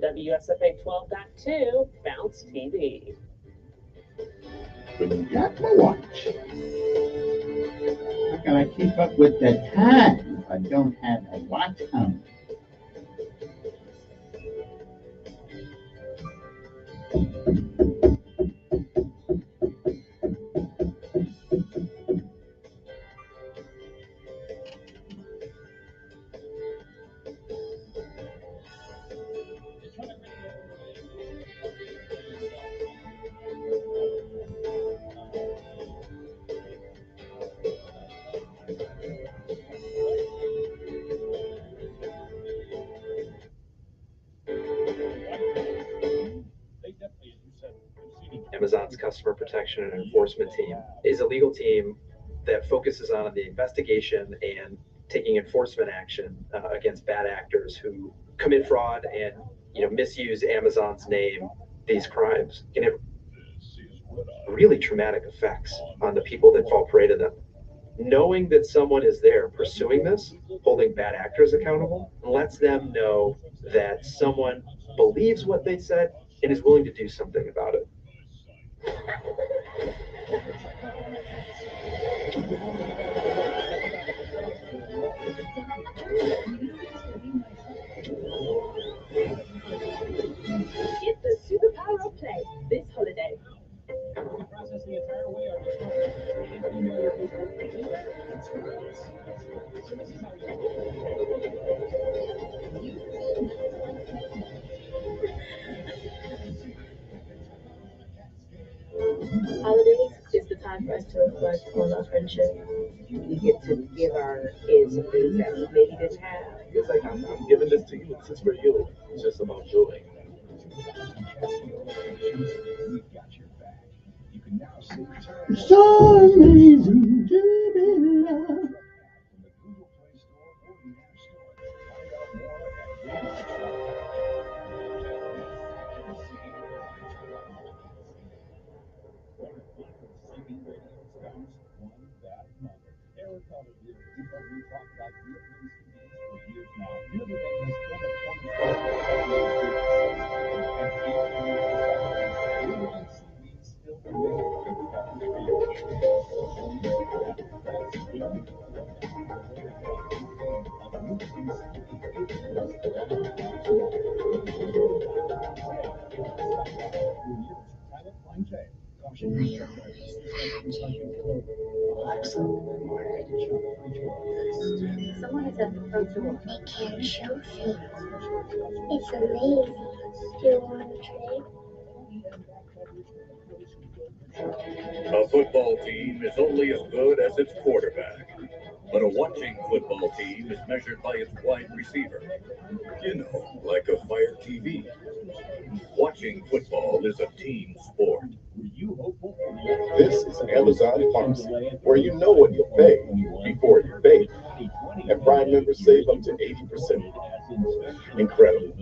WSFA 12.2 Bounce TV. Forgot my watch. How can I keep up with the time if I don't have a watch on? Amazon's customer protection and enforcement team is a legal team that focuses on the investigation and taking enforcement action against bad actors who commit fraud and misuse Amazon's name. These crimes can have really traumatic effects on the people that fall prey to them. Knowing that someone is there pursuing this, holding bad actors accountable, lets them know that someone believes what they said and is willing to do something about it. Get the superpower of play this holiday. Holidays is the time for us to reflect on our friendship. We get to give our kids some things that we maybe didn't have. It's like I'm giving this to you. This is for you. It's just about joy. It's so amazing to be loved. Someone is at the front door. They can't show things. It's amazing. Do you want to trade? A football team is only as good as its quarterback, but a watching football team is measured by its wide receiver. You know, like a Fire TV. Watching football is a team sport. This is Amazon Pharmacy, where you know what you pay before you pay. And Prime members save up to 80%. Incredible.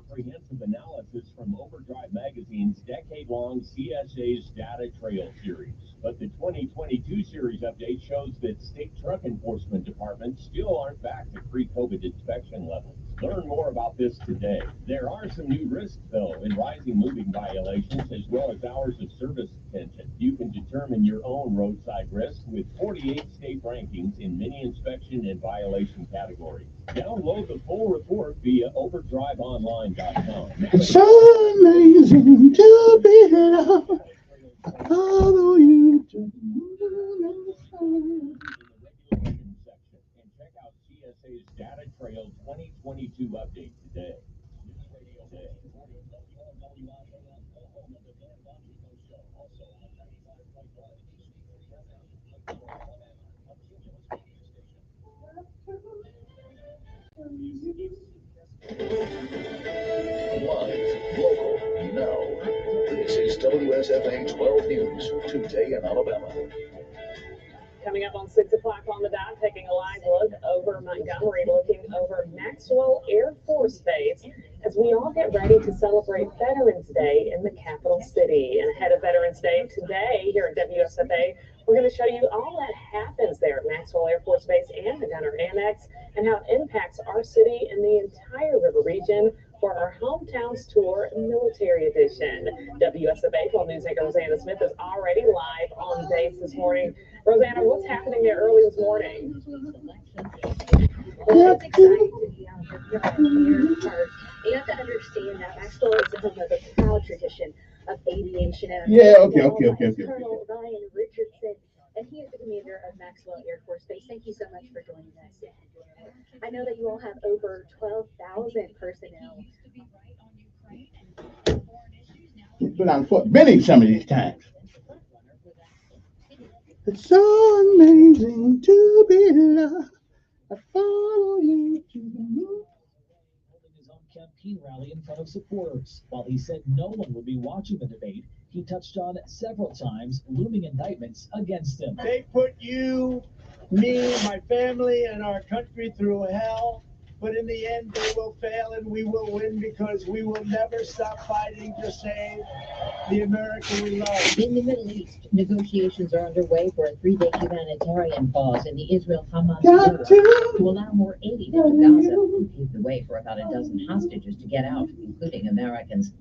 Comprehensive analysis from Overdrive Magazine's decade-long CSA's Data Trail series. But the 2022 series update shows that state truck enforcement departments still aren't back to pre-COVID inspection levels. Learn more about this today. There are some new risks, though, in rising moving violations as well as hours of service detention. You can determine your own roadside risk with 48 state rankings in many inspection and violation categories. Download the full report via overdriveonline.com. It's so amazing to be loved. Although you don't understand. And check out CSA's Data Trail 2022 update today. Live, local, now. This is WSFA 12 News, today in Alabama. Coming up on 6 o'clock on the dot, taking a live look over Montgomery, looking over Maxwell Air Force Base as we all get ready to celebrate Veterans Day in the capital city. And ahead of Veterans Day today here at WSFA, we're going to show you all that happens there at Maxwell Air Force Base and the Montgomery Annex and how it impacts our city and the entire river region for our Hometowns Tour Military Edition. WSFA 12 News anchor Rosanna Smith is already live on base this morning. Rosanna, what's happening there early this morning? Well, it's exciting to be out here at Air Park. You have to understand that Maxwell is the home of a proud tradition of aviation. And Colonel Ryan Richardson, and he is the commander of Maxwell Air Force Base. Thank you so much for joining us. I know that you all have over 12,000 personnel. But I'm bidding some of these times. It's so amazing to be loved. I follow you to the moon. Holding his own campaign rally in front of supporters. While he said no one would be watching the debate, he touched on several times looming indictments against him. They put you, me, my family, and our country through hell. But in the end, they will fail and we will win because we will never stop fighting to save the America we love. In the Middle East, negotiations are underway for a 3-day humanitarian pause in the Israel-Hamas war to allow more aid into Gaza and pave the way for about a dozen hostages to get out, including Americans.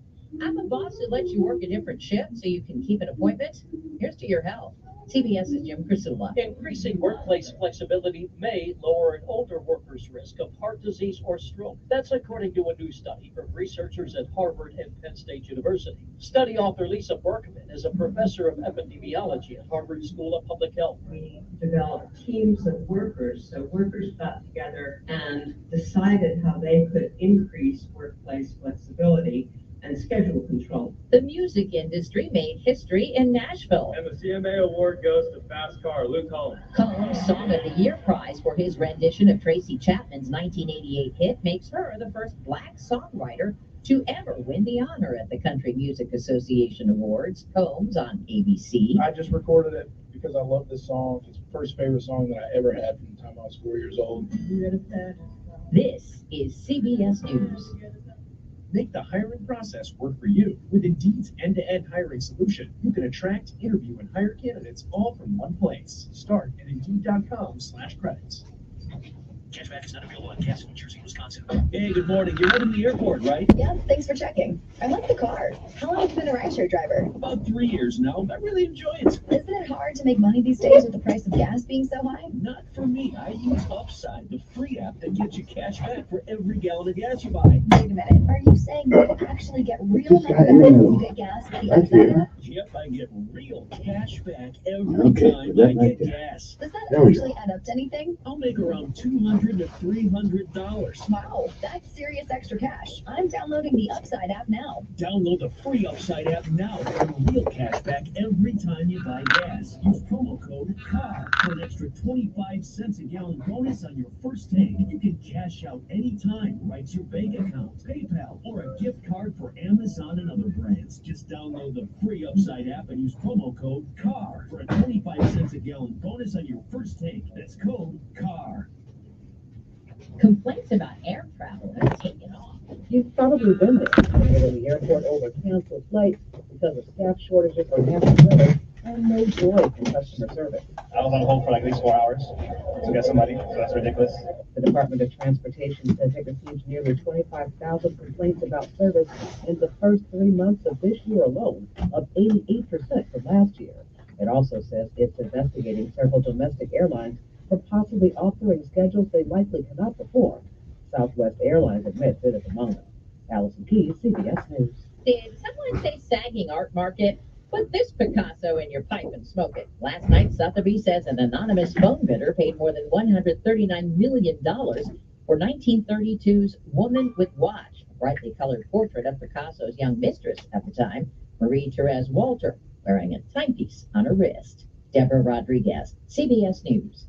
I'm a boss who lets you work a different shift so you can keep an appointment. Here's to your health. CBS's Jim Crisula. Increasing workplace flexibility may lower an older worker's risk of heart disease or stroke. That's according to a new study from researchers at Harvard and Penn State University. Study author Lisa Berkman is a professor of epidemiology at Harvard School of Public Health. We developed teams of workers, so workers got together and decided how they could increase workplace flexibility and schedule control. The music industry made history in Nashville. And the CMA award goes to Fast Car, Luke Combs. Combs' Song of the Year prize for his rendition of Tracy Chapman's 1988 hit makes her the first Black songwriter to ever win the honor at the Country Music Association Awards. Combs on ABC. I just recorded it because I love this song. It's the first favorite song that I ever had from the time I was 4 years old. This is CBS News. Make the hiring process work for you. With Indeed's end-to-end hiring solution, you can attract, interview, and hire candidates all from one place. Start at Indeed.com/credits. Cashback is not available on gas in New Jersey, Wisconsin. Hey, good morning. You're heading to the airport, right? Yeah, thanks for checking. I like the car. How long have you been a rideshare driver? About 3 years now. I really enjoy it. Isn't it hard to make money these days with the price of gas being so high? Not for me. I use Upside, the free app that gets you cash back for every gallon of gas you buy. Wait a minute. Are you saying you can actually get real money back when you get gas with the Upside app? Yep, I get real cash back every time I get gas. Does that actually add up to anything? I'll make around $200 to $300. Wow, that's serious extra cash. I'm downloading the Upside app now. Download the free Upside app now for real cash back every time you buy gas. Use promo code CAR for an extra 25 cents a gallon bonus on your first tank. You can cash out anytime right to your bank account, PayPal, or a gift card for Amazon and other brands. Just download the free Upside app and use promo code CAR for a 25 cents a gallon bonus on your first tank. That's code CAR. Complaints about air travel have taken off. You've probably been there, whether the airport over canceled flights because of staff shortages or national weather, and no joy from customer service. I was on hold for like at least 4 hours to get somebody, so that's ridiculous. The Department of Transportation says it received nearly 25,000 complaints about service in the first 3 months of this year alone, up 88% from last year. It also says it's investigating several domestic airlines for possibly altering schedules they likely cannot perform. Southwest Airlines admits it is among them. Allison Keyes, CBS News. Did someone say sagging art market? Put this Picasso in your pipe and smoke it. Last night, Sotheby's says an anonymous phone bidder paid more than $139 million for 1932's Woman with Watch, a brightly colored portrait of Picasso's young mistress at the time, Marie-Therese Walter, wearing a timepiece on her wrist. Deborah Rodriguez, CBS News.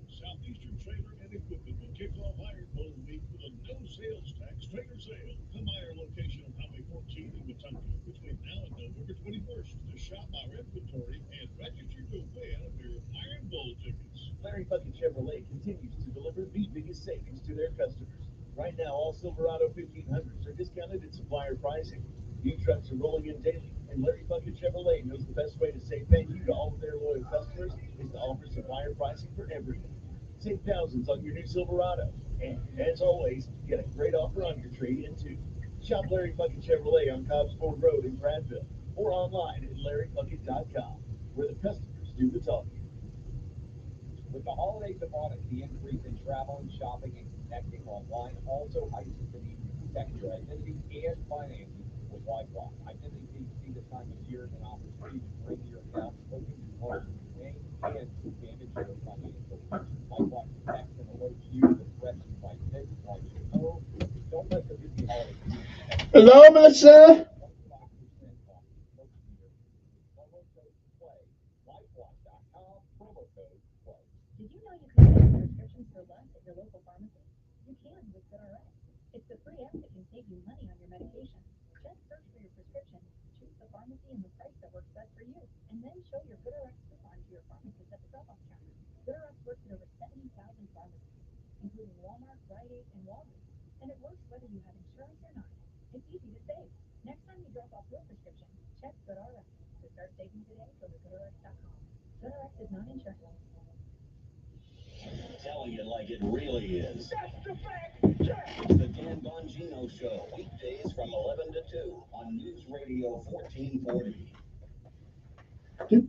Southeastern Trailer and Equipment will kick off Iron Bowl Week with a no sales tax trailer sale. Come by our location on Highway 14 in Wetumpka between now and November 21st to shop our inventory and register to win a pair of Iron Bowl tickets. Larry Bucket Chevrolet continues to deliver the biggest savings to their customers. Right now, all Silverado 1500s are discounted at supplier pricing. New trucks are rolling in daily, and Larry Bucket Chevrolet knows the best way to say thank you to all of their loyal customers is to offer supplier pricing for everyone. Save thousands on your new Silverado. And as always, get a great offer on your trade-in too. Shop Larry Bucket Chevrolet on Cobbs Ford Road in Prattville or online at larrybucket.com, where the customers do the talking. With the holidays upon us, the increase in travel and shopping and connecting online also heightens the need to protect your identity and finances with LifeLock. Identity thieves see this time of year as an opportunity to bring your account closer to home and damage your financial future. LifeLock protects and alerts you to threats you might miss while you're home. Don't let the busy holiday season. Hello, Melissa. Did you know you can get prescriptions for less at your local pharmacy? You can with GoodRx. It's the free app that can save you money on your medication. Just search for your prescription, choose the pharmacy and the price that works best for you, and then show your GoodRx coupon to your pharmacist at the drop-off counter. GoodRx works at over 70,000 pharmacies, including Walmart, Rite Aid, and Walgreens, and it works whether you have insurance or not. It's easy to save. Next time you drop off your prescription, check GoodRx. To start saving today, go to GoodRx.com. GoodRx is not insurance. Telling it like it really is. That's the fact. It's the Dan Bongino Show, weekdays from 11 to 2 on News Radio 1440. Your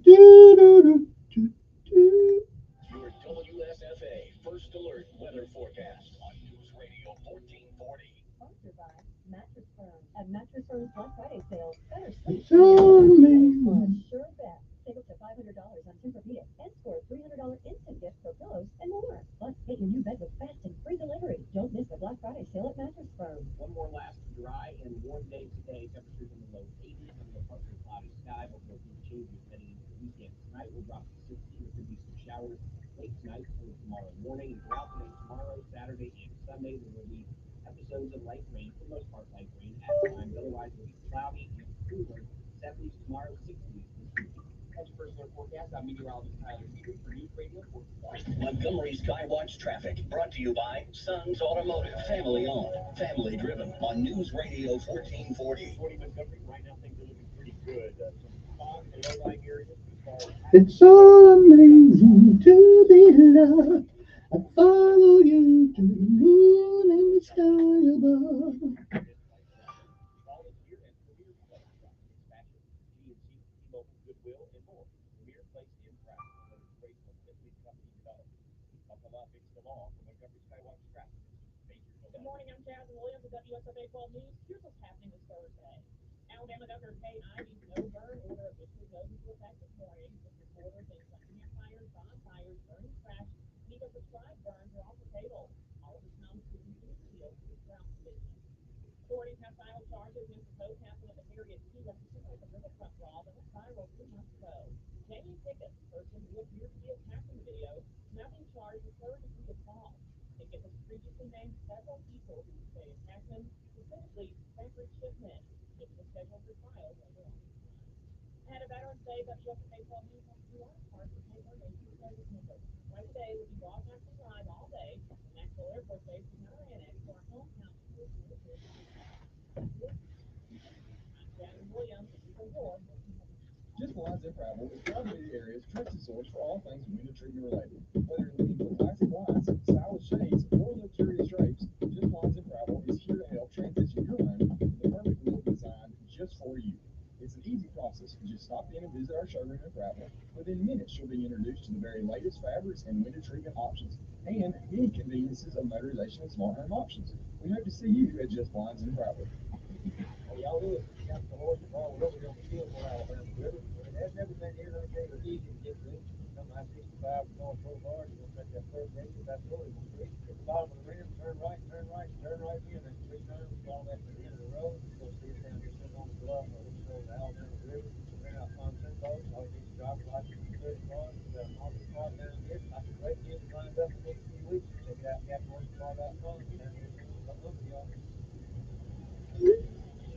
WSFA First Alert weather forecast on News Radio 1440. Sponsored by Mattress Firm. At Mattress Firm's Black Friday sale, better sleep. So amazing. Sure bet. Save up to $500 on Tempur-Pedic and score a $300 instant gift for pillows and more. Plus, get your new bed with fast and free delivery. Don't miss the Black Friday sale at Mattress Firm. One more last dry and warm day today. Temperatures in the low 80s under a partly cloudy sky before things changes heading into the weekend. Tonight will drop to 60. There could be some showers late tonight or tomorrow morning. And throughout the day tomorrow, Saturday, and Sunday, there will be episodes of light rain. For the most part, light rain at times. Otherwise, it will be cloudy and cooler. 70s tomorrow, 60s this weekend. That's your first alert forecast. I'm meteorologist Tyler Street for News Radio 1440. Montgomery Skywatch traffic brought to you by Sons Automotive. Family owned, family driven on News Radio 1440. 40 Montgomery, right now things are looking pretty good. Some fog in the low-lying areas as far as... It's so amazing to be loved. I follow you to the moon and the sky above. Goodwill, and more. Premier Place in Pratt, another great Mississippi company developed. Buckle up, it's the law for Montgomery Skywatch traffic. Major Good morning, I'm Jasmine Williams with WSFA 12 News. Here's what's happening this Thursday. Alabama Governor Kay Ivey's no burn order officially goes into effect this morning. This order things like campfires, bonfires, burning trash, and even prescribed burns are off the table. All of this comes to the new appeal to the Drought Division. Authorities have filed charges against the co-captain of the Harriet II after she took a riverfront brawl that went viral 2 months ago. Jamie Pickett, the person who appeared to be attacked in the video, is now being charged with third-degree assault. Pickett has previously named several people who say attacked him, specifically Zachary Shipman. Pickett is scheduled for trial later on this month. Ahead of Veterans Day, WSFA 12 News has a QR card for Take Our Nation service members. Right today, we'll be broadcasting live all day from Maxwell Air Force Base in our annex to our hometown schools and military community. I'm Jasmine Williams for your Just Blinds and Travel is Tri-City Area's trusted source for all things window treatment related. Whether you're looking for classic blinds, stylish shades, or luxurious drapes, Just Blinds and Travel is here to help transition your home to the perfect look design just for you. It's an easy process. Just stop in and visit our showroom at Prattville. Within minutes, you'll be introduced to the very latest fabrics and window treatment options, and many conveniences of motorization and smart home options. We hope to see you at Just Blinds and Travel. Hey, y'all know it's got the horse and ball over here on the field for Alabama River. But it has never been here, let me tell you, it's easy to get to. Come I-65 North Boulevard, you're going to take that first exit, that's really the street. At the bottom of the rim, turn right again, then 3 times, follow that to the end of the road. You'll see us down here sitting on the bluff where we show the Alabama River. We're out pontoon boats, all you need is a driver's license and credit card. We've got a market spot down here. I can wait till it's lined up in the next few weeks. Check it out, CaptainWorksMart.com. Down here soon. I'd love for y'all.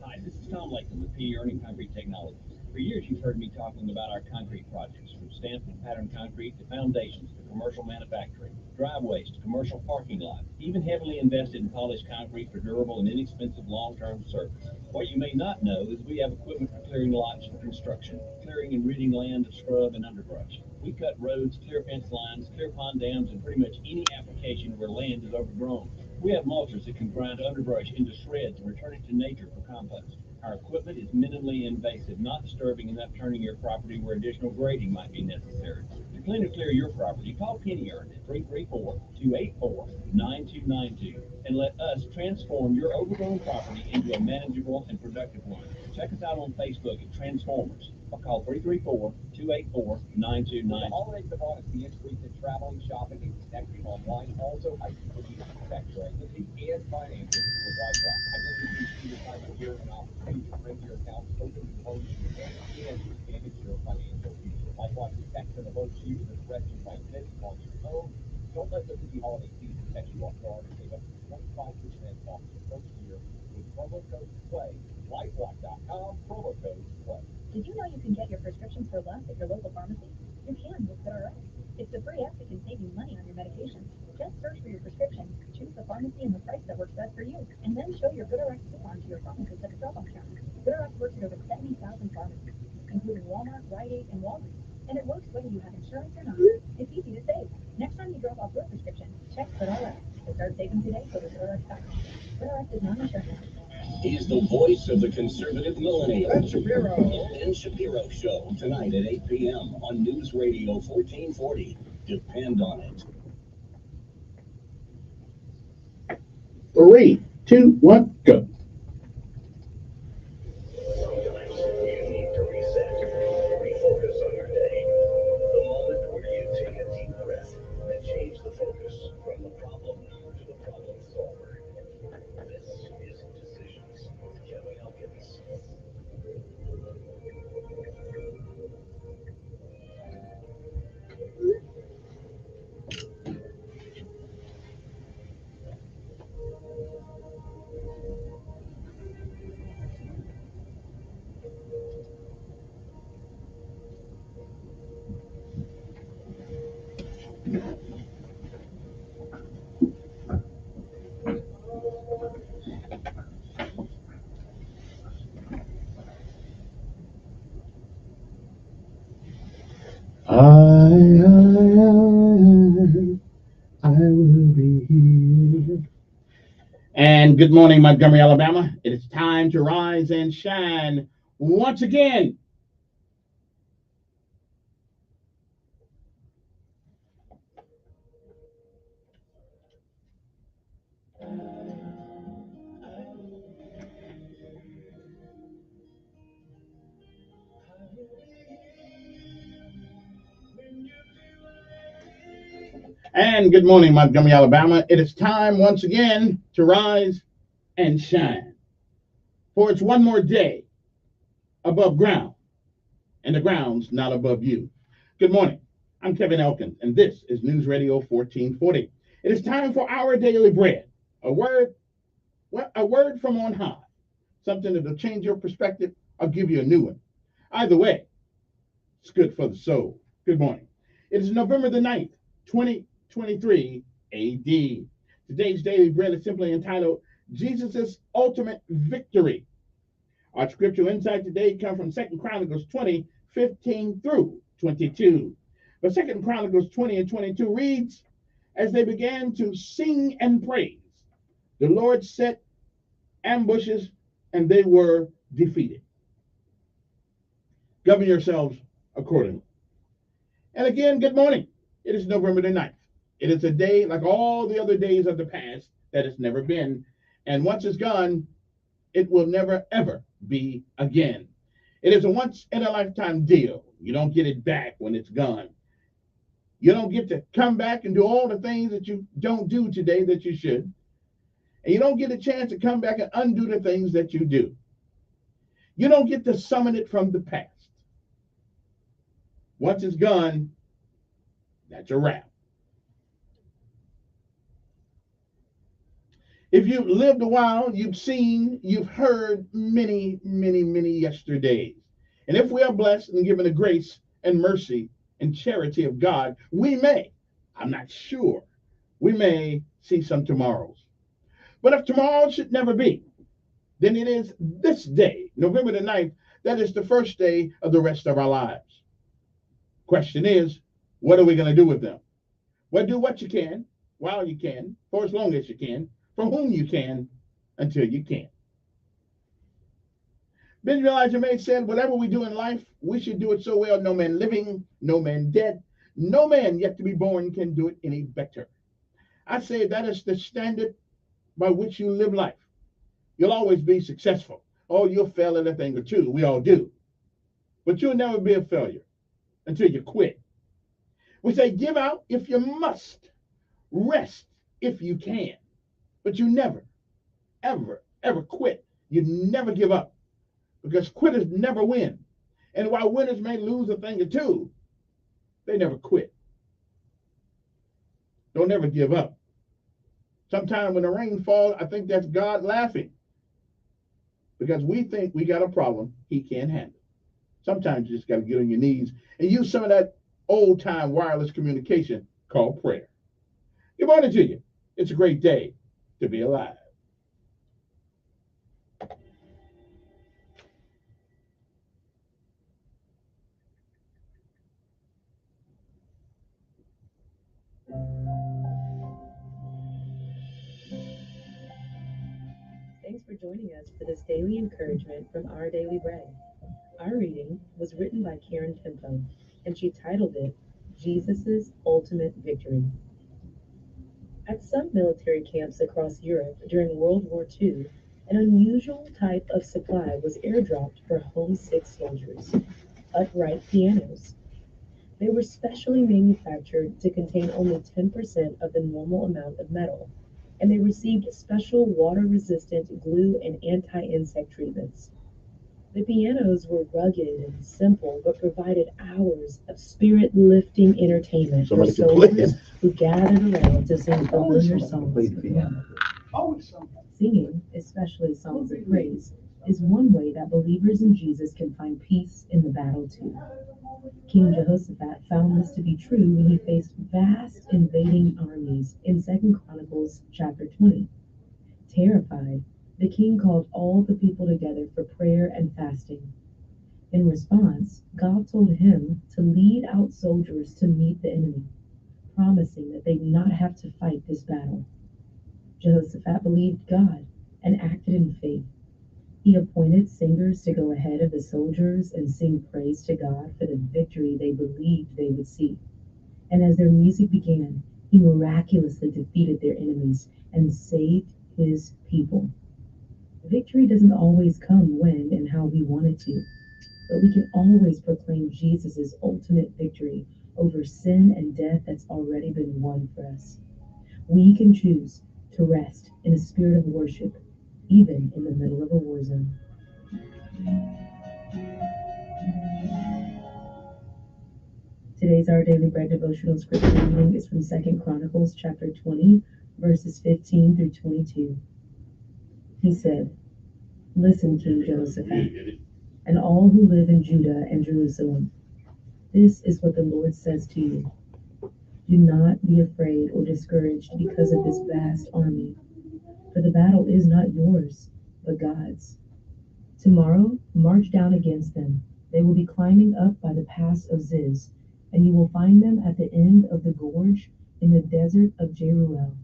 Hi, this is Tom Lakeman with P. Earning Concrete Technologies. For years, you've heard me talking about our concrete projects, from stamped and patterned concrete to foundations to commercial manufacturing, driveways to commercial parking lots, even heavily invested in polished concrete for durable and inexpensive long-term service. What you may not know is we have equipment for clearing lots for construction, clearing and ridding land of scrub and underbrush. We cut roads, clear fence lines, clear pond dams, and pretty much any application where land is overgrown. We have mulchers that can grind underbrush into shreds and return it to nature for compost. Our equipment is minimally invasive, not disturbing and upturning your property where additional grading might be necessary. To clean or clear your property, call Penny Earn at 334-284-9292 and let us transform your overgrown property into a manageable and productive one. Check us out on Facebook at Transformers or call 334-284-9292. The holidays of honesty and truth in traveling, shopping, and connecting online also ICT to protect your identity and finances with Wi-Fi. Identity is the time of year and opportunity to bring your accounts open to close and manage your financial future. LifeLock detects and alerts you to the threats you might miss on your own. Don't let the busy holiday season catch you off guard and save up to 25% off your first year with promo code PLAY. LifeLock.com, promo code PLAY. Did you know you can get your prescriptions for less at your local pharmacy? You can with GoodRx. It's a free app that can save you money on your medications. Just search for your prescription, choose the pharmacy and the price that works best for you, and then show your GoodRx coupon to your phone to set a drop-off count. GoodRx works at over 70,000 pharmacies, including Walmart, Rite Aid, and Walgreens. And it works whether you have insurance or not. It's easy to save. Next time you drop off your prescription, check GoodRx. To start saving today, go to GoodRx.com. GoodRx is not insurance. He's the voice of the conservative millennial. Ben Shapiro. The Ben Shapiro Show, tonight at 8 p.m. on News Radio 1440. Depend on it. 3, 2, 1, go. Sometimes you need to reset, refocus on your day. The moment where you take a deep breath and change the focus from the problem to the problem solver. This is Decisions with Kevin Elkins. I will be here. And good morning, Montgomery, Alabama. It is time to rise and shine once again. And good morning, Montgomery, Alabama. It is time once again to rise and shine. For it's one more day above ground, and the ground's not above you. Good morning. I'm Kevin Elkins, and this is News Radio 1440. It is time for our daily bread, a word from on high, something that will change your perspective. I'll give you a new one. Either way, it's good for the soul. Good morning. It is November the 9th, 2023 AD. Today's daily bread is simply entitled Jesus' Ultimate Victory. Our scriptural insight today comes from 2 Chronicles 20, 15 through 22. But 2 Chronicles 20 and 22 reads, as they began to sing and praise, the Lord set ambushes and they were defeated. Govern yourselves accordingly. And again, good morning. It is November the 9th. It is a day like all the other days of the past that it's never been. And once it's gone, it will never, ever be again. It is a once in a lifetime deal. You don't get it back when it's gone. You don't get to come back and do all the things that you don't do today that you should. And you don't get a chance to come back and undo the things that you do. You don't get to summon it from the past. Once it's gone, that's a wrap. If you've lived a while, you've heard many, many, many yesterdays. And if we are blessed and given the grace and mercy and charity of God, we may, I'm not sure, we may see some tomorrows. But if tomorrow should never be, then it is this day, November the 9th, that is the first day of the rest of our lives. Question is, what are we going to do with them? Well, do what you can, while you can, for as long as you can, from whom you can, until you can't. Benjamin Elijah May said, whatever we do in life, we should do it so well, no man living, no man dead, no man yet to be born can do it any better. I say that is the standard by which you live life. You'll always be successful. Oh, you'll fail at a thing or two. We all do. But you'll never be a failure until you quit. We say give out if you must. Rest if you can. But you never, ever, ever quit. You never give up. Because quitters never win. And while winners may lose a thing or two, they never quit. Don't ever give up. Sometimes when the rain falls, I think that's God laughing. Because we think we got a problem he can't handle. Sometimes you just got to get on your knees and use some of that old-time wireless communication called prayer. Good morning to you. It's a great day to be alive. Thanks for joining us for this daily encouragement from Our Daily Bread. Our reading was written by Karen Tempo, and she titled it, Jesus' Ultimate Victory. At some military camps across Europe during World War II, an unusual type of supply was airdropped for homesick soldiers, upright pianos. They were specially manufactured to contain only 10% of the normal amount of metal, and they received special water-resistant glue and anti-insect treatments. The pianos were rugged and simple, but provided hours of spirit-lifting entertainment for soldiers who gathered around to sing familiar songs of love. Singing, especially songs of praise, is one way that believers in Jesus can find peace in the battle too. King Jehoshaphat found this to be true when he faced vast invading armies in 2 Chronicles chapter 20. Terrified, the king called all the people together for prayer and fasting. In response, God told him to lead out soldiers to meet the enemy, promising that they'd not have to fight this battle. Jehoshaphat believed God and acted in faith. He appointed singers to go ahead of the soldiers and sing praise to God for the victory they believed they would see. And as their music began, he miraculously defeated their enemies and saved his people. Victory doesn't always come when and how we want it to, but we can always proclaim Jesus' ultimate victory over sin and death that's already been won for us. We can choose to rest in a spirit of worship, even in the middle of a war zone. Today's Our Daily Bread devotional scripture reading is from 2 Chronicles chapter 20, verses 15 through 22. He said, "Listen, King Jehoshaphat, and all who live in Judah and Jerusalem. This is what the Lord says to you. Do not be afraid or discouraged because of this vast army, for the battle is not yours, but God's. Tomorrow, march down against them. They will be climbing up by the pass of Ziz, and you will find them at the end of the gorge in the desert of Jeruel.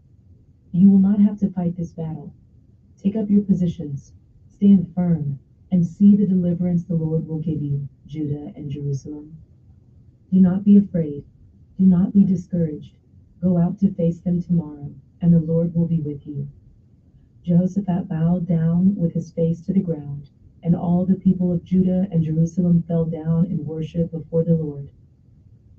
You will not have to fight this battle. Take up your positions, stand firm, and see the deliverance the Lord will give you, Judah and Jerusalem. Do not be afraid. Do not be discouraged. Go out to face them tomorrow, and the Lord will be with you." Jehoshaphat bowed down with his face to the ground, and all the people of Judah and Jerusalem fell down in worship before the Lord.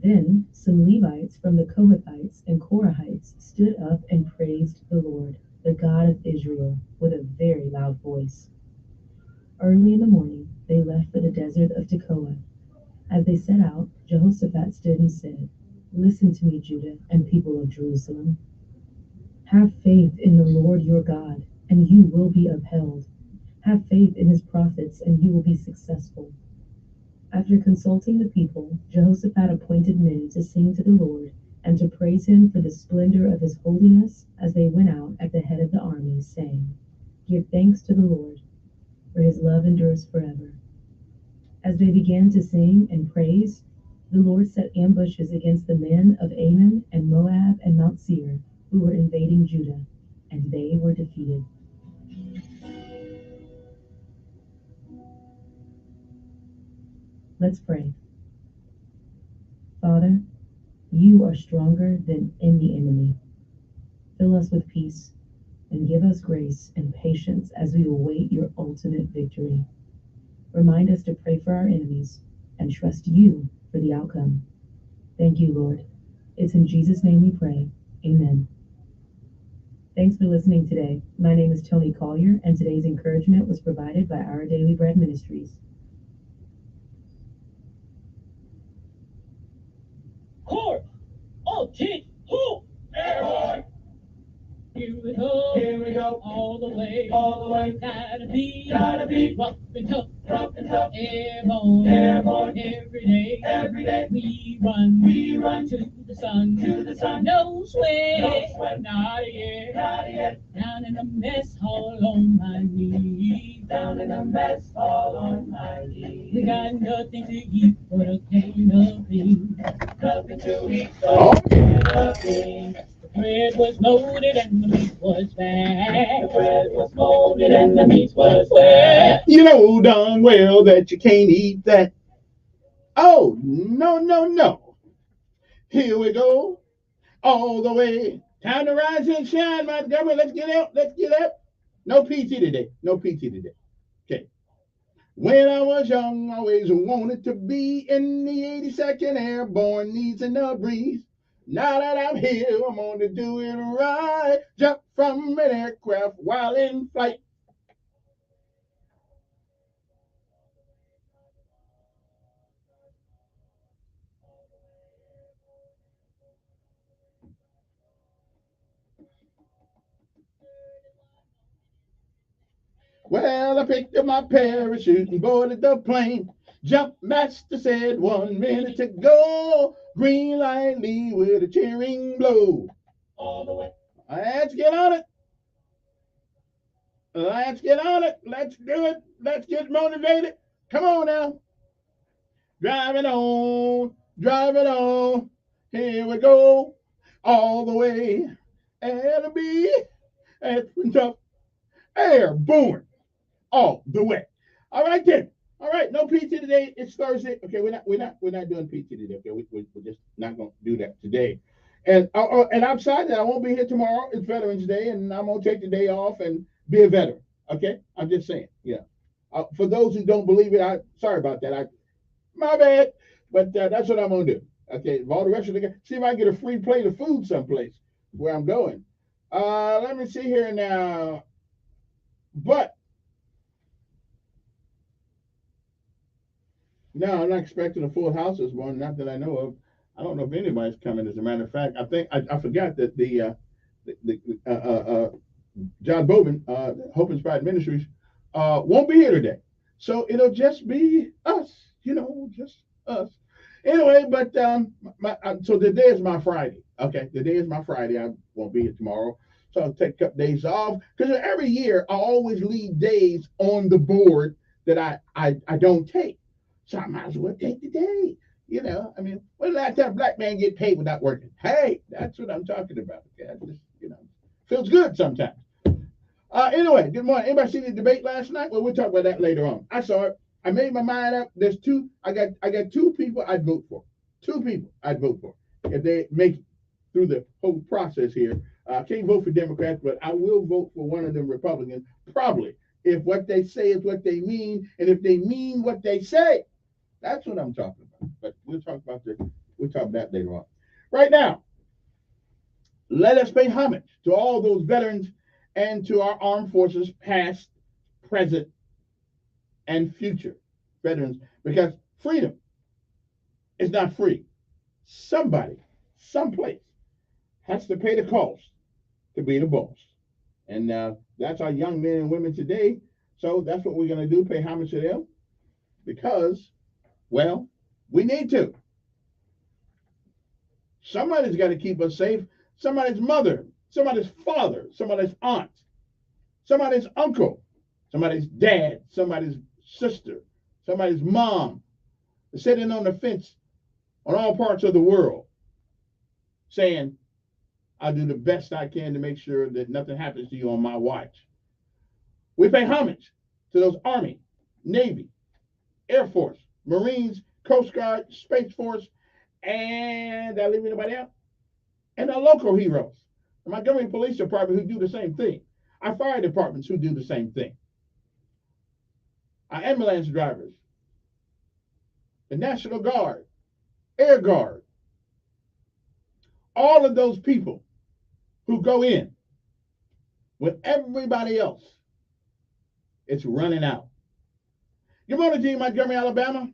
Then some Levites from the Kohathites and Korahites stood up and praised the Lord, the God of Israel, with a very loud voice. Early in the morning, they left for the desert of Tekoa. As they set out, Jehoshaphat stood and said, "Listen to me, Judah and people of Jerusalem. Have faith in the Lord your God, and you will be upheld. Have faith in his prophets, and you will be successful. After consulting the people, Jehoshaphat appointed men to sing to the Lord and to praise him for the splendor of his holiness as they went out at the head of the armies, saying, "Give thanks to the Lord, for his love endures forever." As they began to sing and praise, the Lord set ambushes against the men of Ammon and Moab and Mount Seir, who were invading Judah, and they were defeated. Let's pray. Father, you are stronger than any enemy. Fill us with peace and give us grace and patience as we await your ultimate victory. Remind us to pray for our enemies and trust you for the outcome. Thank you, Lord. It's in Jesus' name we pray. Amen. Thanks for listening today. My name is Tony Collier, and today's encouragement was provided by Our Daily Bread Ministries. Core! Oh, geez! Who? Airborne! Here we go, all the way, gotta be rough and tough, airborne, every day, we run to the sun, no sweat, not yet, down in the mess hall on my knees, we got nothing to eat but a can of beans, nothing to eat but a can of beans. The bread was loaded and the meat was fat. The bread was molded and the meat was wet. You know darn well that you can't eat that. Oh, no, no, no. Here we go. All the way. Time to rise and shine, Montgomery. Let's get out. Let's get up. No PT today. No PT today. Okay. When I was young, I always wanted to be in the 82nd Airborne, easing the breeze. Now that I'm here, I'm going to do it right. Jump from an aircraft while in flight. Well, I picked up my parachute and boarded the plane. Jump master said 1 minute to go. Green light leave with a cheering blow. All the way. Let's get on it. Let's get on it. Let's do it. Let's get motivated. Come on now. Drive it on. Drive it on. Here we go. All the way. And be at tough airborne. All the way. All right then. All right. No PT today. It's Thursday. Okay, we're not doing PT today. Okay, we're just not gonna do that today. And outside that, I won't be here tomorrow. It's Veterans Day, and I'm gonna take the day off and be a veteran. Okay, I'm just saying. Yeah. For those who don't believe it, I sorry about that. My bad. But that's what I'm gonna do. Okay. All the rest of the see if I can get a free plate of food someplace where I'm going. Let me see here now. But no, I'm not expecting a full house this morning. Not that I know of. I don't know if anybody's coming. As a matter of fact, I think I forgot that the John Bowman, Hope Inspired Ministries, won't be here today. So it'll just be us, just us. Anyway, but so today is my Friday. Okay, today is my Friday. I won't be here tomorrow. So I'll take a couple days off. Because every year I always leave days on the board that I don't take. So I might as well take the day. I mean, when did the last time a black man get paid without working? Hey, that's what I'm talking about. Okay, I just, feels good sometimes. Anyway, good morning. Anybody see the debate last night? Well, we'll talk about that later on. I saw it. I made my mind up. There's two. I got two people I'd vote for. Two people I'd vote for if they make it through the whole process here. I can't vote for Democrats, but I will vote for one of them Republicans, probably, if what they say is what they mean, and if they mean what they say. That's what I'm talking about. But we'll talk about that later on. Right now, let us pay homage to all those veterans and to our armed forces, past, present, and future veterans, because freedom is not free. Somebody, someplace, has to pay the cost to be the boss. And that's our young men and women today. So that's what we're going to do, pay homage to them, because Well, we need to. Somebody's got to keep us safe. Somebody's mother, somebody's father, somebody's aunt, somebody's uncle, somebody's dad, somebody's sister, somebody's mom, sitting on the fence on all parts of the world saying, I'll do the best I can to make sure that nothing happens to you on my watch. We pay homage to those Army, Navy, Air Force, Marines, Coast Guard, Space Force, and did I leave anybody out? And our local heroes, the Montgomery Police Department, who do the same thing, our fire departments, who do the same thing, our ambulance drivers, the National Guard, Air Guard, all of those people who go in when everybody else is running out. Good morning to you, Montgomery, Alabama.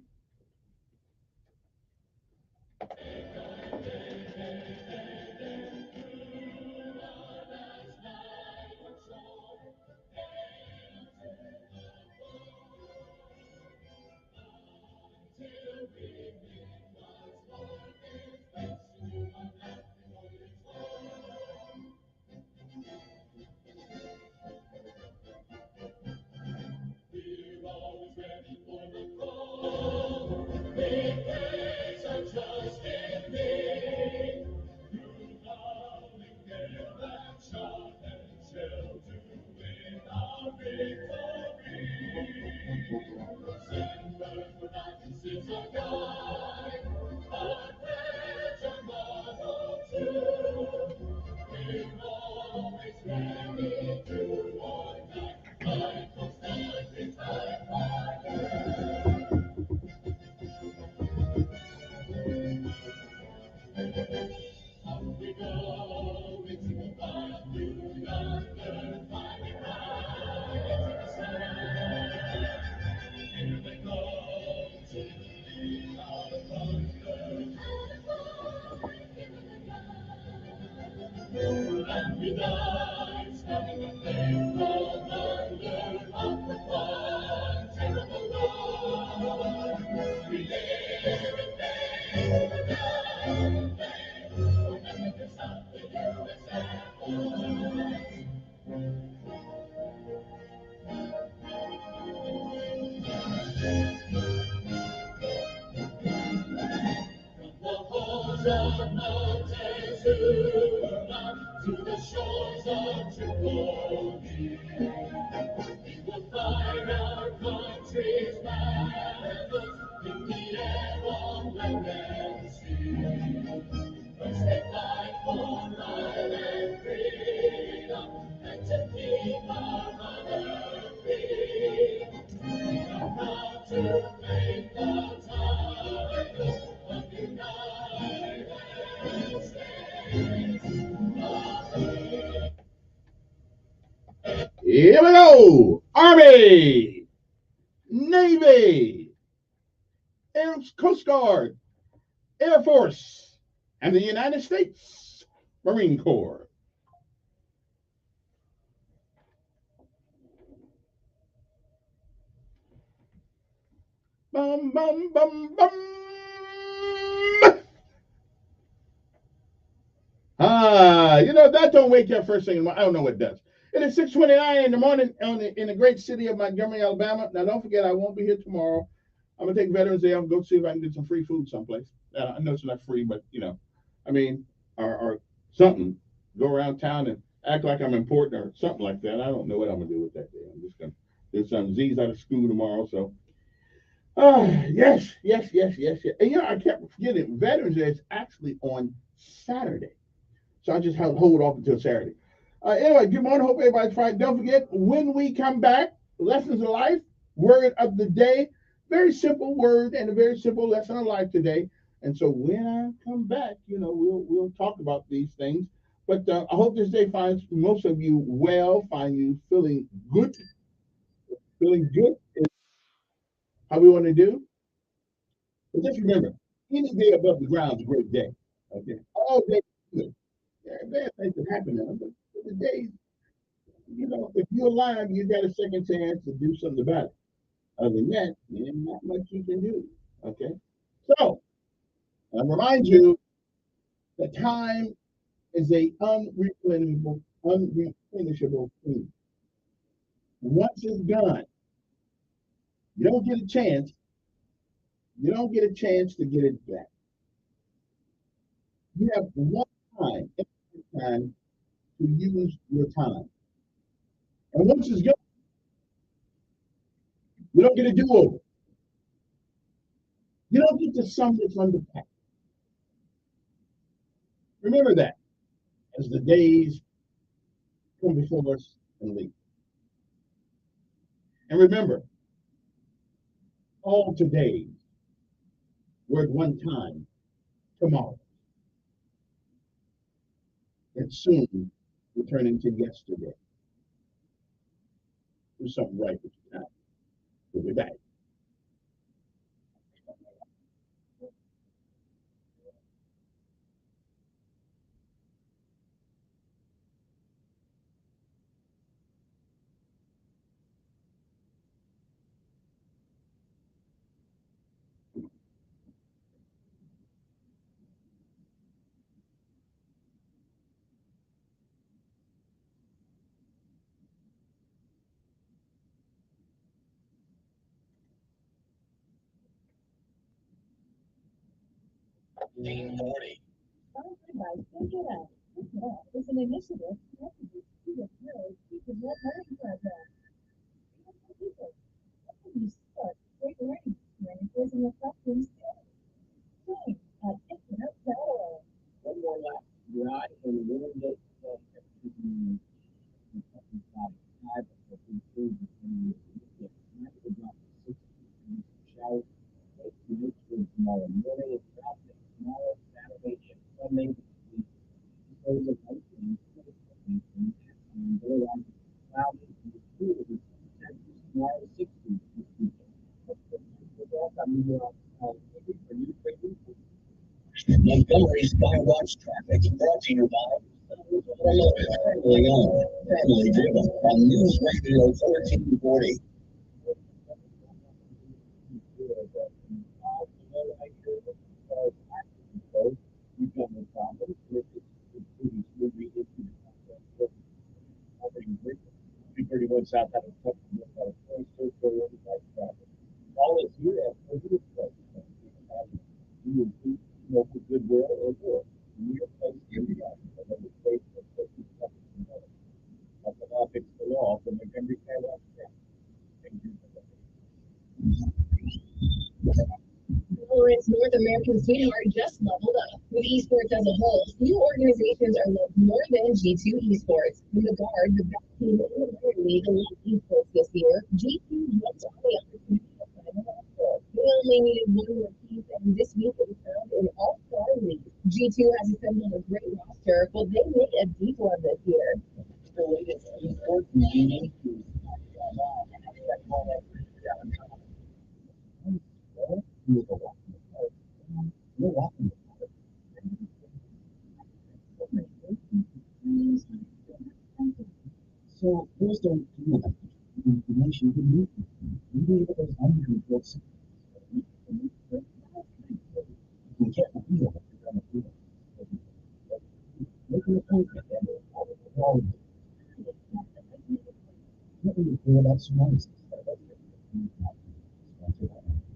Here we go. Army, Navy, Coast Guard, Air Force, and the United States Marine Corps. Bum, bum, bum, bum. That don't wake you up first thing in the morning. I don't know what does. It is 6:29 in the morning in the great city of Montgomery, Alabama. Now, don't forget, I won't be here tomorrow. I'm going to take Veterans Day. I'm going to go see if I can get some free food someplace. I know it's not free, but, or something. Go around town and act like I'm important or something like that. I don't know what I'm going to do with that day. I'm just going to do some Z's out of school tomorrow. So, yes. And, I kept forgetting Veterans Day is actually on Saturday. So I just hold off until Saturday. Anyway, good morning. Hope everybody's fine. Don't forget, when we come back, Lessons of Life, word of the day. Very simple word and a very simple lesson of life today. And so when I come back, we'll talk about these things. But I hope this day finds most of you well, find you feeling good. Feeling good is how we want to do. But just remember, any day above the ground is a great day. Okay, all day is good. There are bad things that happen now, but the days, if you're alive, you got a second chance to do something about it. Other than that, there's not much you can do. Okay? So, I remind you that time is a unreplenishable thing. Once it's gone, you don't get a chance. You don't get a chance to get it back. You have one time to use your time. And once it's gone, you don't get a do-over. You don't get to sum what's on the past. Remember that as the days come before us and leave. And remember, all todays were at one time tomorrow. And soon will turn into yesterday. Do something right with your time. We'll be back. Sponsored by Pick It Up. Pick It Up is an initiative connected to student parents seeking more learning programs. People, you start great learning experiences in the classroom today. Join at pickitup.org. One more lap ride and learn that tomorrow morning, tomorrow, Saturday, and Sunday. Because of and otherwise cloudy and tomorrow 60 this weekend. Montgomery's Skywatch Traffic brought to you by family owned, family driven on News Radio 1440. South out of all is here at local goodwill or good. Your place in the place the law fixed the law for Montgomery County. Lawrence North American Sweetheart just leveled up. With esports as a whole, new organizations are loved more than G2 Esports. From the Guard, the best team in the Premier League in esports this year, G2 jumped on the opportunity to find an all-star. They only needed one more piece, and this week it was found in All-Star League. G2 has assembled a great roster. Will they make a deep one this year? The latest esports news. So please don't do that. Information can move. Maybe it was uncontrolled. You can't feel it. You're gonna feel it. Making a point that what do you feel about surroundings?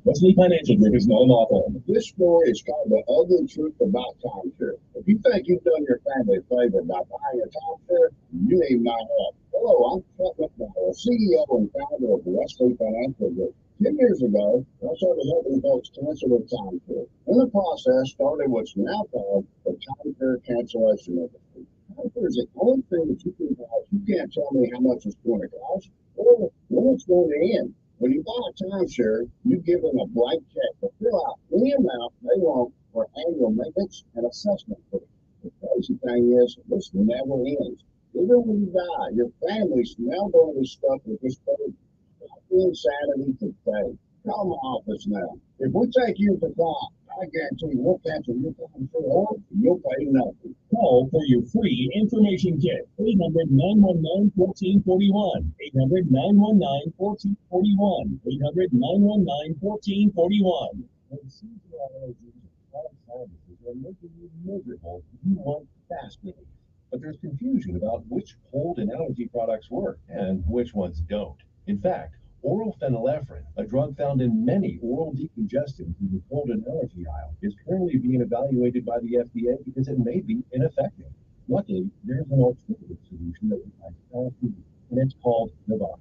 Wesley Financial Group is not an offer. This story is called The Ugly Truth About Timeshare. If you think you've done your family a favor by buying a timeshare, you need my help. Hello, I'm Chuck McDowell, CEO and founder of Wesley Financial Group. 10 years ago, I started helping folks cancel their timeshare. In the process, started what's now called the timeshare cancellation industry. Timeshare is the only thing that you can buy. You can't tell me how much it's going to cost or when it's going to end. When you buy a timeshare, you give them a blank check to fill out any amount they want for annual maintenance and assessment fee. The crazy thing is, this never ends. Even when you die, your family's now going to be stuck with this burden. Stop the insanity today. Call my office now. If we take you to court, I guarantee you we'll cancel your timeshare or you'll pay nothing. Call for your free information kit. 800-919-1441. 800-919-1441. 800-919-1441. When seasonal allergies or chronic sinuses are making you miserable, you want fast relief. But there's confusion about which cold and allergy products work and which ones don't. In fact, oral phenylephrine, a drug found in many oral decongestants in the cold and allergy aisle, is currently being evaluated by the FDA because it may be ineffective. Luckily, there's an alternative solution that provides fast relief, and it's called Navage.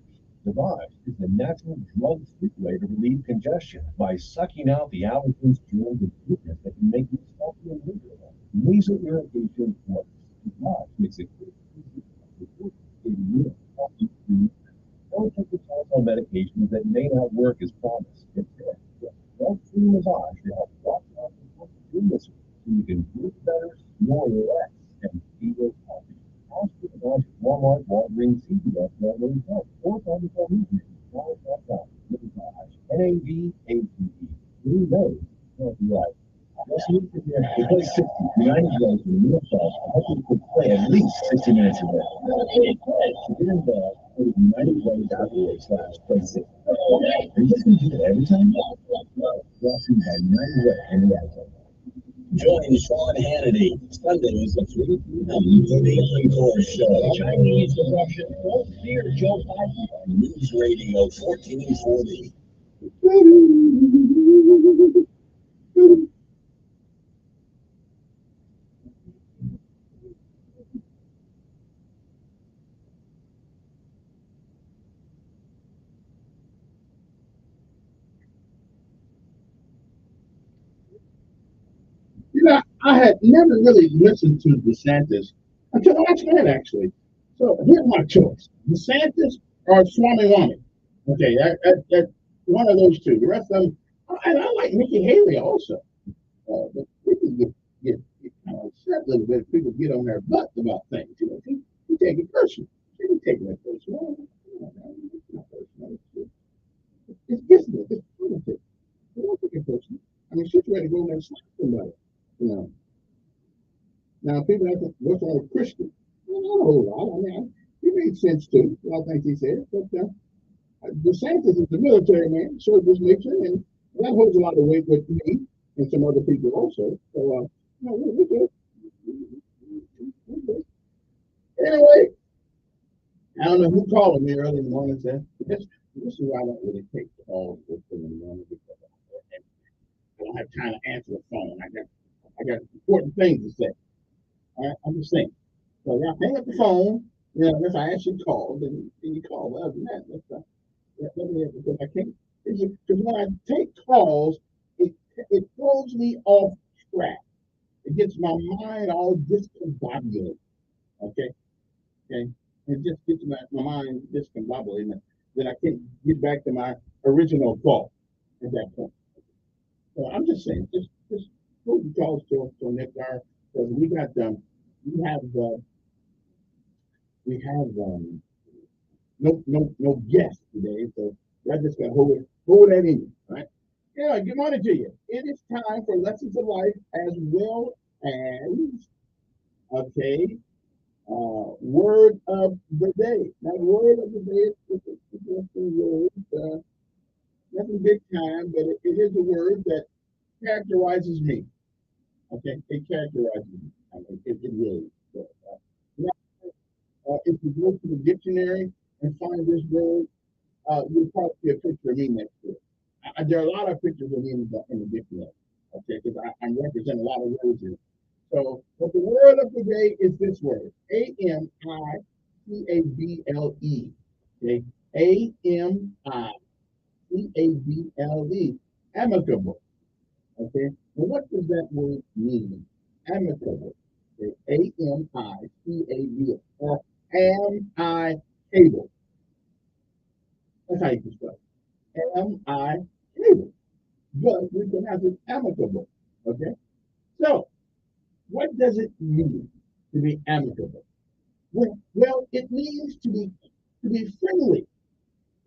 Navage is the natural drug-free way to relieve congestion by sucking out the allergens, germs, and sweetness that can make you stuffy and miserable. Nasal irritation works. Navage makes it quick, easy, and supports daily meals. Don't take yourself on medications that may not work as promised. Instead, get drug-free Navage to help wash out the work of misery so you can breathe better, snore less, and feel healthy. Ask for Navage at Walmart, Walgreens, CVS, and Walgreens Health, or find it on Navage.com. Navage, N-A-V-A-G-E. Who knows? Healthy life. Just need to get the place 60 to 90 days in meal salts to help you could play at least 60 minutes a day. To get involved, go to UnitedWay.org/play60. Are you just going to do it every time? Brought to you by United Way and the Advocate. Join Sean Hannity Sundays at 3 p.m. for the Encore Show. Chinese disruption won't fear Joe Biden on News Radio 1440. You know, I had never really listened to DeSantis until last night, actually. So here's my choice: DeSantis or Swami Wami. Okay, that one of those two. The rest of them, and I like Nikki Haley also. But people get kind of upset a little bit if people get on their butt about things. You know, she take it personal. She didn't take it personal. It's not personal. It's business. It's politics. They don't take it personal. I mean, she's ready to go in there and slap somebody. You know. Now, people have to, what's wrong with Christian? Well, not a whole lot. I mean, he made sense too, a lot of things he said. But DeSantis is the military man, served his nation, and that holds a lot of weight with me and some other people also. So, no, we're good. We're good. Anyway, I don't know who called me early in the morning and said, this is why I don't really take calls in the morning because I don't have time to answer the phone. I got important things to say. All right, I'm just saying. So y'all hang up the phone. You know, if I actually call, then you call. Well, other than that, let me because I can't. Because when I take calls, it throws me off track. It gets my mind all discombobulated. Okay, okay. It just gets my mind discombobulated. Then I can't get back to my original thought at that point. So I'm just saying, just move the calls to Nick Gar because we have no guest today, so I just got to hold that in you, right? Yeah, good morning to you. It is time for lessons of life as well as okay, word of the day. Now, the word of the day is a word, nothing big time, but it is a word that characterizes me. Okay, it characterizes me. I mean, it really. So, if you go to the dictionary and find this word, you'll probably see a picture of me next to it. There are a lot of pictures of me in the dictionary, okay, because I'm representing a lot of words here. So, but the word of the day is this word, Amicable. Okay, Amicable, amicable. Okay, well, what does that word mean? Amicable. Okay, Amicable. Am I able? That's how you can spell it. Am I able? But we can have it amicable. Okay, so what does it mean to be amicable? Well, it means to be friendly,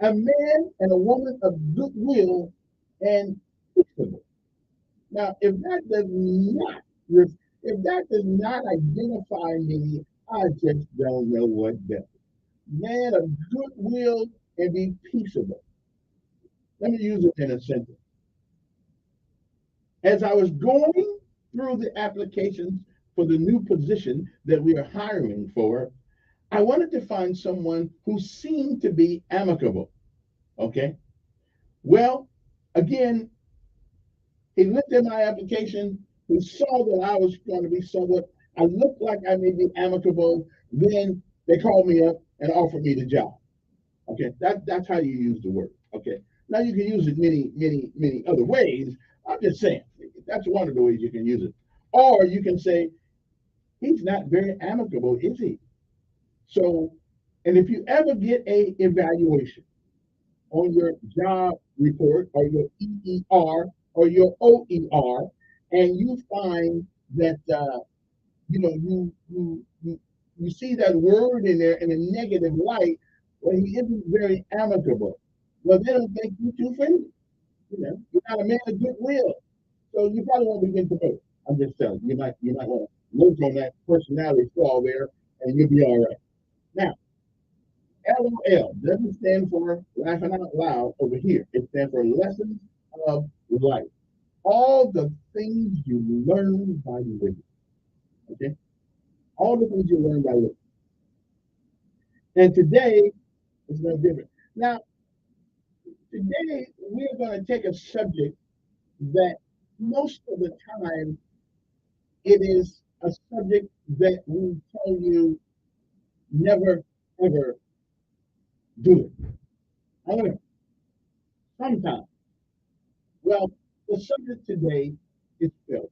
a man and a woman of goodwill and peaceable. Now, if that does not identify me, I just don't know what does. Man of goodwill and be peaceable. Let me use it in a sentence. As I was going through the applications for the new position that we are hiring for, I wanted to find someone who seemed to be amicable. Okay. Well, again, he looked at my application. He saw that I was going to be somewhat, I looked like I may be amicable. Then they called me up and offered me the job. Okay. That's how you use the word. Okay. Now you can use it many other ways. I'm just saying that's one of the ways you can use it. Or you can say, he's not very amicable, is he? So, and if you ever get a evaluation on your job report or your EER or your OER, and you find that you see that word in there in a negative light, well, he isn't very amicable. Well, they don't think you too friendly. You're not a man of goodwill, so you probably won't begin to vote. I'm just telling you, you might want to look on that personality flaw there, and you'll be all right. Now, LOL doesn't stand for laughing out loud over here. It stands for lessons of life. All the things you learn by living. Okay? All the things you learn by living. And today is no different. Now, today we're going to take a subject that most of the time it is a subject that we tell you never ever do it. However, sometimes, well, the subject today is failure.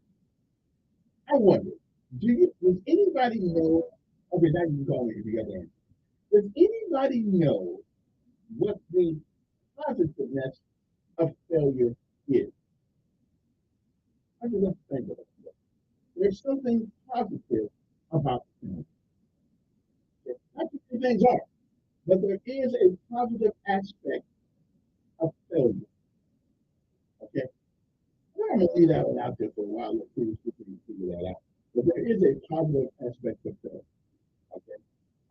I wonder, does anybody know? Okay, now you can call me if you got the answer. Does anybody know what the positiveness of failure is? I just have to think about it. There's something positive about failure. Not that the things are, but there is a positive aspect of failure. Okay, I'm gonna leave that one out there for a while. Let people figure that out. But there is a positive aspect of failure. Okay,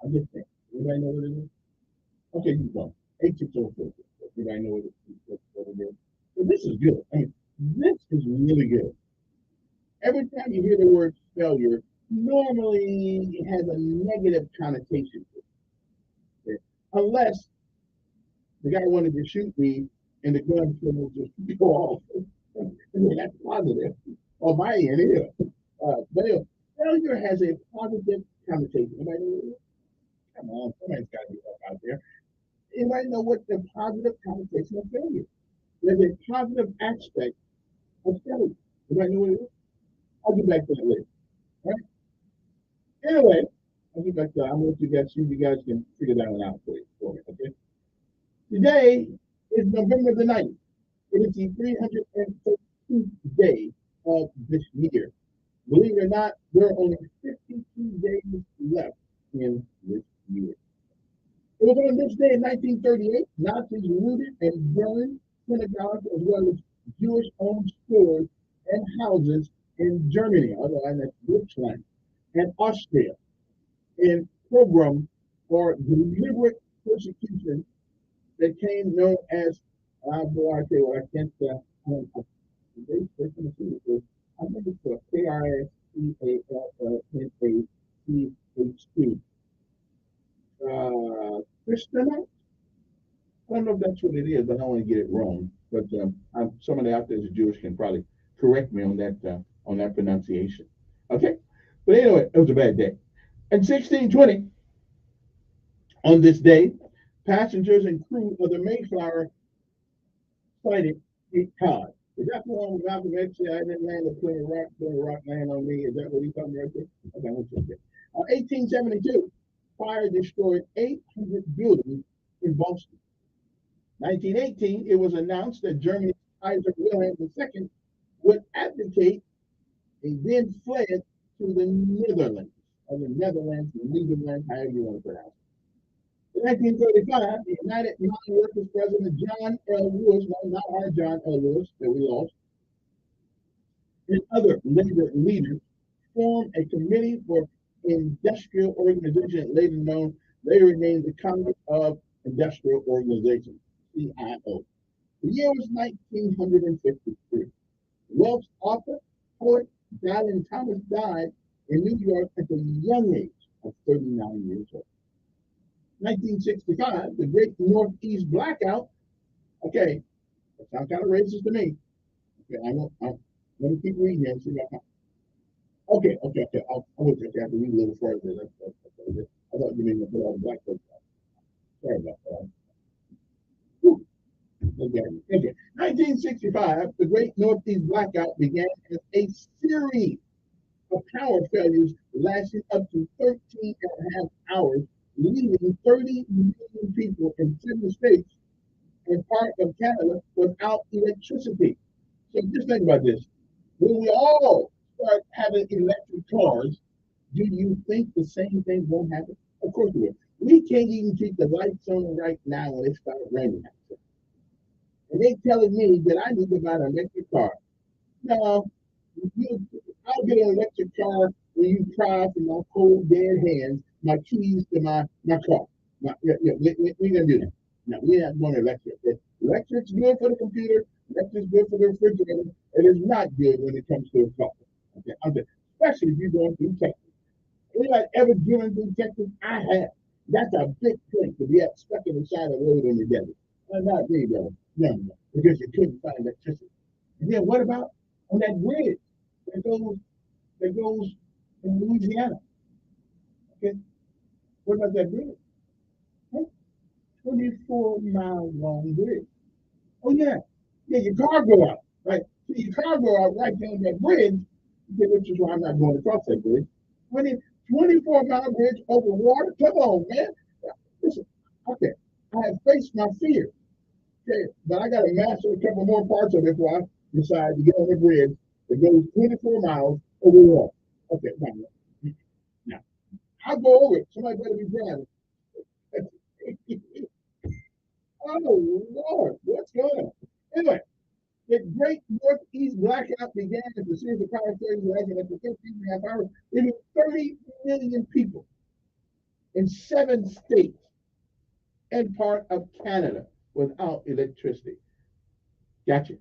I'm just saying. Anybody know what it is? Okay, you go. 8604. Anybody know what it is? So this is good. I mean, this is really good. Every time you hear the word failure, normally it has a negative connotation to it. Okay? Unless the guy wanted to shoot me and the gun will just go off. And then that's positive on my end here. But anyway, failure has a positive connotation. Anybody know what it is? Come on, somebody's got to be up out there. Anybody know what the positive connotation of failure? There's a positive aspect of failure. Anybody know what it is? I'll get back to that later. All right? Anyway, I'll get back to that. I'm going to let you guys see if you guys can figure that one out for me, okay? Today is November the 9th. It is the 313th day of this year. Believe it or not, there are only 52 days left in this year. It was on this day in 1938, Nazis looted and burned synagogues as well as Jewish-owned stores and houses in Germany, otherwise that's Deutschland, and Austria, in pogrom or deliberate persecution that came known as, boy, I tell you what, I can't, I think it's Kristallnacht. Kristallnacht? I don't know if that's what it is, but I don't want to get it wrong. But somebody out there who's Jewish can probably correct me on that pronunciation. Okay, but anyway, it was a bad day. In 1620, on this day, passengers and crew of the Mayflower sighted Cape Cod. Is that the one with Malcolm X? I didn't land a plane rock land on me. Is that what he's talking about right there? Okay, let's check it. 1872, fire destroyed 800 buildings in Boston. 1918, it was announced that Germany's Kaiser Wilhelm II would abdicate and then fled to the Netherlands, or the Netherlands, however you want to pronounce it. In 1935, the United Mine Workers President John L. Lewis, no, not our John L. Lewis that we lost, and other labor leaders formed a committee for industrial organization, later named the Congress of Industrial Organization, CIO. The year was 1953. Welsh author, poet Dylan Thomas died in New York at the young age of 39 years old. 1965, the Great Northeast Blackout. Okay, that sounds kind of racist to me. Okay, let me keep reading here and see what I Okay. I was just have to read a little further. I thought you meant to put all the black folks out. Sorry about that. Whew. Okay. 1965, the Great Northeast Blackout began as a series of power failures lasting up to 13 and a half hours, leaving 30 million people in 7 states and part of Canada without electricity. So just think about this. When we all start having electric cars, do you think the same thing won't happen? Of course it will. We can't even keep the lights on right now when it starts raining. And they telling me that I need to buy an electric car. No, I'll get an electric car when you pry from my cold dead hands my keys to my car. No, we're gonna do that. No, we're not going electric. Electric's good for the computer, electric's good for the refrigerator. It is not good when it comes to a car. Okay, especially if you're going through Texas. Anybody ever driven through Texas? I have. That's a big place to be stuck in the side of the road in the desert. Not me, though. No, because you couldn't find electricity. And then what about on that bridge that goes in Louisiana? Okay, what about that bridge? Huh? 24-mile long bridge. Oh yeah, your car go out, right? So your car go out right down that bridge, which is why I'm not going across that bridge. 24-mile bridge over water. Come on, man. Listen, okay, I have faced my fear. Okay, but I got to master a couple more parts of it before I decide to get on the bridge that goes 24 miles over water. Okay, now I'll go over it. Somebody better be driving. Oh Lord, what's going on? Anyway, the Great Northeast Blackout began as a series of power failures lasting up to 13.5 hours, leaving 30 million people in 7 states and part of Canada without electricity. Gotcha.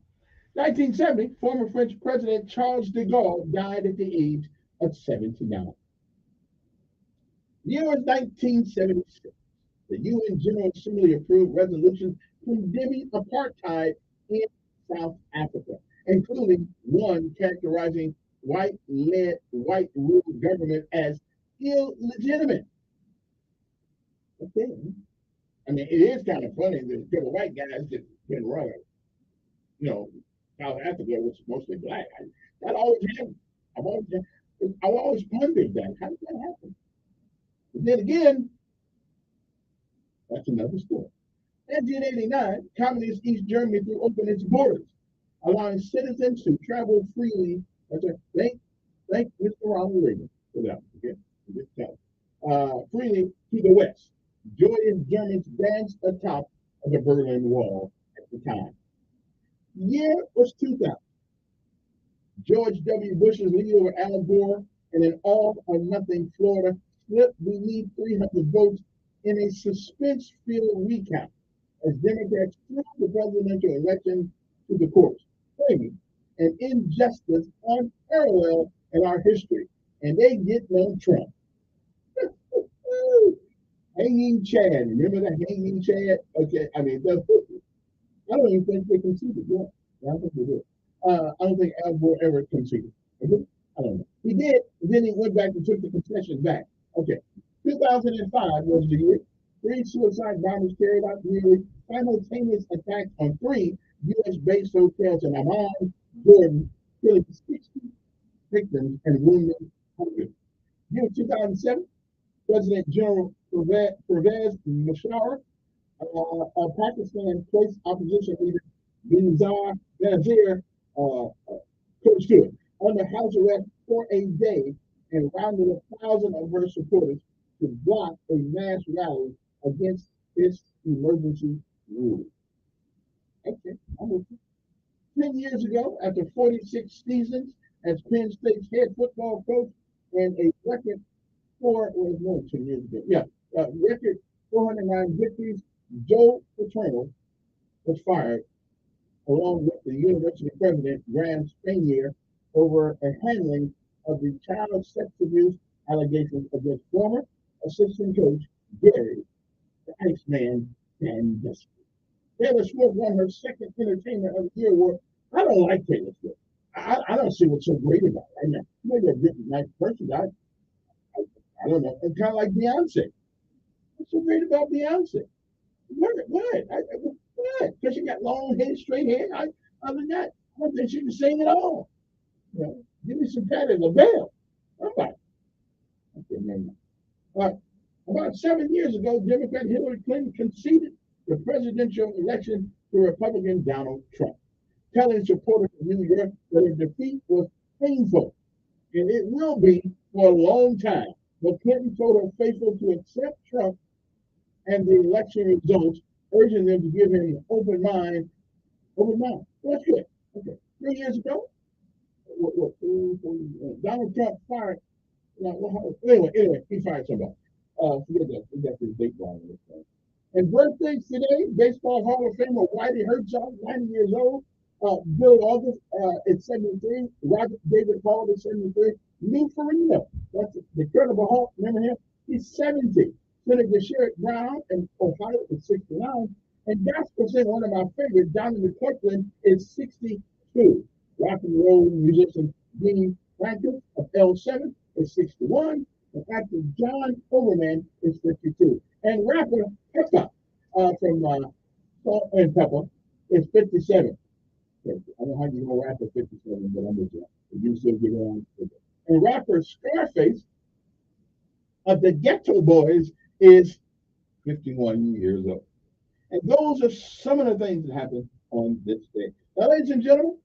1970, former French President Charles de Gaulle died at the age of 79. The year was 1976. The UN General Assembly approved resolutions condemning apartheid in South Africa, including one characterizing white-led, white-ruled government as illegitimate. Okay. I mean, it is kind of funny that the white guys that been running, South Africa was mostly black. That always happened. I've always wondered that. How did that happen? But then again, that's another story. 1989, Communist East Germany threw open its borders, allowing citizens to travel freely. Thank Mr. Ronald Reagan for that. Okay, freely to the west. Joyous Germans danced atop of the Berlin Wall at the time. The year was 2000. George W. Bush's lead over Al Gore in an all-or-nothing Florida slipped beneath 300 votes in a suspense-filled recount as Democrats threw the presidential election to the courts, claiming an injustice unparalleled in our history, and they get no Trump. Hanging Chad, remember that hanging Chad? Okay, I mean, I don't even think they conceded. Yeah, I don't think they did. I don't think Al Gore ever conceded. Okay? I don't know. He did, and then he went back and took the concession back. Okay, 2005 was the year. 3 suicide bombers carried out nearly simultaneous attacks on 3 U.S.-based hotels in Amman, Jordan, killing 60 victims and wounding hundreds. Year 2007, President General Pervez Musharraf of Pakistan placed opposition leader Benazir Bhutto under house arrest for a day and rounded 1,000 of her supporters to block a mass rally against its emergency rule. Okay, I'm with you. 10 years ago, after 46 seasons as Penn State's head football coach and a record more 10 years ago. Yeah, record 409 victories, Joe Paterno was fired along with the university president, Graham Spanier, over a handling of the child sex abuse allegations against former assistant coach Gary the Iceman Sandusky. Taylor Swift won her second Entertainment of the Year award. I don't like Taylor Swift. I don't see what's so great about it. I know maybe a good nice person. I don't know. It's kind of like Beyonce. What's so great about Beyonce? What? What? Because she got long hair, straight hair. Other than that, I don't think she can sing at all. You know, give me some Patti LaBelle. I'm like, okay, man. About 7 years ago, Democrat Hillary Clinton conceded the presidential election to Republican Donald Trump, telling supporters of New York that her defeat was painful, and it will be for a long time. But Clinton told her faithful to accept Trump and the election results, urging them to give him an open mind. Open mind. Well, that's good. Okay. 3 years ago, Donald Trump fired. Anyway, he fired somebody. Forget that. We got this date wrong. And birthdays today, Baseball Hall of Famer Whitey Herzog, 90 years old. Bill August at 73. Robert David Hall at 73. Lou Ferrigno, that's the Incredible Hulk. Remember him? He's 70. Senator Sherrod Brown in Ohio is 69. And gospel singer, one of my favorites, Donnie McClurkin, is 62. Rock and roll musician Dean Franklin of L7 is 61. And actor John Overman is 52. And rapper Peppa from Salt and Pepper is 57. I don't know how you know rapper 57, but I'm with you. You still get on. And rapper Scarface of the Ghetto Boys is 51 years old. And those are some of the things that happen on this day. Now, ladies and gentlemen,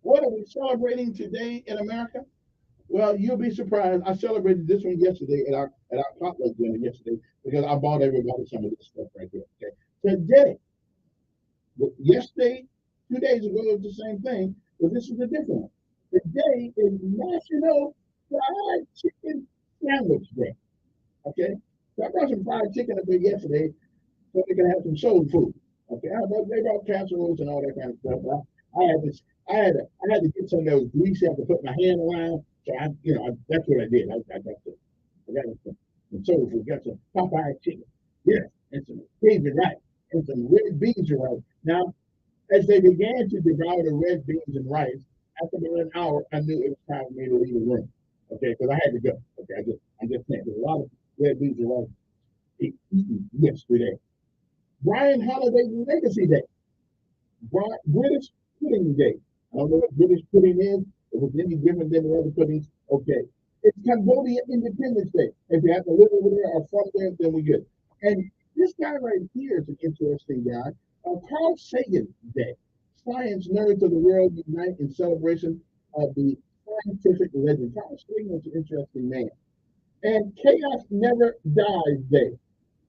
what are we celebrating today in America? Well, you'll be surprised. I celebrated this one yesterday at our potluck dinner yesterday because I bought everybody some of this stuff right here. Okay. Today, yesterday, 2 days ago, it was the same thing, but this is a different one. Today is National Fried Chicken Sandwich Day. Okay, so I brought some fried chicken up there yesterday so they can have some soul food. Okay, they brought casseroles and all that kind of stuff. I had to get some of those grease. I had to put my hand around. So that's what I did. I got some soul food. Got some Popeye chicken. Yes, and some Cajun rice and some red beans and rice. Now, as they began to devour the red beans and rice, after about an hour, I knew it was time for me to leave the room. Okay, because I had to go. Okay, I just can't. There's a lot of red beans and rice eaten yesterday. Brian Holiday Legacy Day. British Pudding Day. I don't know what British pudding is. If it's any different than the other puddings, okay. It's Cambodia Independence Day. If you have to live over there or from there, then we good. And this guy right here is an interesting guy. Carl Sagan Day. Science nerds of the world unite in celebration of the scientific legend. Carl Sagan was an interesting man. And Chaos Never Dies Day.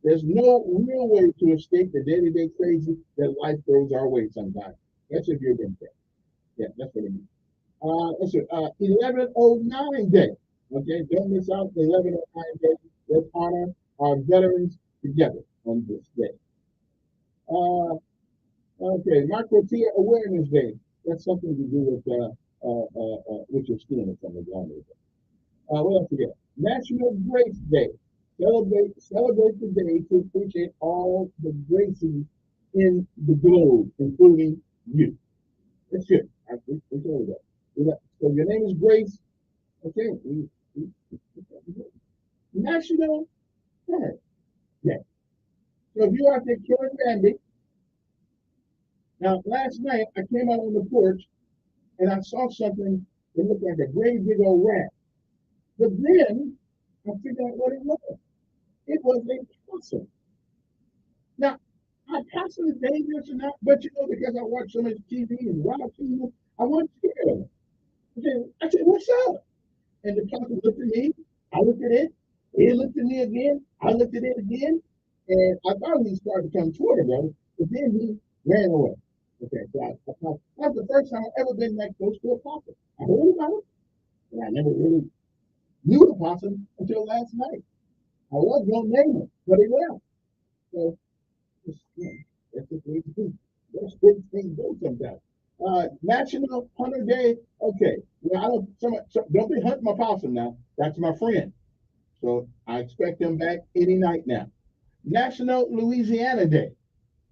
There's no real way to escape the day-to-day crazy that life throws our way sometimes. That's if you're going to. Yeah, that's what it means. 1109 Day. Okay, don't miss out the 1109 Day. Let's honor our veterans together on this day. Okay, Microtia Awareness Day. That's something to do with your skin or something. What else we got? National Grace Day. Celebrate the day to appreciate all the graces in the globe, including you. That's good. We told that. So your name is Grace. Okay. National Parent Day. So if you're out there killing Bambi, now last night I came out on the porch and I saw something that looked like a great big old rat. But then I figured out what it was. It was a possum. Now, are possums dangerous or not? But because I watch so much TV and wild TV, I wasn't scared of it. I said, what's up? And the possum looked at me. I looked at it. It looked at me again. I looked at it again. And I thought he started to come toward it, but then he ran away. Okay, so that's the first time I've ever been that close to a possum. I heard about it, and I never really knew the possum until last night. I was going to name him, but he left. So, that's the way to do. Those good things go sometimes. National Hunter Day. Okay. Well, don't be hunting my possum now. That's my friend. So I expect them back any night now. National Louisiana Day.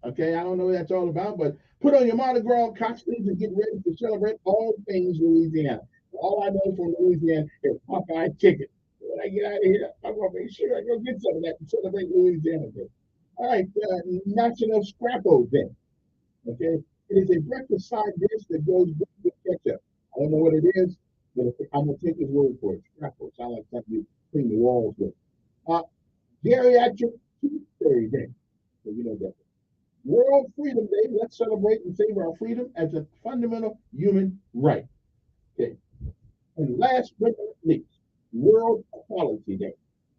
Okay, I don't know what that's all about, but put on your Mardi Gras costumes and get ready to celebrate all things Louisiana. All I know from Louisiana is Popeye chicken. When I get out of here, I'm gonna make sure I go get some of that to celebrate Louisiana Day. All right, National Scrapple Day. Okay, it is a breakfast side dish that goes good with ketchup. I don't know what it is, but I'm gonna take his word for it. Scrapple sound like something you clean the walls with. Uh, Geriatric Tooth Fairy Day. So you know that. World Freedom Day. Let's celebrate and savor our freedom as a fundamental human right. Okay. And last but not least, World Quality Day.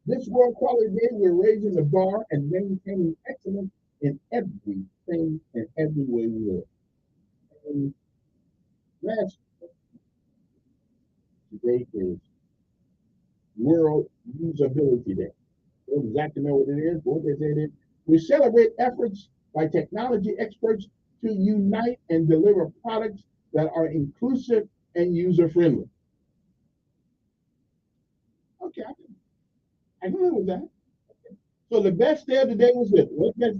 This World Quality Day, we're raising the bar and maintaining excellence in everything and every way we live. And last, today is World Usability Day. I don't exactly know what it is, but what they say it is. We celebrate efforts by technology experts to unite and deliver products that are inclusive and user-friendly. Okay, I can live with that. So the best day of the day was this.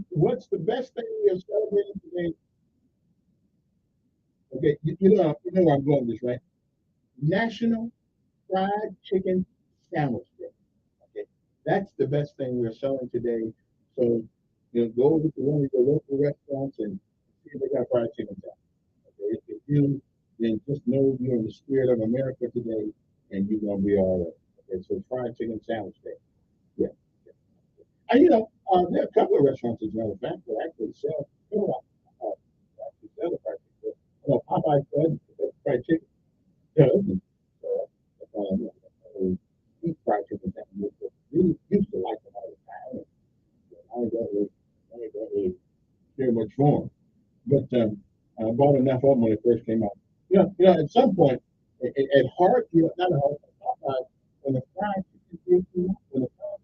What's the best thing we are celebrating today? Okay, you know where I'm going with this, right? National Fried Chicken Sandwich Day. Okay, that's the best thing we're selling today. So, go over to one of your local restaurants and see if they got fried chicken sandwich. Okay, if they do, then just know you're in the spirit of America today, and you're gonna be all right. Okay, so fried chicken sandwich day. Yeah. And there are a couple of restaurants, as a matter of fact, that actually sell, actually sell the fried chicken. Popeye fried chicken. Yeah, eat fried chicken sandwich. We used to like them all the time. I ain't got really care much for them. But I bought enough of them when it first came out. At some point, at heart, not at heart, when the fried chicken came out, when the fried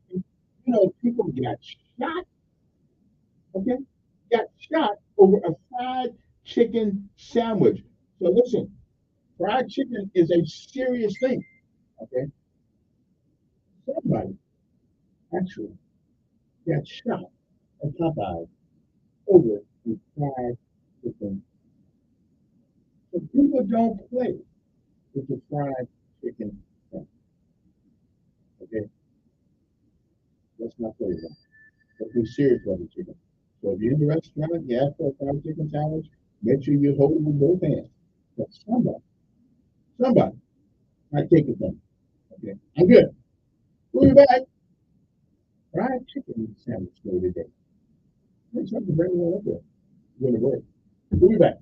chicken came out, people got shot. Okay, got shot over a fried chicken sandwich. So listen, fried chicken is a serious thing. Okay, somebody actually got shot at Popeye over the fried chicken. So people don't play with the fried chicken sandwich. Okay, let's not play with that. Let's be serious about the chicken. So if you're in the restaurant, you ask for a fried chicken sandwich, make sure you hold it with both hands. But somebody might take it from you. Okay, I'm good. We'll be back. Fried chicken sandwich day today. Make sure to bring one up there. We're going to work. We'll be back.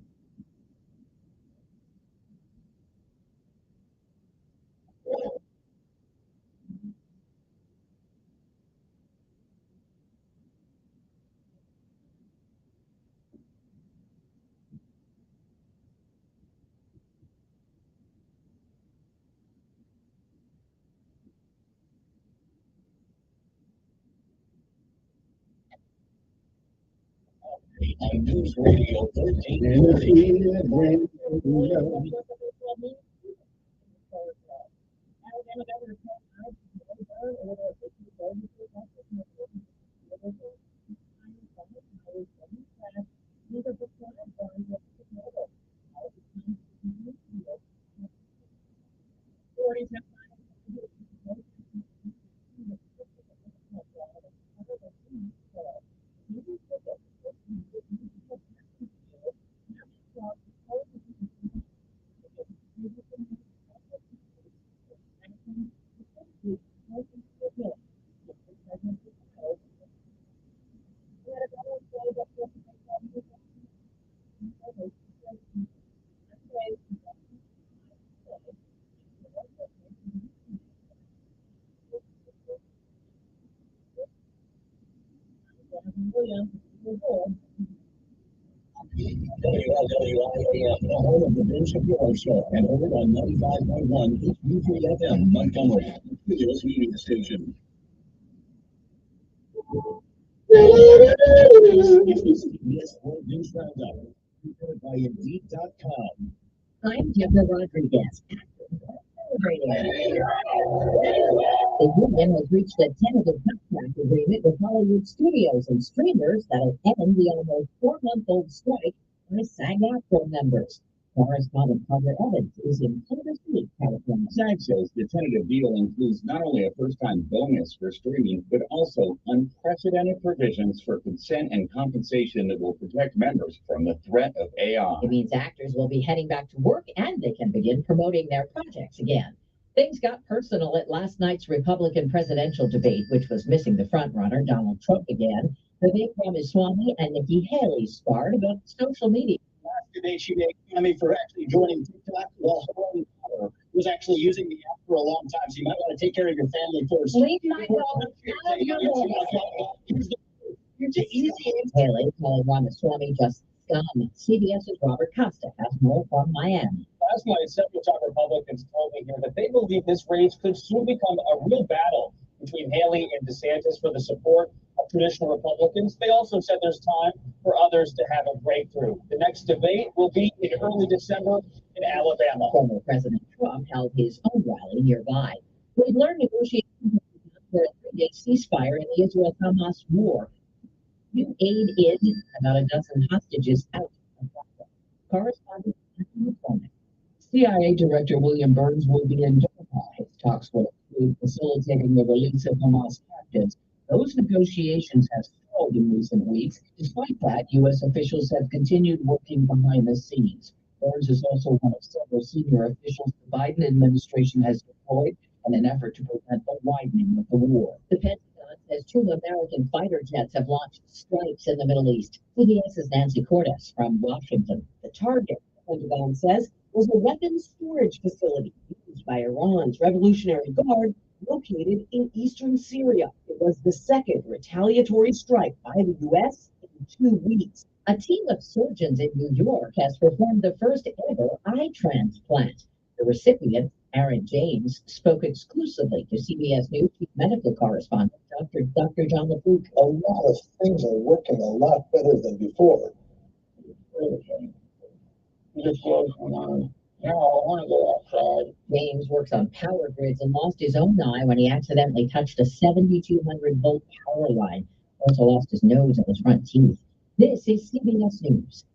On News Radio 13. WLWIAM, the home of the Ben Shapiro Show, and heard on 95.1 FM Montgomery, the news media station. This is CBS World News Roundup, presented by by Indeed.com. I'm Deborah Rodriguez. The union has reached a tentative contract agreement with Hollywood studios and streamers that'll end the almost 4-month-old strike by SAG-AFTRA members. Correspondent Carter Evans is in Culver City, California. SAG says the tentative deal includes not only a first-time bonus for streaming, but also unprecedented provisions for consent and compensation that will protect members from the threat of AI. It means actors will be heading back to work and they can begin promoting their projects again. Things got personal at last night's Republican presidential debate, which was missing the frontrunner, Donald Trump, again. Vivek Ramaswamy and Nikki Haley sparred about social media. Last debate, she made fun of me for actually joining TikTok while her own daughter was actually using the app for a long time. So you might want to take care of your family first. Leave my dog out of your Here's the easy answer. Haley calling Ramaswamy just scum. CBS's Robert Costa has more from Miami. Last night, several top Republicans told me here that they believe this race could soon become a real battle between Haley and DeSantis for the support of traditional Republicans. They also said there's time for others to have a breakthrough. The next debate will be in early December in Alabama. Former President Trump held his own rally nearby. We've learned negotiations for a 3-day ceasefire in the Israel-Hamas war. New aid in, about a dozen hostages out of Gaza. Correspondent Anthony McCormick. CIA Director William Burns will be in Doha. His talks will include facilitating the release of Hamas captives. Those negotiations have stalled in recent weeks. Despite that, U.S. officials have continued working behind the scenes. Burns is also one of several senior officials the Biden administration has deployed in an effort to prevent the widening of the war. The Pentagon says 2 American fighter jets have launched strikes in the Middle East. CBS's Nancy Cordes from Washington. The target, the Pentagon says, was a weapons storage facility used by Iran's Revolutionary Guard located in eastern Syria. It was the second retaliatory strike by the U.S. in 2 weeks. A team of surgeons in New York has performed the first ever eye transplant. The recipient, Aaron James, spoke exclusively to CBS News chief medical correspondent Dr. John LaFouque. A lot of things are working a lot better than before. Just loves on. Now I want to go outside. James works on power grids and lost his own eye when he accidentally touched a 7,200 volt power line. Also lost his nose and his front teeth. This is CBS News.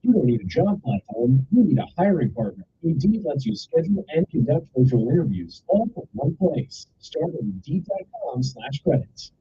You don't need a job platform, you need a hiring partner. Indeed lets you schedule and conduct virtual interviews all from one place. Start at Indeed.com/credits.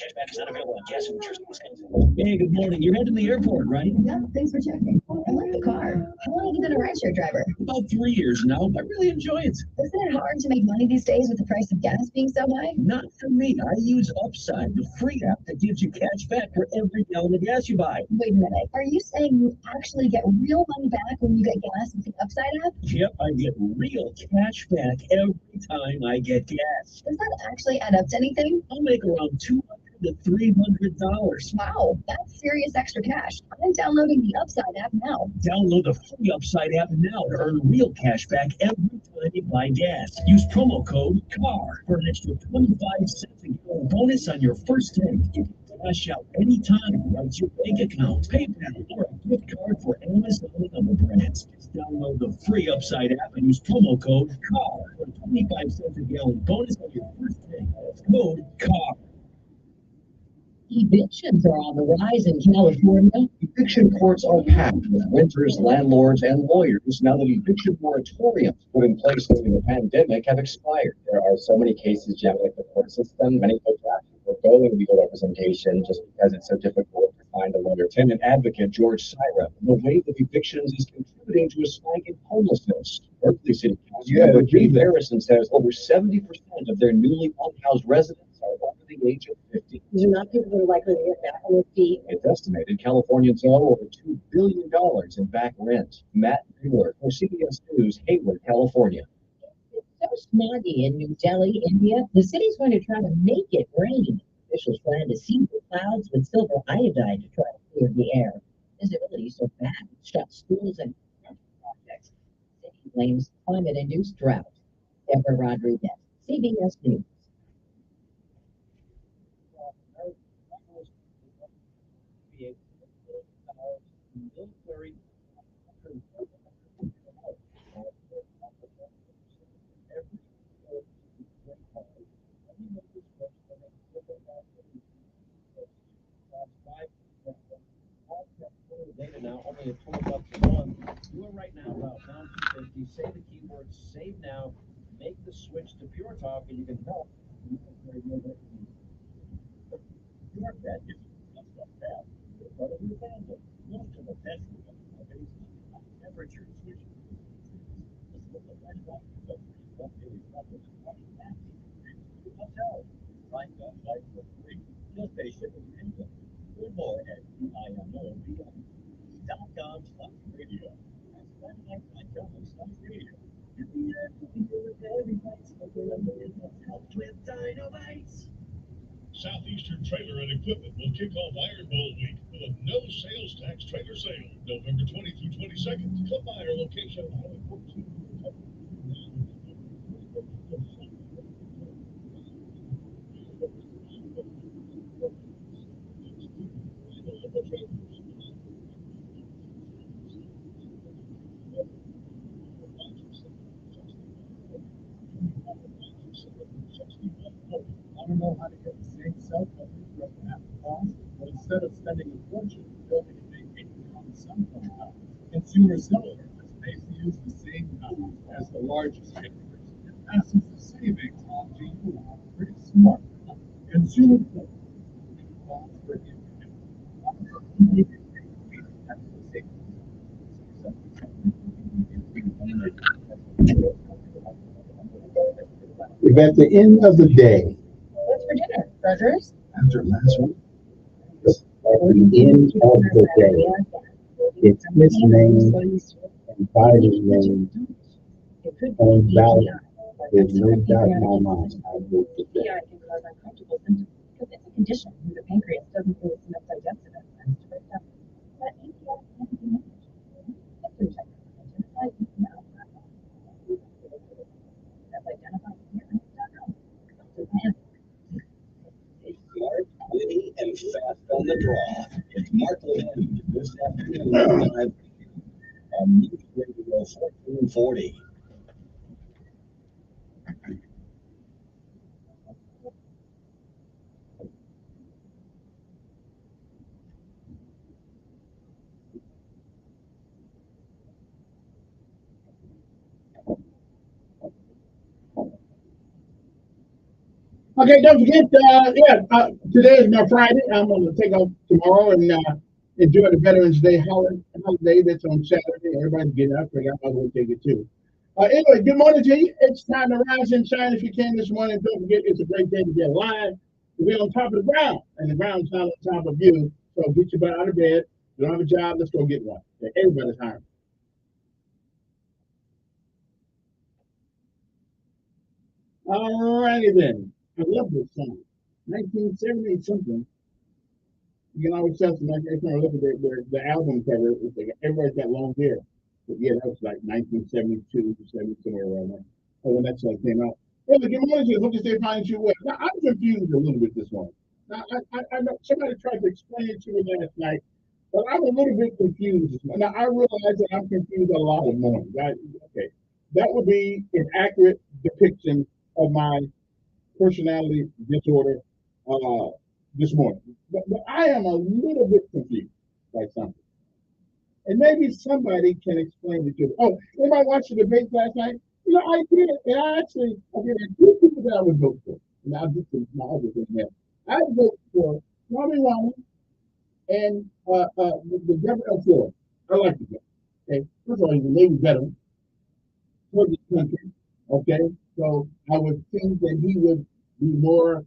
Cashback is not available on gas in New Jersey, Wisconsin. Hey, good morning. You're heading to the airport, right? Yeah, thanks for checking. I like the car. How long have you been a rideshare driver? About 3 years now. I really enjoy it. Isn't it hard to make money these days with the price of gas being so high? Not for me. I use Upside, the free app that gives you cash back for every gallon of gas you buy. Wait a minute. Are you saying you actually get real money back when you get gas with the Upside app? Yep, I get real cash back every time I get gas. Does that actually add up to anything? I'll make around $200 to $300. Wow, that's serious extra cash. I'm downloading the Upside app now. Download the free Upside app now to earn real cash back every time you buy gas. Use promo code CAR for an extra 25 cents a gallon bonus on your first tank. You can cash out anytime right to your bank account, PayPal, or a gift card for Amazon and other brands. Just download the free Upside app and use promo code CAR for a 25 cents a gallon bonus on your first tank. That's code CAR. Evictions are on the rise in California. Eviction courts are packed with renters, landlords, and lawyers now that eviction moratoriums put in place during the pandemic have expired. There are so many cases jamming at the court system. Many folks actually forgoing legal representation just because it's so difficult to find a lawyer. Tenant advocate George Syra, the wave of evictions is contributing to a spike in homelessness. Berkeley City Councilor Reeve Harrison says over 70% of their newly unhoused residents are over the age of 50. These are not people that are likely to get back on their feet. It's estimated Californians owe over $2 billion in back rent. Matt Bueller for CBS News, Hayward, California. It's so smoggy in New Delhi, India. The city's going to try to make it rain. Officials plan to seed the clouds with silver iodide to try to clear the air. Visibility is so bad, it shut schools and projects. The city blames climate-induced drought. Deborah Rodriguez, CBS News. don't worry. Data now only at $20 a month. Do it right now. About pound 250. Say the keyword save now. Make the switch to Pure Talk, and you can help. Your pet is just a pet. You're part of your family. Most of the pets we have nowadays have temperature switching. Let's look at that one. But what really happens is what happens. I'll tell you. Find that life for free. Just pay shipping anyway. Learn more at UIMO.com/radio. That's UIMO.com/radio. Helped with Dynamites. Southeastern Trailer and Equipment will kick off Iron Bowl week with a no sales tax trailer sale November 20 through 22nd. Come by our location on Highway 14. I don't know how to get the same cell phone for half the cost, but instead of spending a fortune building a big 800 cell phone tower, Consumer Cellular just pays to use the same tower as the largest carriers and passes the savings on to you. Pretty smart. Consumer calls for internet. If at the end of the day, What's for dinner? Burgers? after last one, at the end of the day, it's his name and Biden's name on ballot is no doubt in my mind. I vote for that. PI can cause uncomfortable symptoms because it's a condition where the pancreas doesn't release enough digestive enzymes to break down. But API can be managed. Symptom check. Identify now. That's identifyparents.com. Smart, witty, and fast on the draw. It's Mark Levin this afternoon live on News Radio 1440. Okay, don't forget, today is my Friday. I'm going to take off tomorrow and enjoy the Veterans Day holiday that's on Saturday. Everybody get up. I might as well take it too. Anyway, good morning to you. It's time to rise and shine if you can this morning. Don't forget, it's a great day to be alive. We're on top of the ground, and the ground's not on top of you. So get your butt out of bed. You don't have a job, let's go get one. Everybody's hiring. All righty then. I love this song. 1970 something. You can always tell some. I kind of look at the album cover. It's like everybody's got long hair. But yeah, that was like 1972, 70, somewhere around there. Oh, when that song came out. Hey, good morning to you. Hope you stay fine you well. Now, I'm confused a little bit this morning. Now, I know somebody tried to explain it to me last night, but I'm a little bit confused this morning. Now, I realize that I'm confused a lot of mornings. Okay, that would be an accurate depiction of my personality disorder this morning. But I am a little bit confused by something. And maybe somebody can explain it to me. Oh, anybody watch the debate last night? You know, I did. And I had two people that I would vote for. And I'll get to my other thing there. I would vote for Tommy Ryan and the governor of Florida. I like the guy. Okay. First of all, he's a Navy veteran for this country. Okay. So I would think that he would be more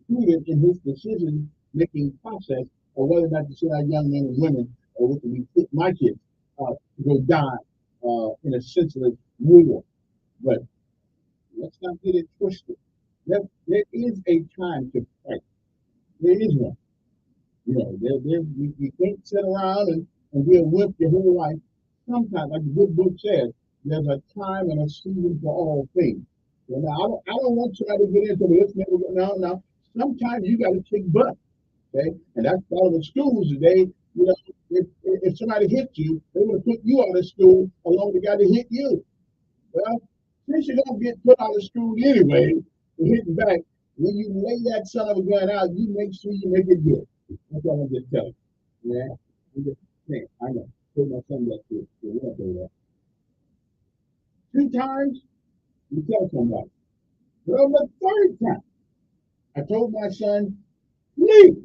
prudent in his decision making process of whether or not to send our young men and women or what we put my kids to go die in a senseless war. But let's not get it twisted. There is a time to fight. There is one. You know, you can't sit around and be a wimp your whole life. Sometimes, like the good book says, there's a time and a season for all things. So now, I don't want you to get into this. No. Sometimes you got to kick butt. Okay, and that's part of the schools today. You know, if somebody hit you, they would have put you out of school along with the guy that hit you. Well, since you're gonna get put out of school anyway, for hitting back, when you lay that son of a gun out, you make sure you make it good. That's all I'm just telling you. Yeah. Man, I know. Put my son back to we don't do that. 2 times, you tell somebody. But on the third time, I told my son, please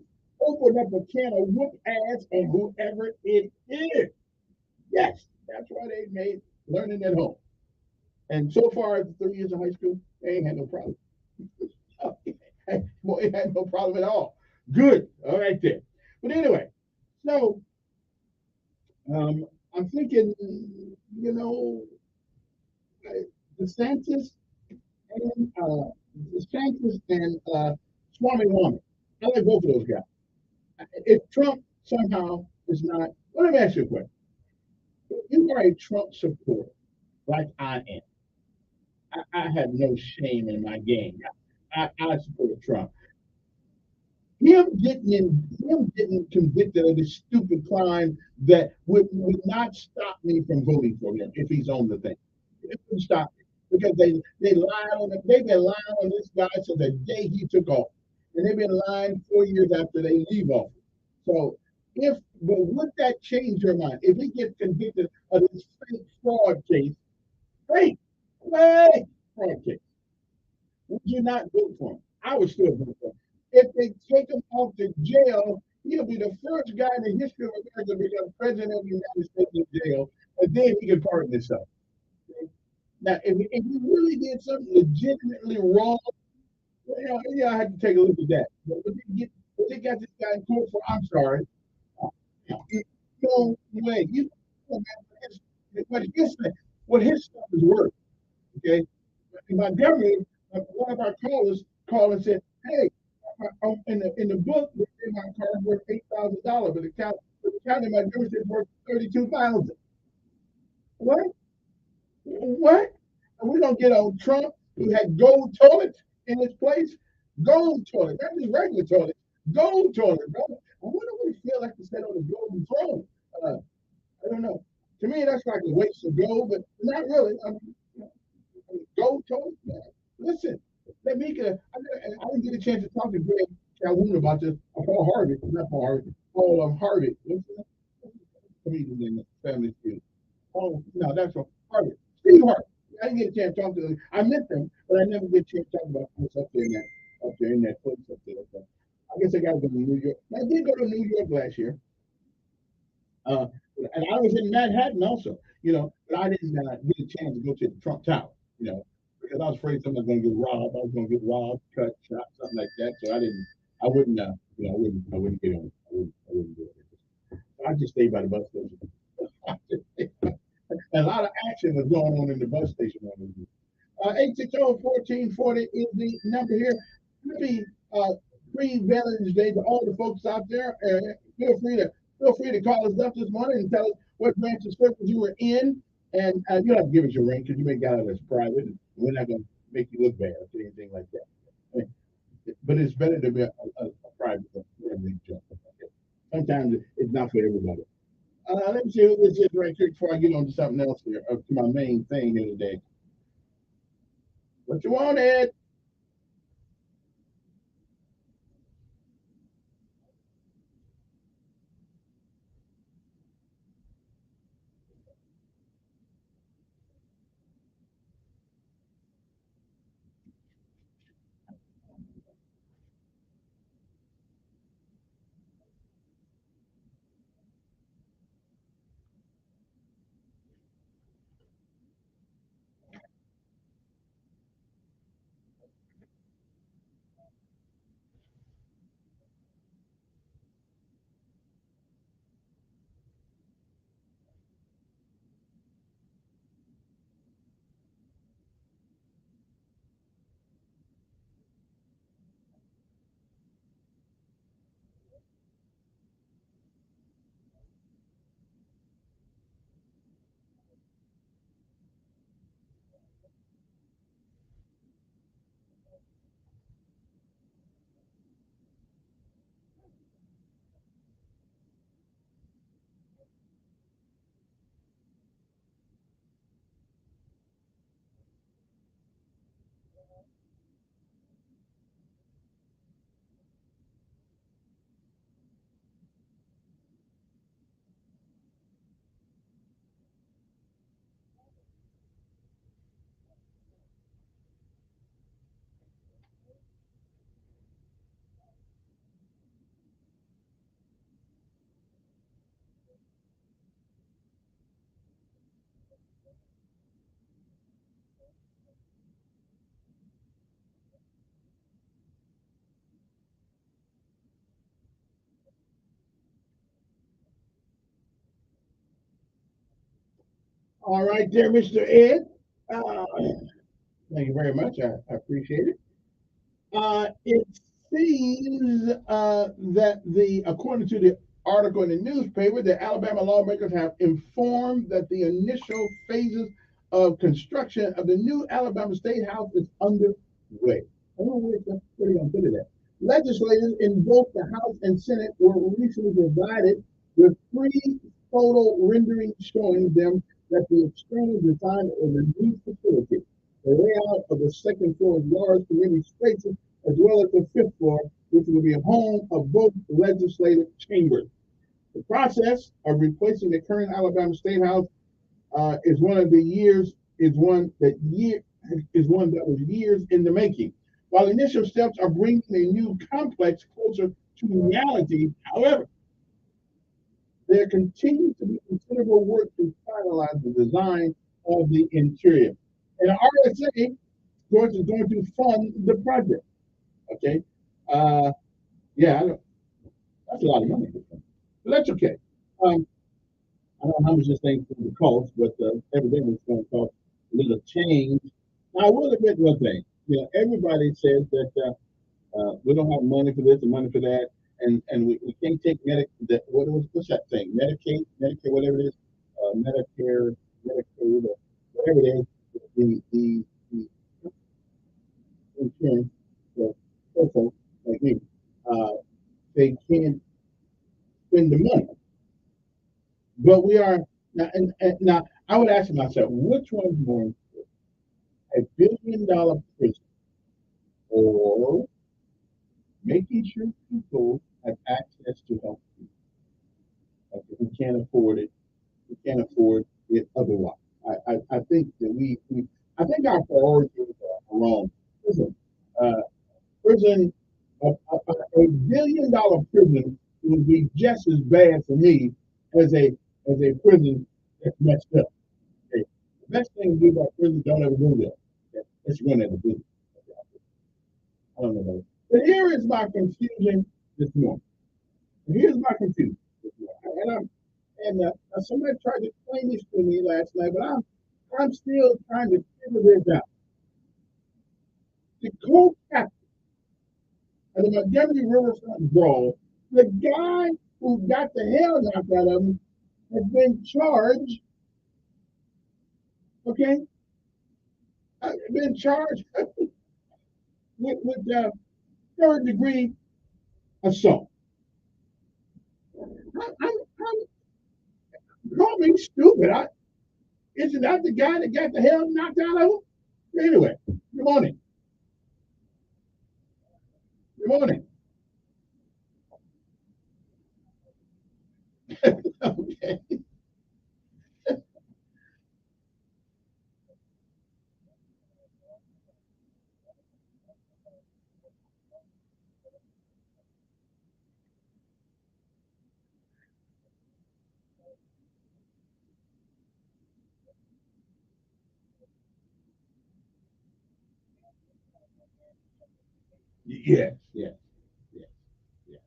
open up a can of whoop ass on whoever it is. Yes, that's why they made learning at home. And so far, after 3 years of high school, they ain't had no problem. Boy, it had no problem at all. Good. All right there. But anyway, so I'm thinking, you know, DeSantis DeSantis and Swami Wami. I like both of those guys. If Trump somehow is not, well, let me ask you a question. If you are a Trump supporter, like I am, I have no shame in my game. I support Trump. Him getting convicted of this stupid crime that would not stop me from voting for him if he's on the thing. It wouldn't stop me because they lied on him. They've been lying on this guy since the day he took off, and they've been lying 4 years after they leave office. So but would that change your mind if he gets convicted of this fake fraud case? Fake, fake fraud case. Would you not vote for him? I would still vote for him. If they take him off to jail, he'll be the first guy in the history of America to become president of the United States in jail, and then he can pardon himself. Now, if he really did something legitimately wrong, I had to take a look at that. But what they got this guy in court for, I'm sorry. No way. What his stuff is worth. Okay. In Montgomery, one of our callers called and said, "Hey, in the book, they say my car is worth $8,000, but the county in Montgomery said it's worth 32,000. What? What? And we don't get on Trump who had gold toilets in his place. Gold toilet, not just regular toilet. Gold toilet, bro. I wonder what it feels like to sit on a golden throne. I don't know. To me, that's like a waste of gold, but not really. Gold toilet. Man. Listen, let me get. I didn't get a chance to talk to Greg Calhoun about this. Paul Harvey, not Paul Harvey. Paul Harvey. What's his name? Comedian in the Family Feud. Oh no, that's from Harvey. Steve Harvey. I didn't get a chance to talk to him. I met them, but I never get a chance to talk about what's up there in that place up there. So I guess I got to go to New York. I did go to New York last year. And I was in Manhattan also, but I didn't get a chance to go to the Trump Tower, because I was afraid someone was going to get robbed. I was going to get robbed, cut, shot, something like that. So I wouldn't get on. I wouldn't do it. I just stayed by the bus station. And a lot of action was going on in the bus station. 860-1440 is the number here. Happy pre-Veterans Day to all the folks out there. Feel free to call us up this morning and tell us what branch of service you were in. And you don't have to give us your rank because you make out of as private. And we're not going to make you look bad or anything like that. But it's better to be a private than a job. Sometimes it's not for everybody. Let me see who this is right quick before I get on to something else here, to my main thing here today. What you want, Ed? All right, there, Mr. Ed. Thank you very much. I appreciate it. It seems that according to the article in the newspaper, the Alabama lawmakers have informed that the initial phases of construction of the new Alabama State House is underway. I don't know where they're going to put it at. Legislators in both the House and Senate were recently provided with free photo renderings showing them that the external design of the new facility, the layout of the second floor of large community spaces, as well as the fifth floor, which will be a home of both legislative chambers. The process of replacing the current Alabama State House is one of the years is one that was years in the making. While initial steps are bringing a new complex closer to reality, however, there continues to be considerable work to finalize the design of the interior. And the RSA, of course, is going to fund the project. Okay. Yeah, that's a lot of money. But that's okay. I don't know how much this thing's going to cost, but evidently it's going to cost a little change. Now, I will admit one thing. You know, everybody says that we don't have money for this and money for that, and we can't take what's that thing? Medicaid, Medicare, whatever it is, Medicare, Medicaid, or whatever it is, the insurance for folks like me. They can't spend the money. But we are now, and now I would ask myself, which one's more important, $1 billion prison or making sure people have access to health care? Okay, we can't afford it. We can't afford it otherwise. I think that I think our priorities are wrong. Listen, prison, $1 billion prison would be just as bad for me as a prison that's messed up. Okay. The best thing to do about prison, don't ever go there. Okay. Unless you're going to have to do it. I don't know about it. But here is my confusion this morning. Here's my confusion this morning. And somebody tried to explain this to me last night, but I'm still trying to figure this out. The co-captain of the Montgomery Riverfront Brawl, the guy who got the hell knocked out of him, has been charged. Okay, been charged with third-degree assault. Call me stupid. Isn't that the guy that got the hell knocked out of him? Anyway, good morning. Good morning. Okay. Yes, yes, yes, yes.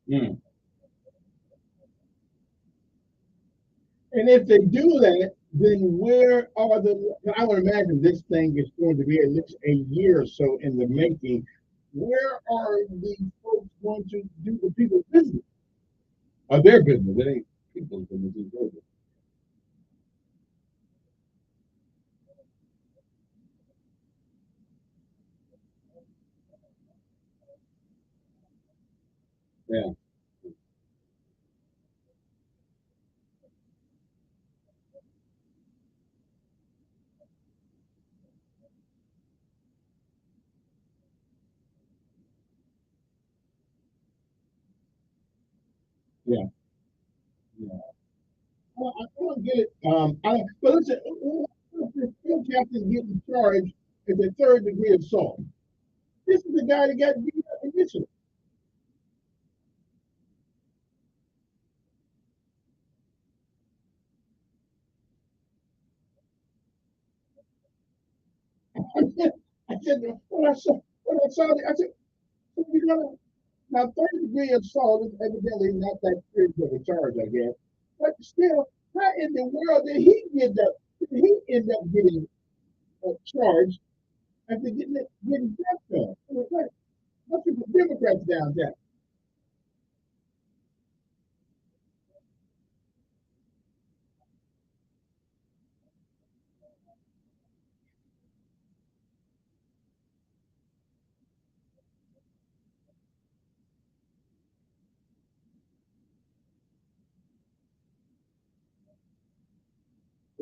Mm. And if they do that, then where are the? I would imagine this thing is going to be at least a year or so in the making. Where are the folks going to do the people's business? Or their business? It ain't people's business. It's their business. Yeah, yeah, yeah. Well, I don't get it. But listen, the still captain getting charged as a third degree assault. This is the guy that got beat up initially. I said, I said, "So you're gonna now third degree assault is evidently not that serious of a charge, I guess. But still, how in the world did he get that? Did he end up getting charged after getting death done? Look at the Democrats down there.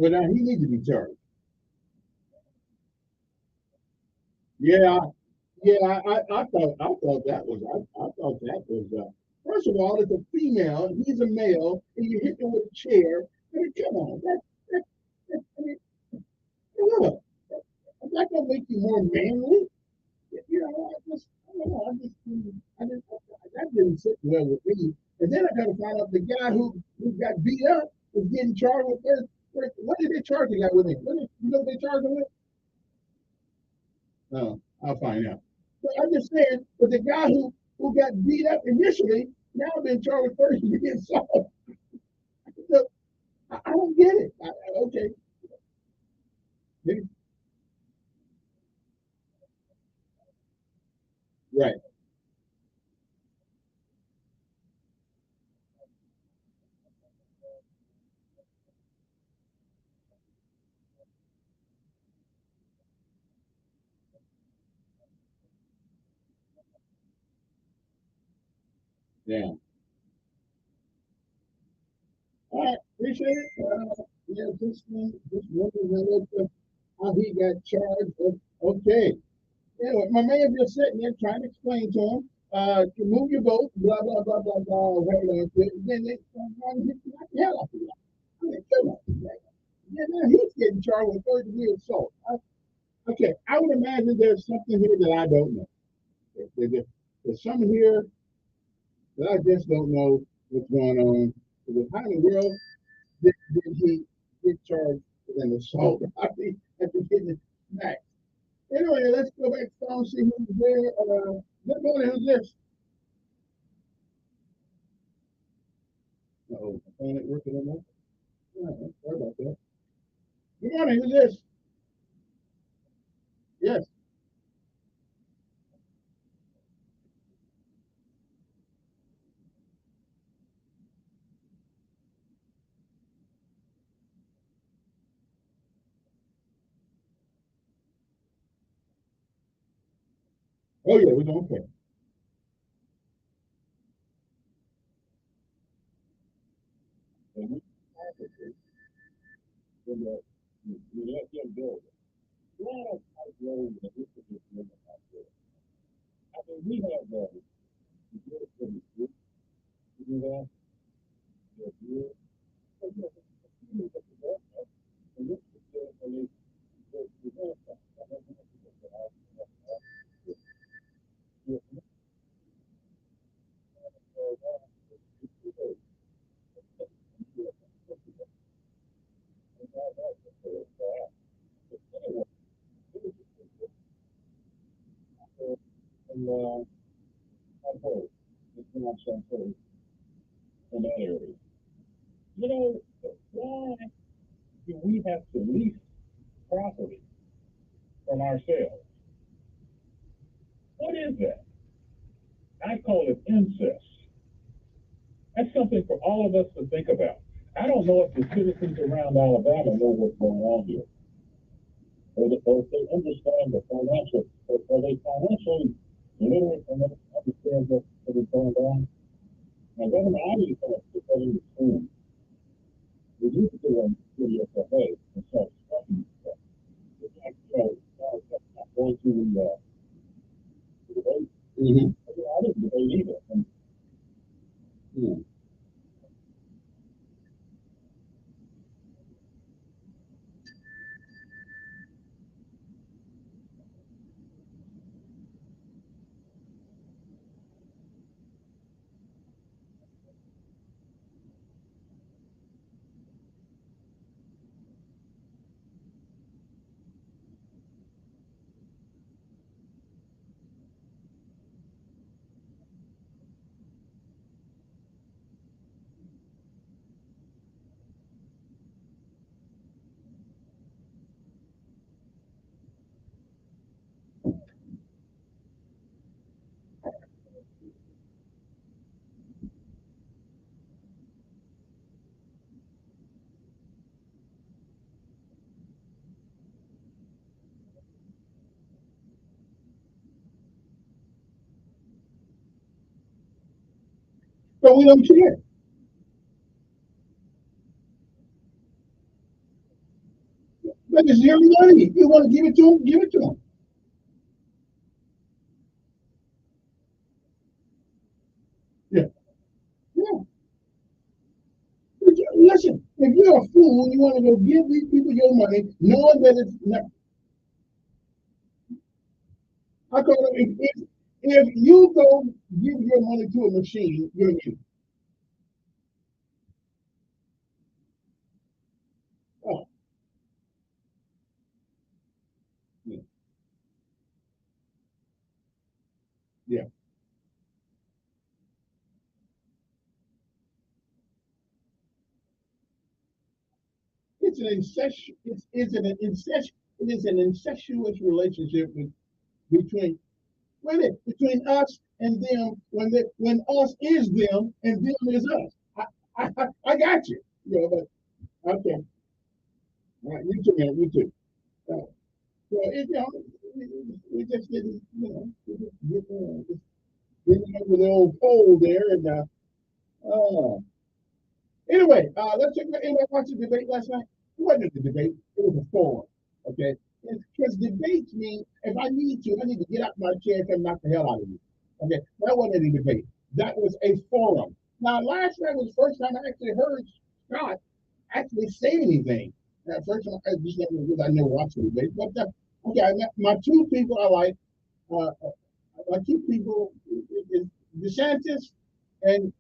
Well, now he needs to be charged. Yeah, I thought that was, I thought that was, first of all, it's a female, he's a male, and you hit him with a chair. I mean, come on, I mean, look, that gonna make you more manly. You know, I don't know, that didn't sit well with me. And then I got to find out the guy who got beat up was getting charged with what did they charge the guy with? You know what they charged him with? No, I'll find out. But I'm just saying, but the guy who got beat up initially now been charged with first degree assault. So, I don't get it. Okay, right, yeah. All right, appreciate it. Yeah, just wondering how he got charged. Okay. Yeah, well, my man just sitting there trying to explain to him, to move your boat, blah, blah, blah, blah, blah, whatever. Then they hit the hell off of you. I mean, come on. Yeah, now he's getting charged with third degree assault. Okay, I would imagine there's something here that I don't know. There's something here that I just don't know what's going on. Because how in the world did he get charged with an assault after getting it smacked? Anyway, let's go back to phone, see who's there. Good morning, who's this? Oh, my phone ain't working no more. Sorry about that. Good morning, who's this? Yes. Oh, yeah, we're doing okay. We let them go. A lot of tight roads and this is just limit out there. I mean, we have the good for the group. You know that? The good. So, yeah, you look at the best, and this is good for the best. I don't know if it's the house, and I've heard, it's not some place in that area. You know, why do we have to lease property from ourselves? What is that? I call it incest. That's something for all of us to think about. I don't know if the citizens around Alabama know what's going on here, or if they understand the financial, or are they financially literate and they understand what is going on. Now, Governor Ivey is going to put that in the school. We used to do on video for hey, and start studying stuff. It's like, not going to the debate. Mm-hmm. I didn't debate either. And, hmm. we don't care. But it's your money. You want to give it to them, give it to them. Yeah, yeah. Listen, if you're a fool, you want to go give these people your money, knowing that it's not. I call it, if you go give your money to a machine, you're an idiot. Oh, yeah, yeah. It's an incestuous. It is an incestuous relationship between between us and them. When us is them and them is us. I got you. You know, but okay. All right, you too, man. You too. So it, you know, we just didn't, you know, we just didn't over the old pole there, and uh, anyway, let's check. Anybody watch the debate last night? It wasn't a debate. It was a forum. Okay, because debates mean if I need to, I need to get out my chair and knock the hell out of you. Okay, that wasn't any debate. That was a forum. Now, last night was the first time I actually heard Scott actually say anything. First time I never watched the debate, but okay, my two people I like. My two people is DeSantis and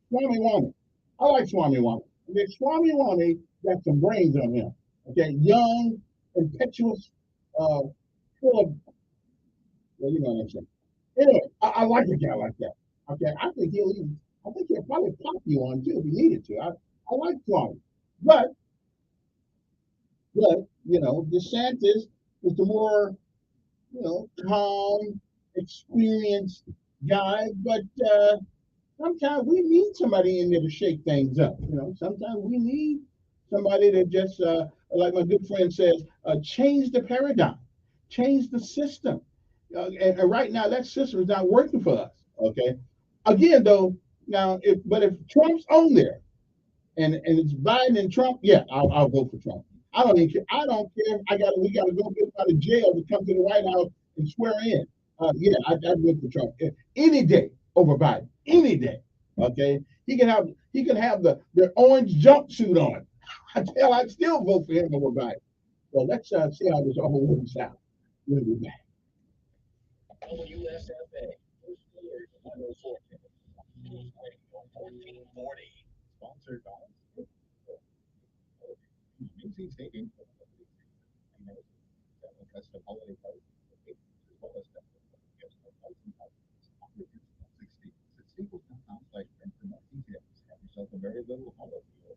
Swami Wami. I like Swami Wami. Okay, Swami Wami got some brains on him. Okay, young, impetuous, uh, full of, well, you know what I'm saying. Anyway, I like a guy like that. Okay, I think he'll probably pop you on too if he needed to. I like Swami. But, you know, DeSantis is the more, you know, calm, experienced guy. But sometimes we need somebody in there to shake things up. You know, sometimes we need somebody to just, like my good friend says, change the paradigm, change the system. And right now, that system is not working for us. Okay. Again, though, now, if Trump's on there and it's Biden and Trump, yeah, I'll vote for Trump. I don't even care. I don't care. We got to go get him out of jail to come to the White House and swear in. Yeah, I'd vote for Trump any day over Biden. Any day. Okay, he can have the orange jumpsuit on. I'd still vote for him over Biden. So let's see how this all works out. We'll be back. WSFA, first alert, 104. News Radio 1440. Sponsored by Macy's taking custom holiday parties as well as gifts for thousands of staples.com/print for more details. Have yourself a very little holiday deal.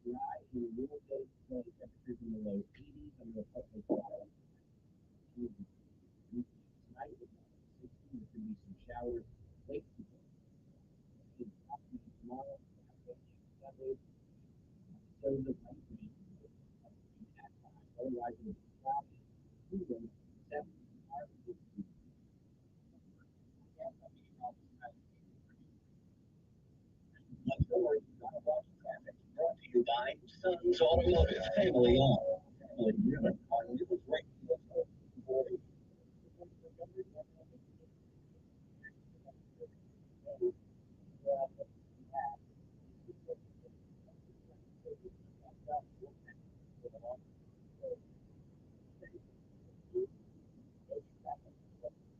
Dry and a little bit of snow, temperatures in the low 80s under a couple of clouds. Tonight is 16. There's going to be some showers late tomorrow. Shows of light rain. Otherwise, it will be cloudy. Cooling 70. Brought to you by Sons Automotive, family owned, family driven. Our newest radio 40.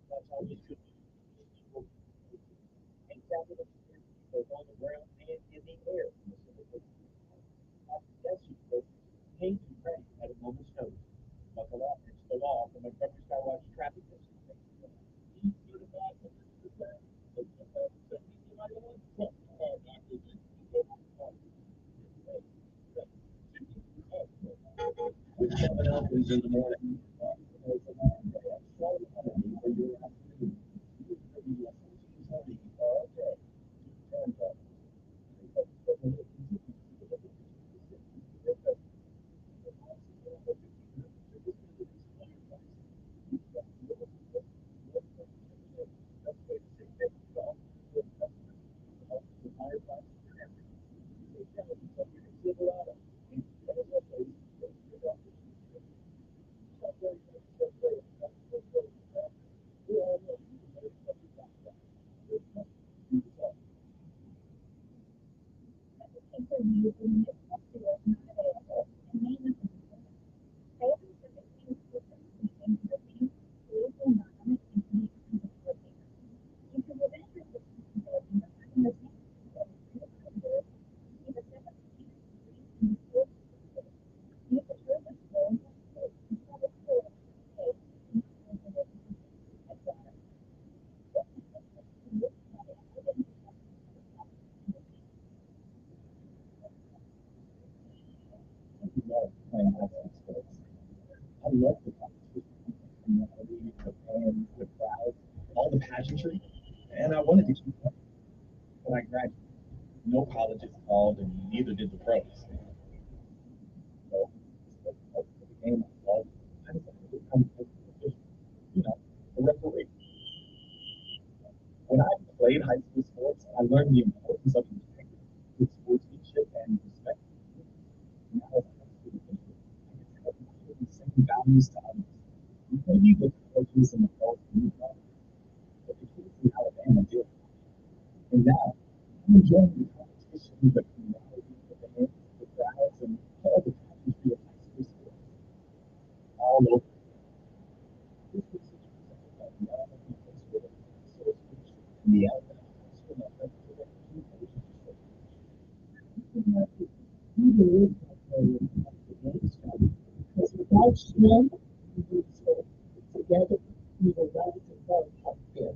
That's always good. And both on the ground and in the air. Yes, you could. Paint and ready at a moment's notice. Buckle up. It's the law from Montgomery Skywatch Traffic with Kevin Elkins in the morning. the band, the crowd, all the pageantry, and I wanted to keep up. When I graduated, no colleges called, and neither did the pros. So, the game I loved, I decided to become a referee. When I played high school sports, I learned the importance of integrity, good sportsmanship, and respect. Now, as a high school official, I can tell the same values to others. Maybe the colleges and the pros do that, but the kids in Alabama did. And now, I'm enjoying the competition, the camaraderie, the fans, the crowds, and all the pageantry of high school sports all over. This was such a result of love and interest association in the Alabama High School Athletic Directors Association. We believe that the game started because without strength, we will fail. Together, we will rise above our fear.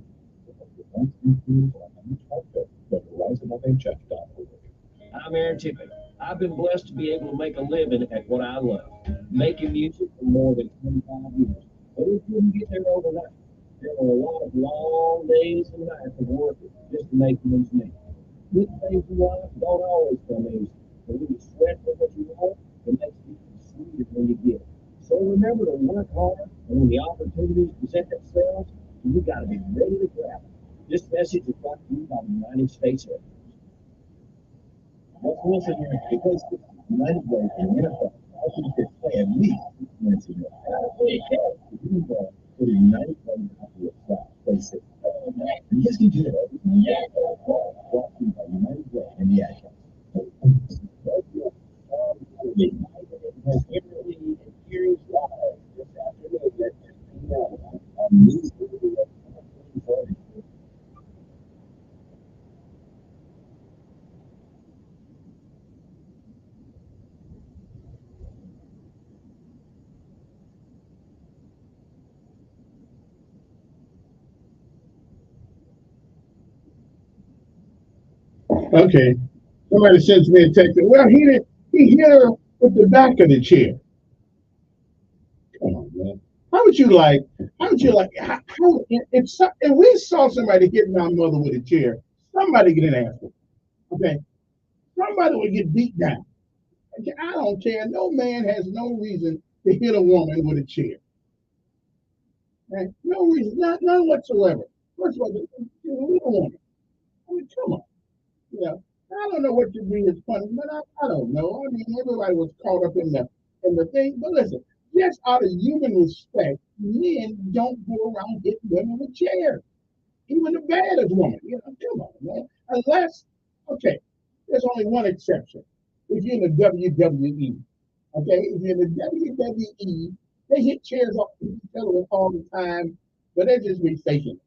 I'm Aaron Tippett. I've been blessed to be able to make a living at what I love, making music for more than 25 years. But it didn't get there overnight. There were a lot of long days and nights of work just to make ends meet. Good things in life don't always come easy. But when you sweat for what you want, it makes it even sweeter when you get it. So remember to work hard, and when the opportunities present themselves, you got to be ready to grab them. This message is brought to you by the United States Air Force. Let's listen here because the United Way in the NFL, I think they play at least 6 minutes a day. For the United Way to be a flat, play 6. And yes, you do it every time. Brought to you by United Way and the Ad Council. Has Kimberly and Pierce live this afternoon at 10 p.m. on News Radio 2040. Okay. Somebody sends me a text. Well, he hit her with the back of the chair. Come on, man. If we saw somebody hitting our mother with a chair, somebody get an ass. Okay. Somebody would get beat down. Okay, I don't care. No man has no reason to hit a woman with a chair. Okay? No reason, none whatsoever. First of all, we don't want it. I mean, come on. You know, I don't know what degree is funny, but I don't know. I mean, everybody was caught up in the thing. But listen, just out of human respect, men don't go around hitting women with chairs. Even the baddest woman. You know, come on, man. Unless, okay, there's only one exception. If you're in the WWE, okay, if you're in the WWE, they hit chairs off each other all the time, but they just be faking it.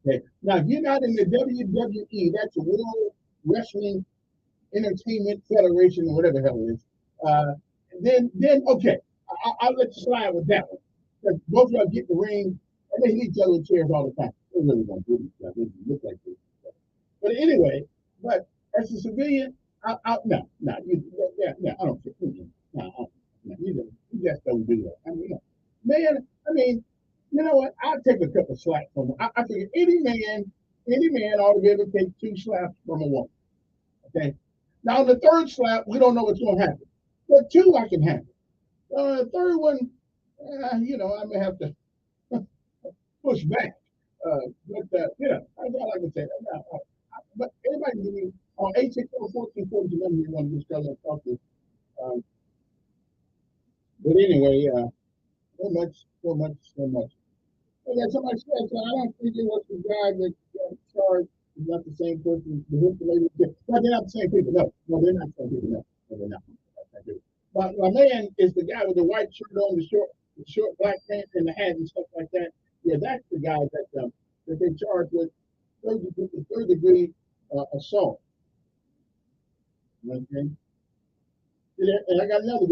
Okay. Now, if you're not in the WWE, that's the World Wrestling Entertainment Federation or whatever the hell it is. Then okay, I'll let you slide with that one. Because both of y'all get in the ring and they hit each other with chairs all the time. They really don't do this. They look like this. But anyway, but as a civilian, no, I don't care. No, you just don't do that. I mean, man, I mean, you know what? I'll take a couple slaps from. I figure any man ought to be able to take 2 slaps from a woman. Okay. Now the third slap, we don't know what's going to happen, but 2 I can handle. Third one, I may have to push back. But that's all I can say. But everybody give me on 860-1440 number you want to discuss and talk to. Um, but anyway, so much. Okay, somebody said, so I don't think it was the guy that got charged is not the same person. The hit the lady. No, they're not the same people. No, they're not the same people. No, they're not. But my man is the guy with the white shirt on, the short black pants and the hat and stuff like that. Yeah, that's the guy that they charged with third degree assault. Okay. And I got another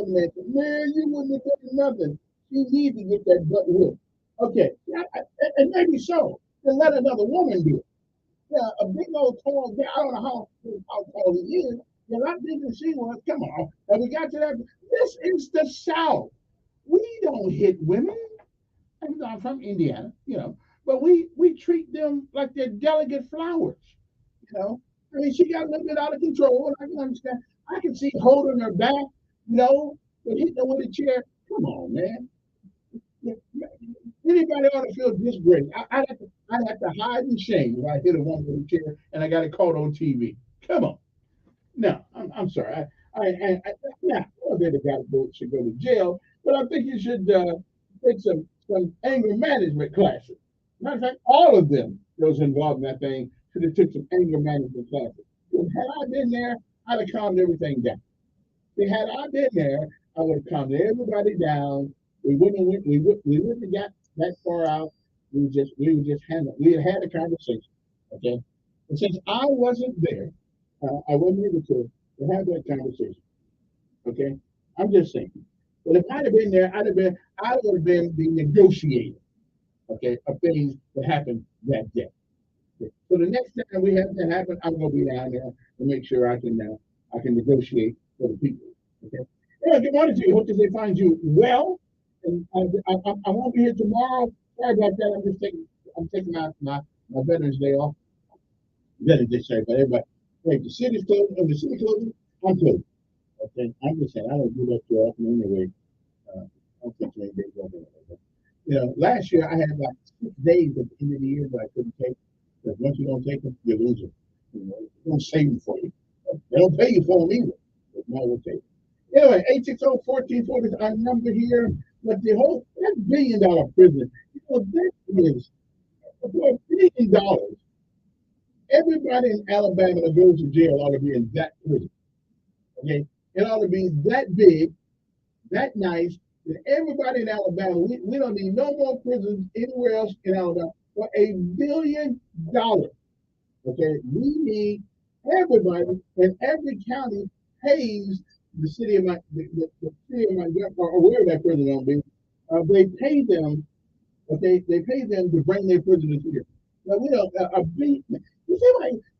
man. Man, you wouldn't have done nothing. You need to get that butt whipped. Okay, and maybe so. Then let another woman do it. Yeah, a big old tall guy. I don't know how tall he is. You're not bigger than she was. Come on. And we got to that. This is the South. We don't hit women. I'm from Indiana, but we treat them like they're delicate flowers. I mean, she got a little bit out of control, and I can understand. I can see holding her back, but hitting her with a chair. Come on, man. Anybody ought to feel disgraced. I'd have to hide in shame if I hit a woman with a chair and I got it caught on TV. Come on. No, I'm sorry. Yeah, I the guy should go to jail, but I think you should take some anger management classes. Matter of fact, all of them those involved in that thing should have took some anger management classes. Because had I been there, I'd have calmed everything down. See, had I been there, I would have calmed everybody down. We wouldn't have got that far out. We would just had a conversation. Okay. And since I wasn't there, I wasn't able to have that conversation. Okay. I'm just saying. But if I'd have been there, I would have been the negotiator. Okay, of things that happened that day. Okay. So the next time we have that happen, I'm gonna be down there and make sure I can negotiate for the people. Okay. Yeah, good morning to you. Hope that they find you well. And I won't be here tomorrow. Sorry about that. I'm taking my Veterans Day off. Veterans Day, sorry, but everybody. Hey, the city's closed. When the city closes, I'm closed. Okay, I'm just saying I don't do that too often anyway. I don't think many days off anyway. Last year I had like 6 days at the end of the year that I couldn't take. Because once you don't take them, you lose them. They don't save them for you. They don't pay you for them either. But now we'll take them. Anyway, 860-1440 is our number here. But that $1 billion prison, that is for $1 billion. Everybody in Alabama that goes to jail ought to be in that prison. Okay, it ought to be that big, that nice. That everybody in Alabama, we don't need no more prisons anywhere else in Alabama for $1 billion. Okay, we need everybody in every county pays the city of the city of Montgomery or wherever that prison gonna be. They pay them. Okay, they pay them to bring their prisoners here. Now we don't a big. Does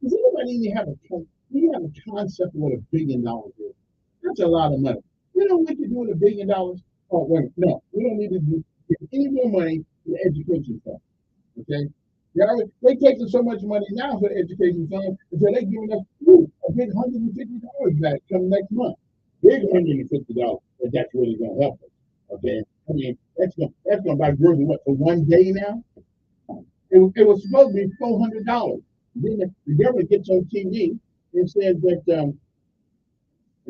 anybody even have a concept of what $1 billion is? That's a lot of money. You know what to do with $1 billion? Oh wait, no, we don't need to give any more money to the education fund. Okay, they taking so much money now for the education fund until they giving us a big $150 back come next month. Big $150, but that's really gonna help us. Okay, I mean that's gonna buy groceries what for one day now. It was supposed to be $400. Then the government gets on TV and says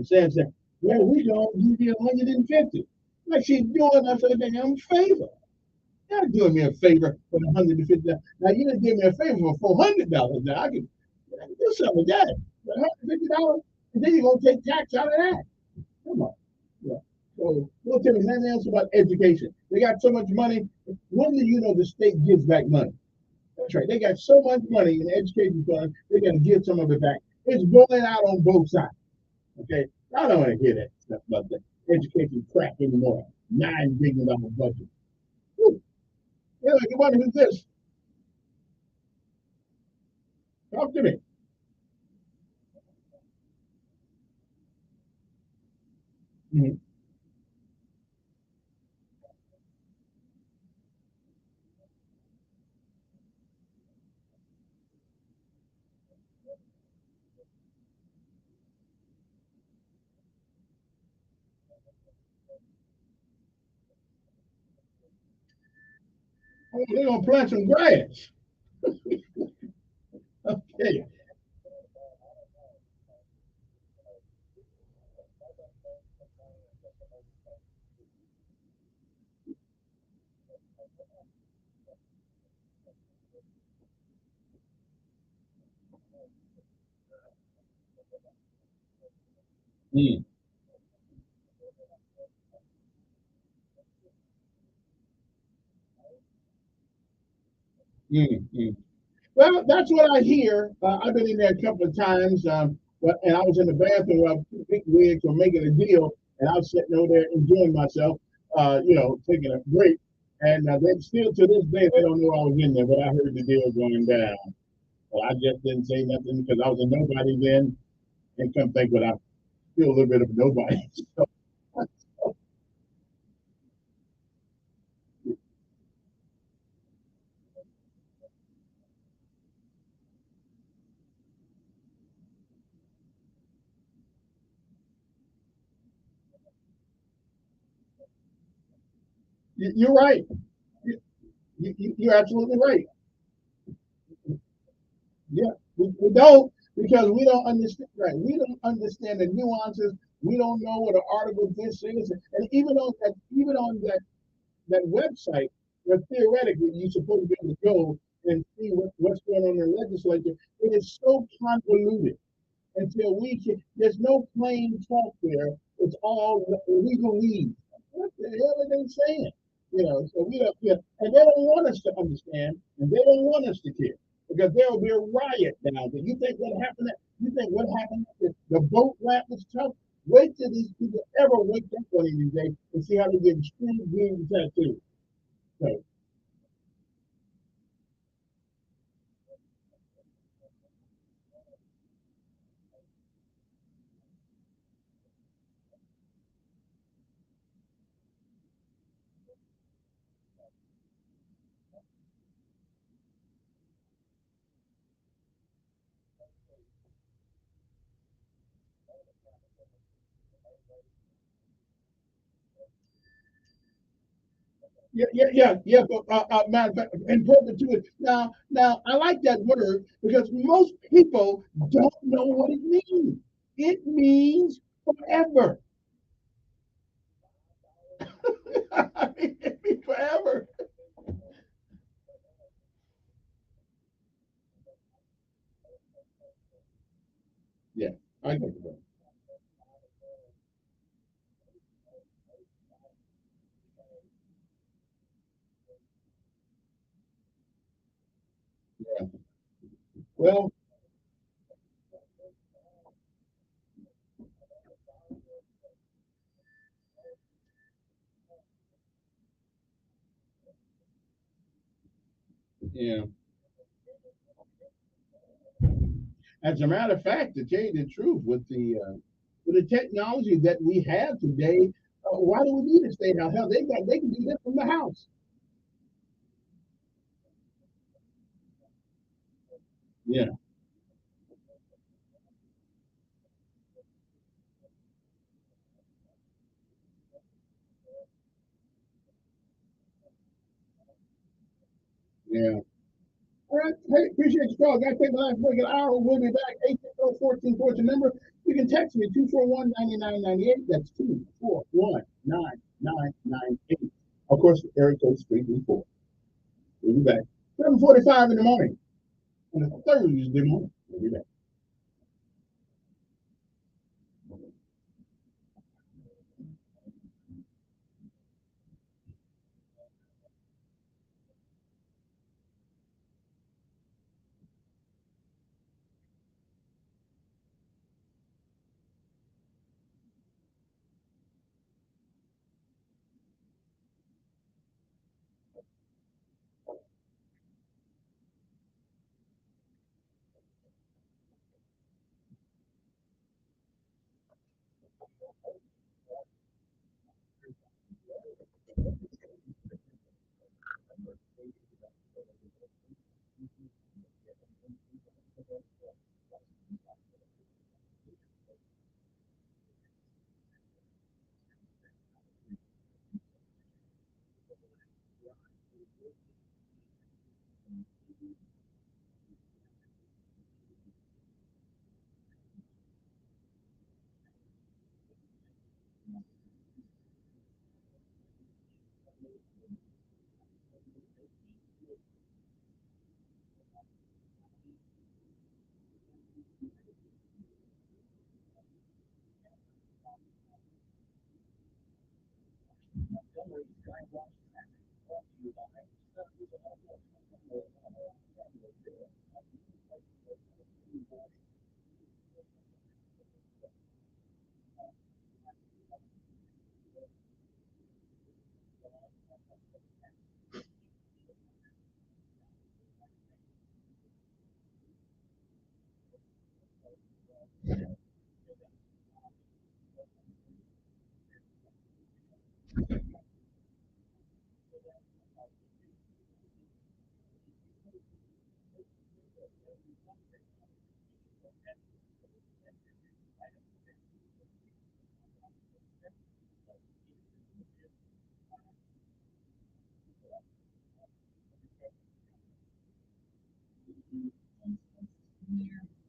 that well we gonna give you 150. Like she's doing us a damn favor. You're not doing me a favor for $150. Now you didn't give me a favor for $400. Now I can do something with that. But $150, and then you're gonna take tax out of that. Come on. Yeah. So don't tell me nothing else about education. They got so much money. When do you know the state gives back money? That's right. They got so much money in the education fund, they're gonna give some of it back. It's going out on both sides. Okay. I don't want to hear that stuff about the education crap anymore. $9 billion budget. Whew. Yeah, good morning. Who's this? Talk to me. Mhm. Oh, they're gonna plant some grass. Okay. Mm, mm. Well, that's what I hear. I've been in there a couple of times, and I was in the bathroom while Pete Wiggs were making a deal, and I was sitting over there enjoying myself, taking a break. And they still to this day they don't know I was in there, but I heard the deal going down. Well, I just didn't say nothing because I was a nobody then, and come think, but I'm still a little bit of a nobody. So, You're right. You're absolutely right. Yeah, we don't because we don't understand. Right, we don't understand the nuances. We don't know what an article this is, and even on that website where theoretically you're supposed to be able to go and see what's going on in the legislature, it is so convoluted until we can. There's no plain talk there. It's all legalese. What the hell are they saying? So we don't. Yeah, and they don't want us to understand, and they don't want us to care because there will be a riot down there. You think what happened? You think what happened? The boat rap was tough. Wait till these people ever wake up one of these days and see how they get extreme green tattoos. So, yeah. But matter of fact, important to it. Now, I like that word because most people don't know what it means. It means forever. I mean, it means forever. Yeah, I know that. Yeah. Well, yeah. As a matter of fact, to tell you the truth, with the technology that we have today, why do we need a state house? Hell, they can do that from the house. Yeah, yeah. All right. Hey, appreciate your call. Got to take the last break an hour. We'll be back. 860-1414 number. You can text me 241-9998. That's 241-9998. Of course, area code 334. We'll be back. 7:45 in the morning on a Thursday morning. We'll be back.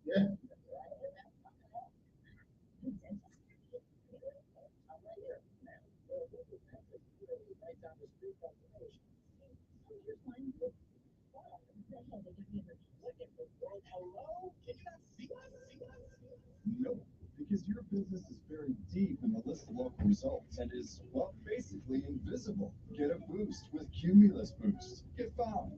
Yeah. No, because your business is buried deep in the list of local results and is, well, basically invisible. Get a boost with Cumulus Boost. Get found.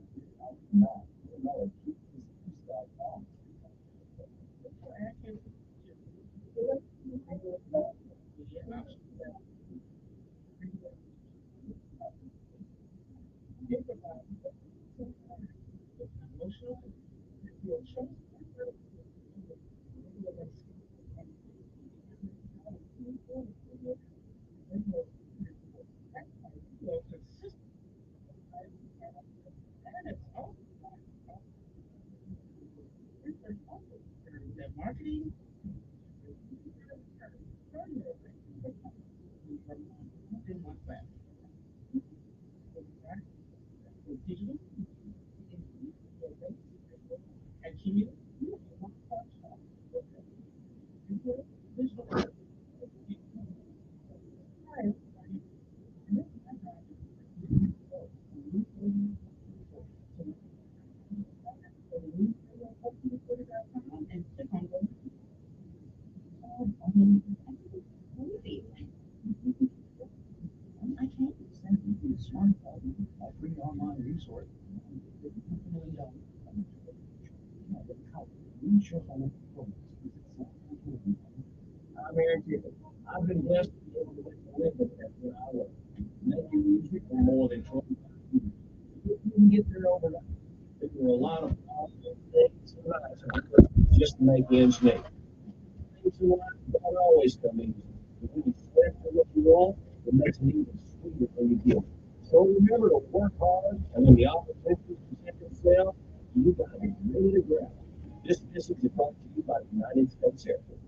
I've been blessed to be able to live with that where I was making music for more than 20 years. You can get there overnight. There were a lot of things just to make ends meet. Things in life don't always come easy. But when you sweat for what you want, it makes it even sweeter when you get it. So remember to work hard, and when the opportunities present themselves, you got to be ready to grab them. This message is brought to you by the United States Air Force.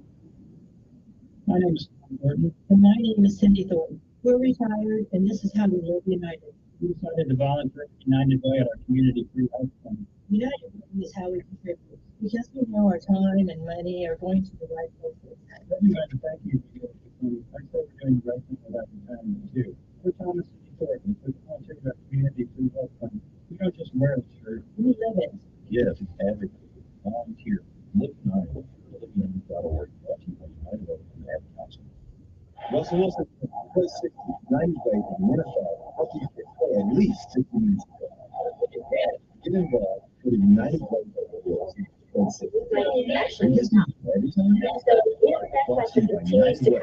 My name is Tom Gordon. And my name is Cindy Thornton. We're retired, and this is how we live United. We decided to volunteer at United Way at our community free health fund. United Way is how we contribute. Because we know our time and money are going to the right places. Let me thank you for your opportunity. I say we're doing the right thing with our retirement too. We're Thomas and Thornton. We volunteer at our community free health fund. We don't just wear a shirt. We live it. Yes, it's advocate. Volunteer. Look nice. Living.org. United Way from the Ad Council. Russell Wilson, plus 60, 90 days in Minnesota, help you get at least 60 minutes. Get involved with United Way every time. Brought to you by United Way.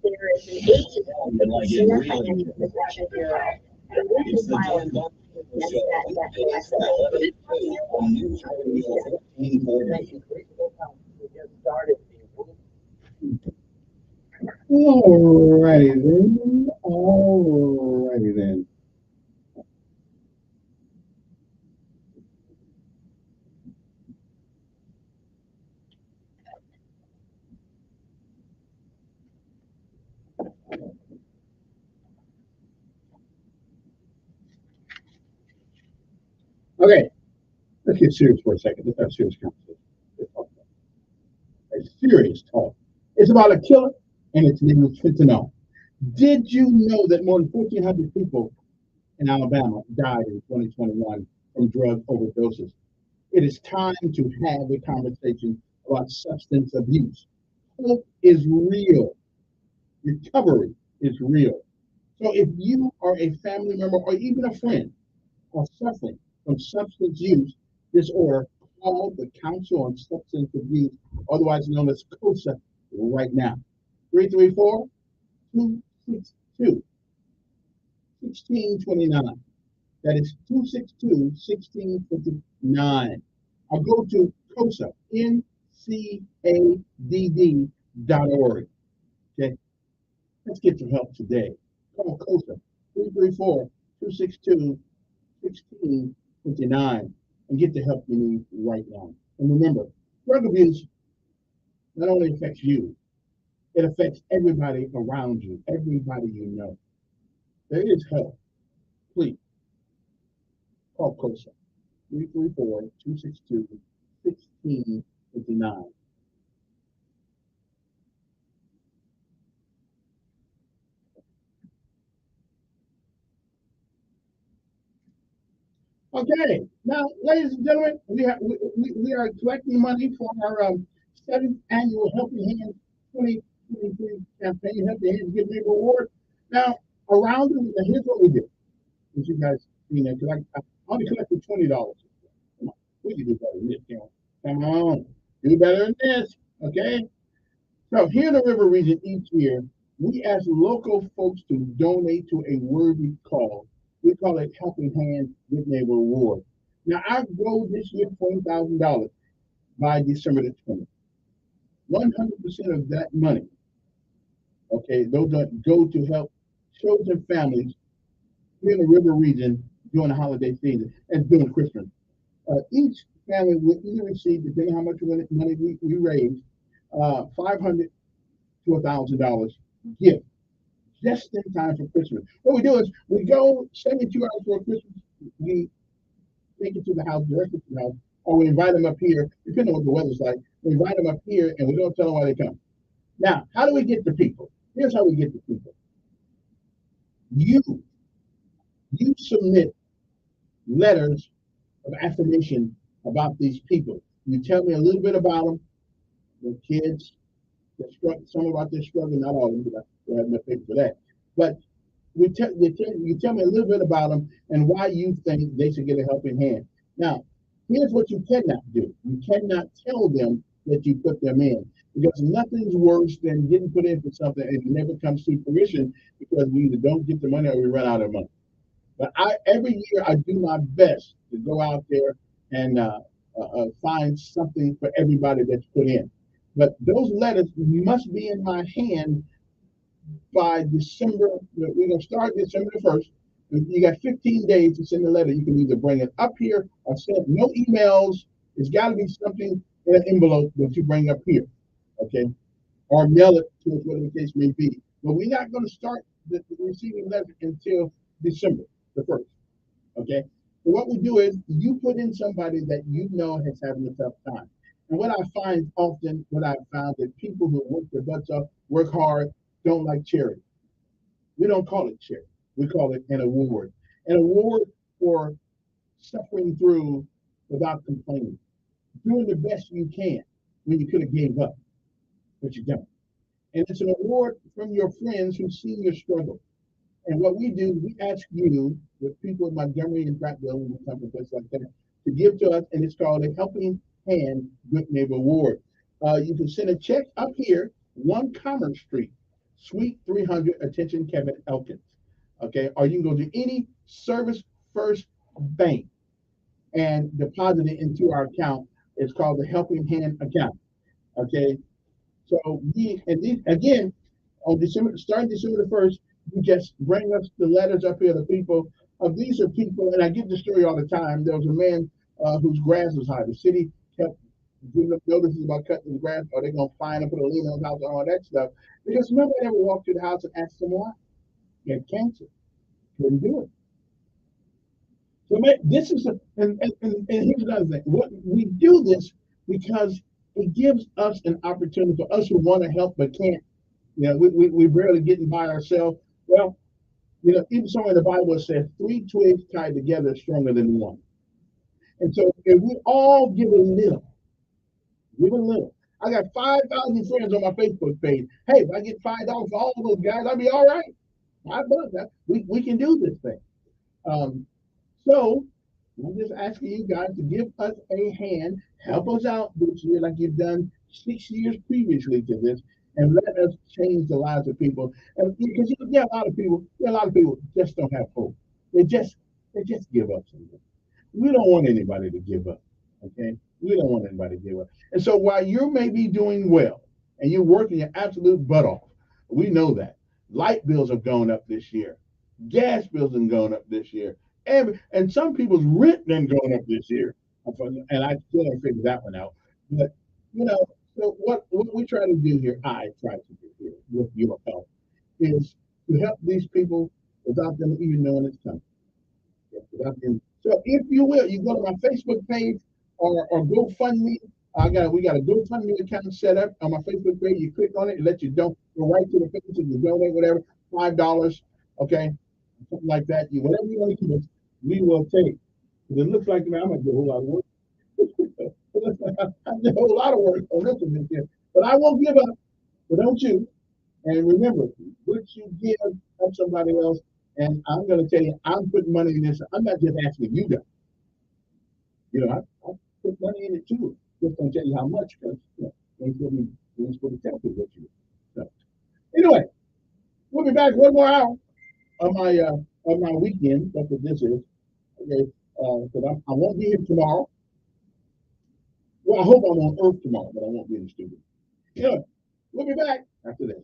There is an 8 to 12 Like it really Depression Bureau. it's the Dan Buck show. On News Radio 1540. Alrighty then. Alrighty then. Okay, let's get serious for a second. Let's have a serious conversation. Let's talk about it. A serious talk. It's about a killer, and its name is fentanyl. Did you know that more than 1,400 people in Alabama died in 2021 from drug overdoses? It is time to have a conversation about substance abuse. Hope is real. Recovery is real. So if you are a family member or even a friend are suffering from substance use disorder, call the Council on Substance Abuse, otherwise known as COSA, right now. 334 262 1629. That is 262 1629. Or go to COSA, NCADD.org. Okay, let's get some help today. Call COSA 334 262 1629 and get the help you need right now. And remember, drug abuse not only affects you, it affects everybody around you, everybody you know. There is help. Please call COSA 334-262-1659. Okay, now, ladies and gentlemen, we are collecting money for our 7th annual Helping Hands 2023 campaign, Helping Hands Give Neighbor Award. Now, around it, here's what we did. As you guys see now, because I only collected $20. Come on, we can do better than this, come on, do better than this, okay? So here in the River Region each year, we ask local folks to donate to a worthy cause. We call it Helping Hands Good Neighbor Award. Now, our goal this year, $20,000 by December the 20th. 100% of that money, okay, those that go to help children and families here in the River Region during the holiday season and during Christmas. Each family will either receive, depending on how much money we raise, $500 to $1,000 gift just in time for Christmas. What we do is we go 72 hours before Christmas, we take it to the house, direct it to the house, or we invite them up here, depending on what the weather's like. We invite them up here and we don't tell them why they come. Now, how do we get the people? Here's how we get the people. You submit letters of affirmation about these people. You tell me a little bit about them, the kids, some about their struggle, not all of them, because I don't have enough paper for that. But you tell me a little bit about them and why you think they should get a helping hand. Now, here's what you cannot do. You cannot tell them that you put them in, because nothing's worse than getting put in for something and it never comes to fruition because we either don't get the money or we run out of money. But every year I do my best to go out there and find something for everybody that's put in. But those letters must be in my hand by December. We're going to start December the 1st. You got 15 days to send the letter. You can either bring it up here or send no emails. It's got to be something in an envelope that you bring up here, okay? Or mail it to us, whatever the case may be. But we're not going to start the receiving letters until December the 1st, okay? So what we do is you put in somebody that you know has having a tough time. And what I find often, what I found that people who work their butts off, work hard, don't like charity. We don't call it charity. We call it an award. An award for suffering through without complaining, doing the best you can when you could have gave up, but you don't. And it's an award from your friends who've seen your struggle. And what we do, we ask you, with people in Montgomery and Prattville and some places like that, to give to us, and it's called a Helping Hand Good Neighbor Award. You can send a check up here, 1 Commerce Street, Suite 300, attention Kevin Elkins. Okay, or you can go to any Service First Bank and deposit it into our account. It's called the Helping Hand account. Okay, so again, on starting December the 1st, you just bring us the letters up here to people. These are people, and I get the story all the time. There was a man whose grass was high. The city kept giving up notices about cutting the grass, or they're going to fine and put a lien on the house and all that stuff. Because nobody ever walked to the house and asked him why. He had cancer. Couldn't do it. So this is and here's another thing. What we do this because it gives us an opportunity for us who want to help but can't. You know, we barely getting by ourselves. Well, you know, even somewhere in the Bible says 3 twigs tied together is stronger than one. And so if we all give a little, I got 5,000 friends on my Facebook page. Hey, if I get $5 for all those guys, I'll be all right. $5. We can do this thing. So I'm just asking you guys to give us a hand, help us out this year like you've done 6 years previously to this, and let us change the lives of people. And because there are a lot of people just don't have hope. They just give up something. We don't want anybody to give up. Okay? We don't want anybody to give up. And so while you may be doing well and you're working your absolute butt off, we know that. Light bills have gone up this year. Gas bills have gone up this year. And some people's rent done gone up this year. And I still haven't figured that one out. But, you know, so what we try to do here, I try to do here with your help, is to help these people without them even knowing it's coming. Without them So if you will, you go to my Facebook page or GoFundMe. We got a GoFundMe account set up on my Facebook page. You click on it, it lets you go right to the page and you donate whatever, $5, okay, something like that. Whatever you want to give us, we will take. Because it looks like, man, I'm gonna do a whole lot of work. I did a whole lot of work on this one here. But I won't give up. But don't you? And remember, what you give, help somebody else. And I'm going to tell you, I'm putting money in this. I'm not just asking you guys. I put money in it too. Just don't tell you how much, because things will be tempted with you. So, anyway, we'll be back one more hour of my weekend. That's what this is. Okay, because I won't be here tomorrow. Well, I hope I'm on Earth tomorrow, but I won't be in the studio. Anyway, we'll be back after this.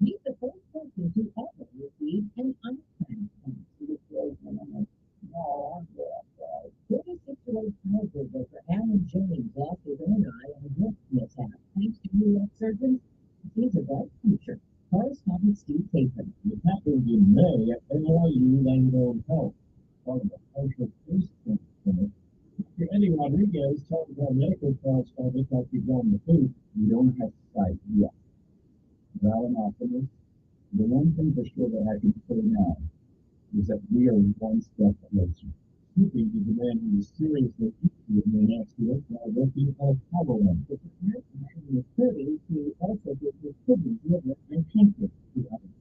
He's the first person to ever receive an unplanned pension. 36-year-old childhood worker Alan James lost his own eye in a lift mishap. Thanks to U.S. surgeons, he sees a bright future. Correspondent Steve Capron. It happened in May at NYU Langone Health, part of the partial case clinic. Dr. Eddie Rodriguez talked about medical correspondents like you've on the food. You don't have sight yet. Well, an optimist. The one thing for sure that I can say now is that we are one step closer. Speaking is the man who is seriously interested in the next year while working on Apollo 1. The American man in his 30s who also gives his kidneys, liver, and pancreas to others.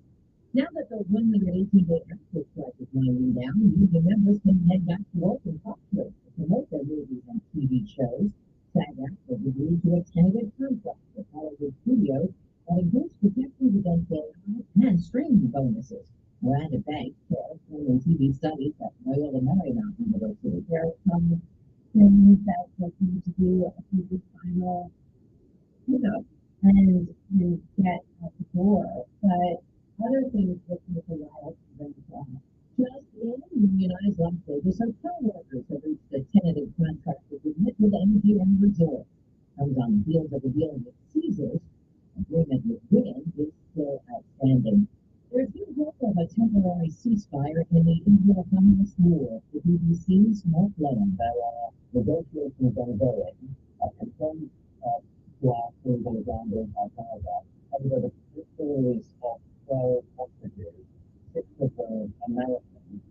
Now that the 118-day earthquake strike is winding down, union members can head back to work in Foxville to promote their movies and TV shows. SAG-AFTRA has agreed to a tentative contract with Hollywood studios that includes protections against AI and streaming bonuses. Miranda Banks, chair of film and TV studies at Loyola Marymount University, there are some things that looking to do a TV final, and get out the door, but other things that take a while for them to come. Just in unionized Las Vegas, some co-workers have reached a tentative contract with Liquid Energy and Resort. Comes on the heels of a deal with Caesars. Agreement with Win is still outstanding. There's been hope of a temporary ceasefire in the Israel-Hamas war. The BBC's Mark Lennon. Negotiations ongoing. Confirmed blast in Uganda and Canada. However, the series of 12 hostages, 6 of them Americans,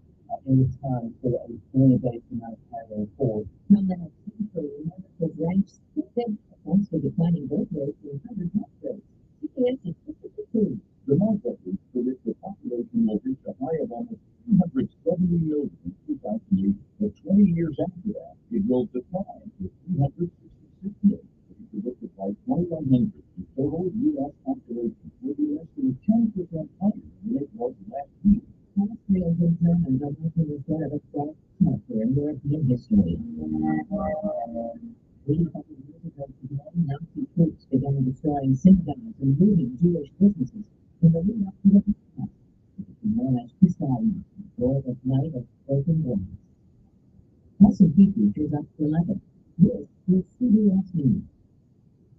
in return to a community-based humanitarian force. From the next century, America's ranks fifth thanks to declining birth rates and 100 death rates. CBS is 52. The market predicts the population will reach a high of almost 270 million in 2008, but 20 years after that, it will decline to 366 million. It is predicted by 2100, the total U.S. population will be less than 10% higher than it was last year. Austrians and Germans are making the start of a strong chapter in European history. 85 years ago today, Nazi troops began destroying synagogues and looting Jewish businesses in the lead up to the Holocaust. It became known as Kristallnacht, the glorious night of broken glass. S&P futures up 11. This with CBS News.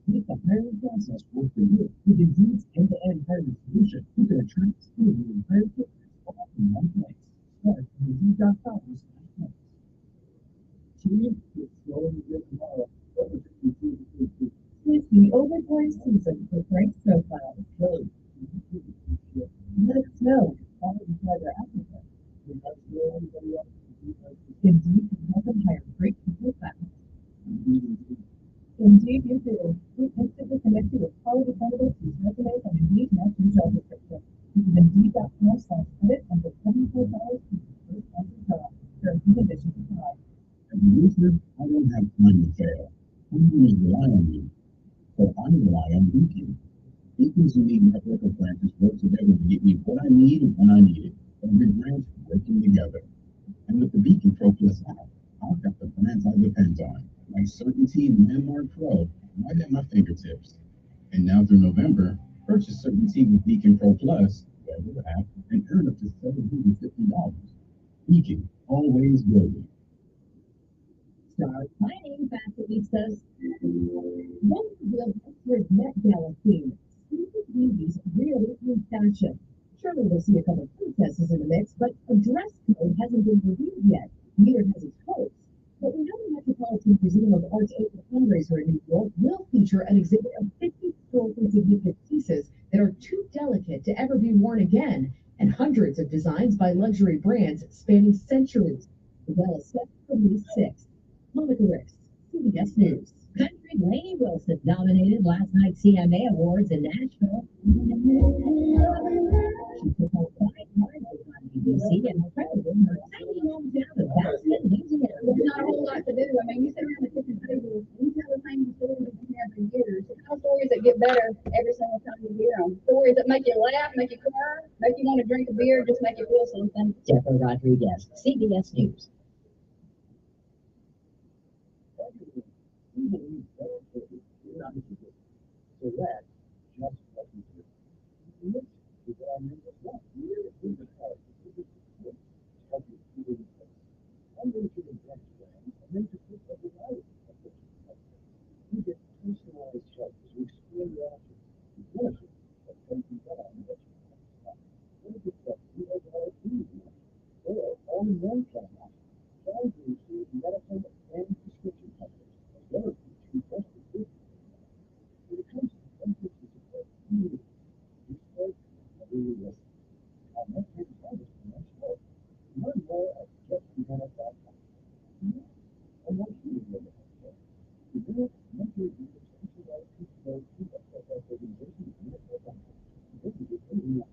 Make the hiring process work for you with Indeed's end-to-end hiring solution. You can attract, screen, and hire quickly all in one place. Start at Indeed.com/points. Team, it's going to get tomorrow. It's the overtime season for Frank's Profile. Really? Let it snow. All of the other applicants. Indeed can help them hire great people fast. Indeed, you do. We instantly connect you with quality candidates whose resumes and Indeed match your job description. Visit Indeed.com/edit and get $74 for your first hundred jobs. Terms and conditions apply. As a listener, I don't have time to fail. Companies rely on me, so I rely on Beacon. Beacon's unique network of branches work together to get me what I need when I need it. Every branch working together. And with the Beacon Pro Plus app, I've got the brands I depend on, like Certainty and Landmark Pro, right at my fingertips. And now through November, purchase Certainty with Beacon Pro Plus, the app, and earn up to $750. Beacon, always building. Start planning fast says. One real Oxford Met Gala theme. Stupid beauties really in fashion. Surely we'll see a couple of princesses in the mix, but a dress code hasn't been revealed yet. Neither has its host. But we know the Metropolitan Museum of Art's April fundraiser in New York will feature an exhibit of 50 historically significant pieces that are too delicate to ever be worn again, and hundreds of designs by luxury brands spanning centuries. The gala is set for May 6th. Monica Ricks, CBS News. Country Lainey Wilson dominated last night's CMA Awards in Nashville. She took home 5 prizes on BBC and credited her tiny hometown of Baskin, Louisiana. There's not a whole lot to do. I mean, you sit around the kitchen table, you tell the same stories that you've been there for years. You tell stories that get better every single time you hear them. Stories that make you laugh, make you cry, make you want to drink a beer, just make you feel something. Deborah Rodriguez, CBS News. So that just what we do. This is what our neighbors want. We're even hard to do this to help you through the place. I'm going to invest plans and then to put every life of what you get personalized help as we explore your options. The benefits of taking down what you want. What is it that you have all food or all in one plan option? Try to include medical and prescription coverage, as well as the best food. When it comes to benefits and support, you start really listen. Our next page is much more. Learn more at justbeginner.com. And once you begin to healthcare, you do it, mentor leaders, socialize, people, organizations, and your company. This is your daily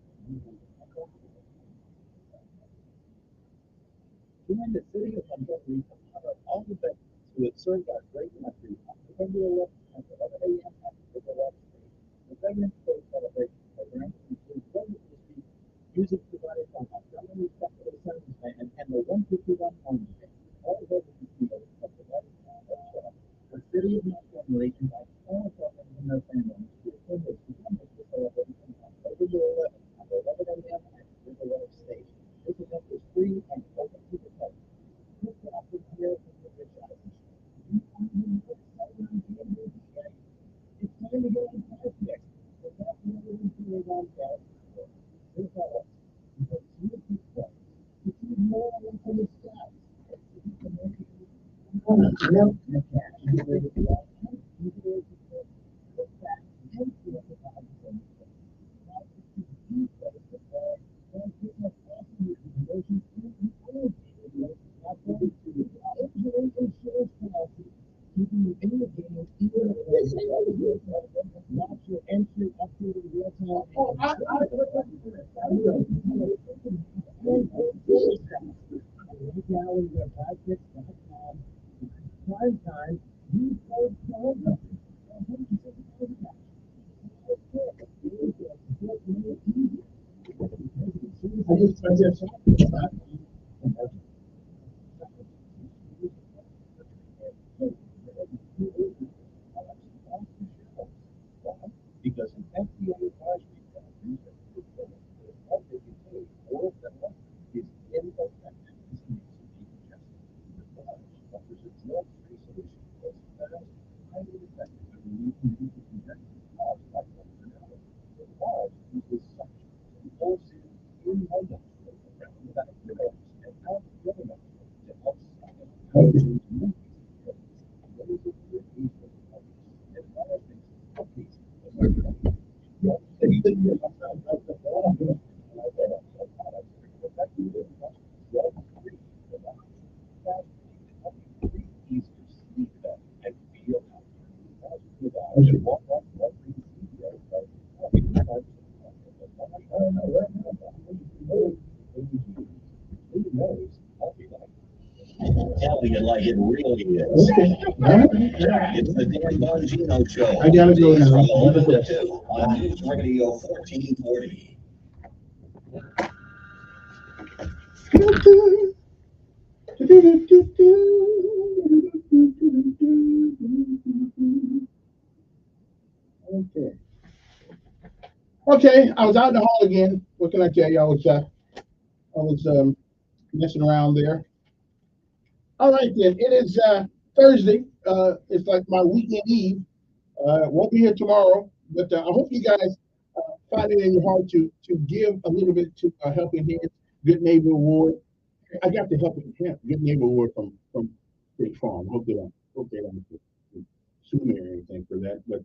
Join the city of Montgomery to honor all the veterans who have served our great country on November 11th at 11 a.m. at the State. The Veterans Day celebration program includes weather speech, music provided by Montgomery Capital Service Band and the 151 Orange Band. All veterans fields are provided by Montgomery. The city of Montgomery invites all veterans and their families to attend this wonderful celebration on November 11th at 11 a.m. at the State. This event is free and open to the public. This often here from the rich items. It's time to get on project. The top number one thing on California. This all. Because you keep quiet. You keep more than from the skies. Keeping you in the game, even if watch your entry updated real time. Right now, when you go to 56.com, prime time, you code Prime. Because an FDA advisory council that they can take or that is ineffective. This makes it justice. The offers a drug-free solution that's fast Telling it like it really is. It's the Dan Bongino Show. I gotta go now. From 11 to 2 on News Radio 1440. Okay. Okay, I was out in the hall again. What can I tell you? I was messing around there. All right then. It is Thursday. It's like my weekend eve. Won't be here tomorrow, but I hope you guys find it in your heart to give a little bit to Helping Hands Good Neighbor Award. I got the Helping Hand Good Neighbor Award from State Farm. Hope they don't sue me or anything for that, but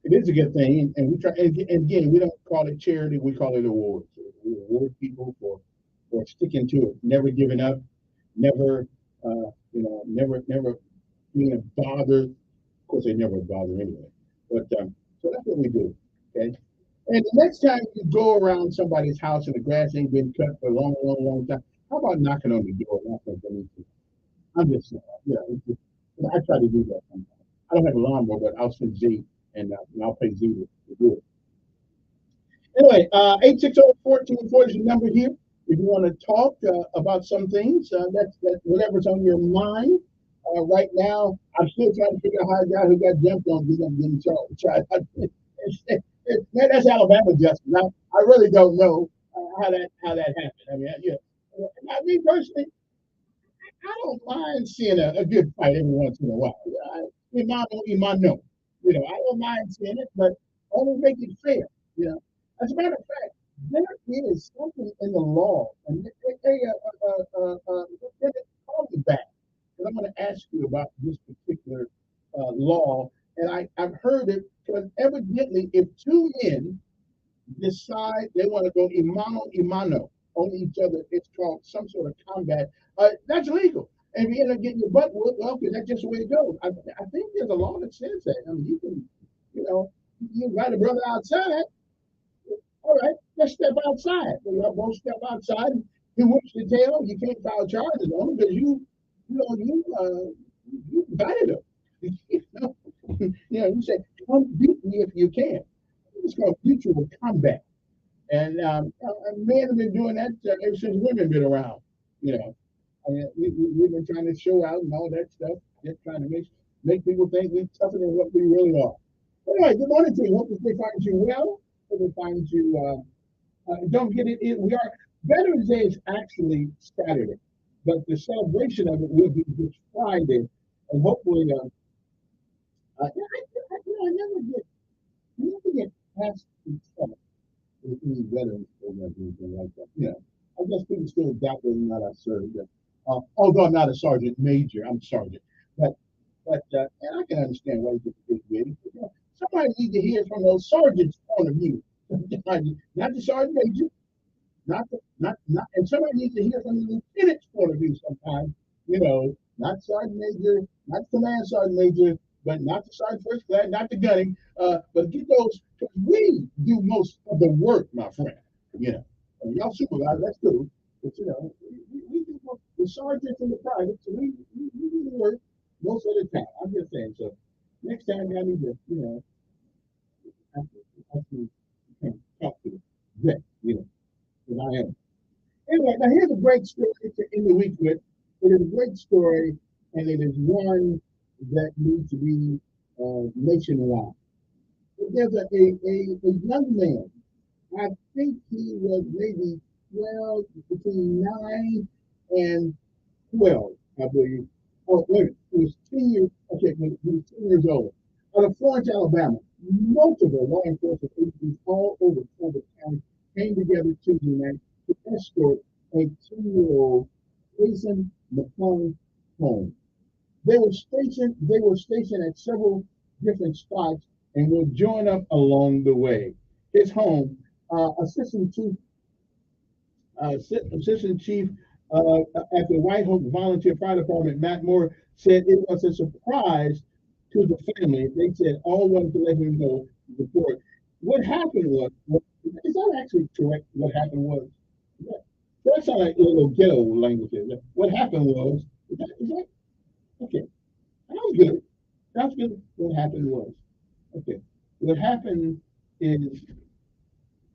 it is a good thing, and we try. And again, we don't call it charity; we call it awards. We award people for sticking to it, never giving up, never never being a bother. Of course, they never bother anyway. But so that's what we do. Okay. And the next time you go around somebody's house and the grass ain't been cut for a long, long, long time, how about knocking on the door? I'm just saying, I try to do that sometimes. I don't have a lawnmower, but I'll send Z and I'll pay Z to do it. Anyway, 860-1440 is the number here. If you want to talk about some things, that's whatever's on your mind. Right now, I'm still trying to figure out how a guy who got jumped on didn't charge. That's Alabama justice. I really don't know how that happened. I mean, me personally, I don't mind seeing a good fight every once in a while. Imano. I don't mind seeing it, but only make it fair. As a matter of fact, there is something in the law, and they call me back. And I'm going to ask you about this particular law, and I've heard it because evidently, if two men decide they want to go imano on each other, it's called some sort of combat. That's legal. And if you end up getting your butt whooped, well, okay, that's just the way it goes. I think there's a law that says that. I mean, you can, you invite a brother outside. All right, let's step outside. We both step outside. And he whoops the tail. You can't file charges on him because you invited him. You say, come beat me if you can. It's called mutual combat. And men have been doing that ever since women have been around. I mean, we've been trying to show out and all that stuff, just trying to make people think we're tougher than what we really are. Anyway, good morning to you. Hope they find you well. Hope they find you. Don't get it in. Veterans Day is actually Saturday, but the celebration of it will be this Friday, and hopefully, I never get past each other with any veterans programs or anything like that. I guess people still doubt whether or not I served. Although I'm not a sergeant major, I'm sergeant. But and I can understand why you get the big wig. Somebody needs to hear from those sergeants' point of view, not the sergeant major, and somebody needs to hear from the lieutenant's point of view sometimes. Not sergeant major, not command sergeant major, but not the sergeant first class, not the gunning. But get those. We do most of the work, my friend. Y'all supervise, that's cool. But we do the sergeants and the privates, so we do the work most of the time. I'm just saying. So next time I need to, actually talk to the vet, because I am. Anyway, now here's a great story to end the week with. It is a great story, and it is one that needs to be nationwide. There's a young man. I think he was maybe 12, between 9 and 12, I believe. Oh, wait, he was 10 years, okay, he was 10 years old. Out of Florence, Alabama, multiple law enforcement agencies all over County came together to unite to escort a 10-year-old Jason McClung home. They were stationed at several different spots and will join up along the way. his home. Assistant Chief at the White Hope Volunteer Fire Department, Matt Moore, said it was a surprise to the family. They said all wanted to let him know the report. What happened was, is that actually correct? What happened was, that sounds like a little ghetto language. What happened was, is that okay? Sounds good. Sounds good. What happened was, okay. What happened is,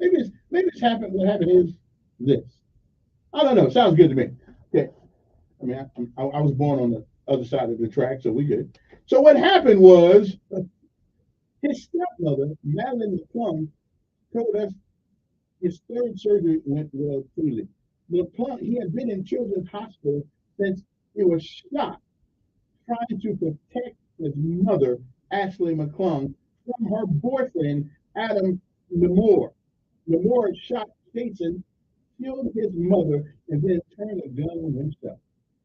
maybe it's happened. What happened is this. I don't know. Sounds good to me. Okay. I mean, I was born on the other side of the track, so we good. So what happened was his stepmother, Madeline McClung, told us his third surgery went well truly. McClung, he had been in Children's Hospital since he was shot trying to protect his mother, Ashley McClung, from her boyfriend, Adam Lamore. Lamore shot Jason, killed his mother, and then turned a gun on himself.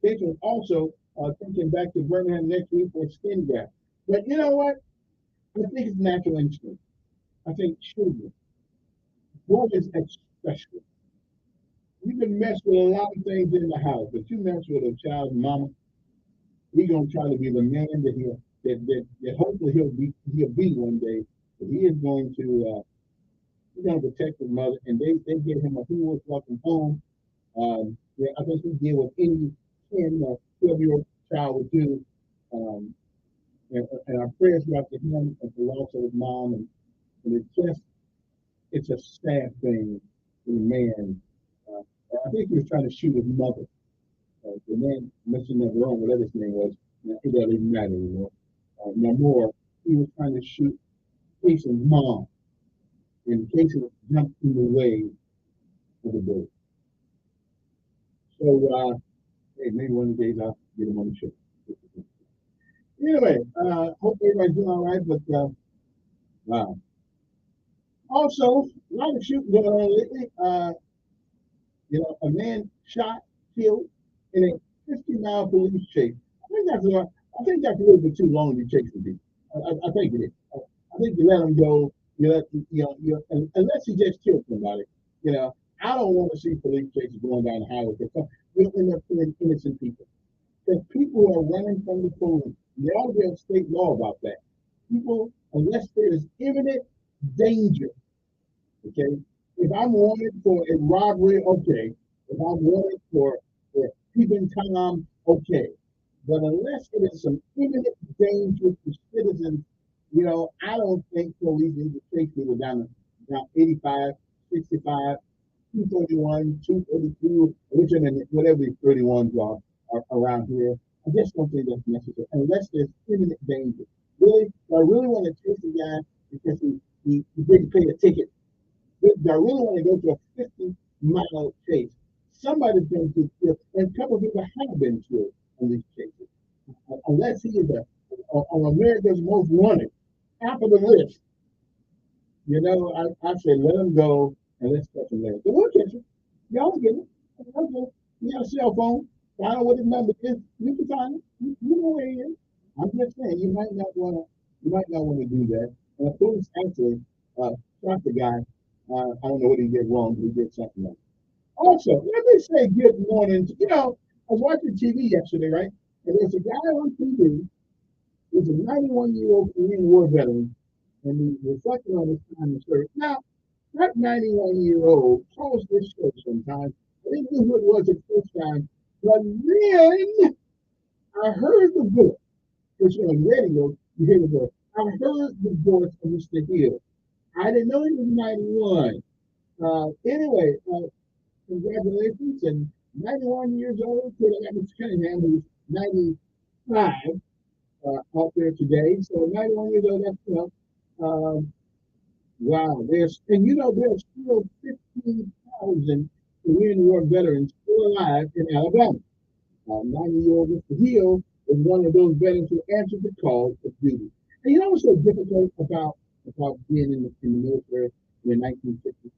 Jason was also thinking back to Birmingham next week for a skin graft. But you know what? I think it's natural instinct. I think children, boys especially, you can mess with a lot of things in the house, but you mess with a child's mama, he's gonna try to be the man that hopefully he'll be one day. But he is going to he's gonna protect his mother, and they give him a hero welcome home. Yeah, I think he did what any 10 or 12-year-old child would do. And our prayers go out to him and the loss of his mom, and it's a sad thing for the man. I think he was trying to shoot his mother. The man mentioned that wrong, whatever his name was. It doesn't even matter anymore. No more. He was trying to shoot Casey's mom, and Casey jumped in the way of the bullet. So, hey, maybe one of the days I'll get him on the show. Anyway, hope everybody's doing all right, but wow. Also, a lot of shooting going on lately. A man shot, killed in a 50-mile police chase. I think that's a little bit too long to chase people. I think it is. I think you let them go. Unless you just kill somebody. I don't want to see police chases going down the highway. You'll end up killing innocent people. Because people are running from the police. They all get state law about that. People, unless there is imminent danger, okay? If I'm wanted for a robbery, okay. If I'm wanted for keeping Tom, okay. But unless it is some imminent danger to citizens, I don't think police need to chase people down 85, 65, 231, 232, whatever these 31s are around here. I just don't think that's necessary, unless there's imminent danger. Really, do I really want to chase a guy because he didn't pay a ticket? Do I really want to go to a 50-mile chase? Somebody's been killed, and a couple of people have been killed on these chases. Unless he is on America's Most Wanted, top of the list. I say let him go and let's catch him later. But we'll catch him. Y'all get it. You got a cell phone. Find out what his number is. You can find it. You know where he is. I'm just saying you might not want to do that. And the police actually shot the guy. I don't know what he did wrong, but he did something wrong. Also, let me say good morning. I was watching TV yesterday, right? And there's a guy on TV who's a 91-year-old Korean War veteran, and he's reflecting on his time in service. Now, that 91-year-old calls this show sometimes. I didn't know who it was the first time, but then I heard the voice. It's on radio. You hear the voice. I heard the voice of Mr. Hill. I didn't know he was 91. Anyway, congratulations, and 91 years old to Mr. Cunningham, who's 95 out there today. So 91 years old, that's wow. There's still 15,000 Korean War veterans still alive in Alabama. 90-year-old Mr. Hill is one of those veterans who answered the call of duty. And what's so difficult about being in the military in the 1950s,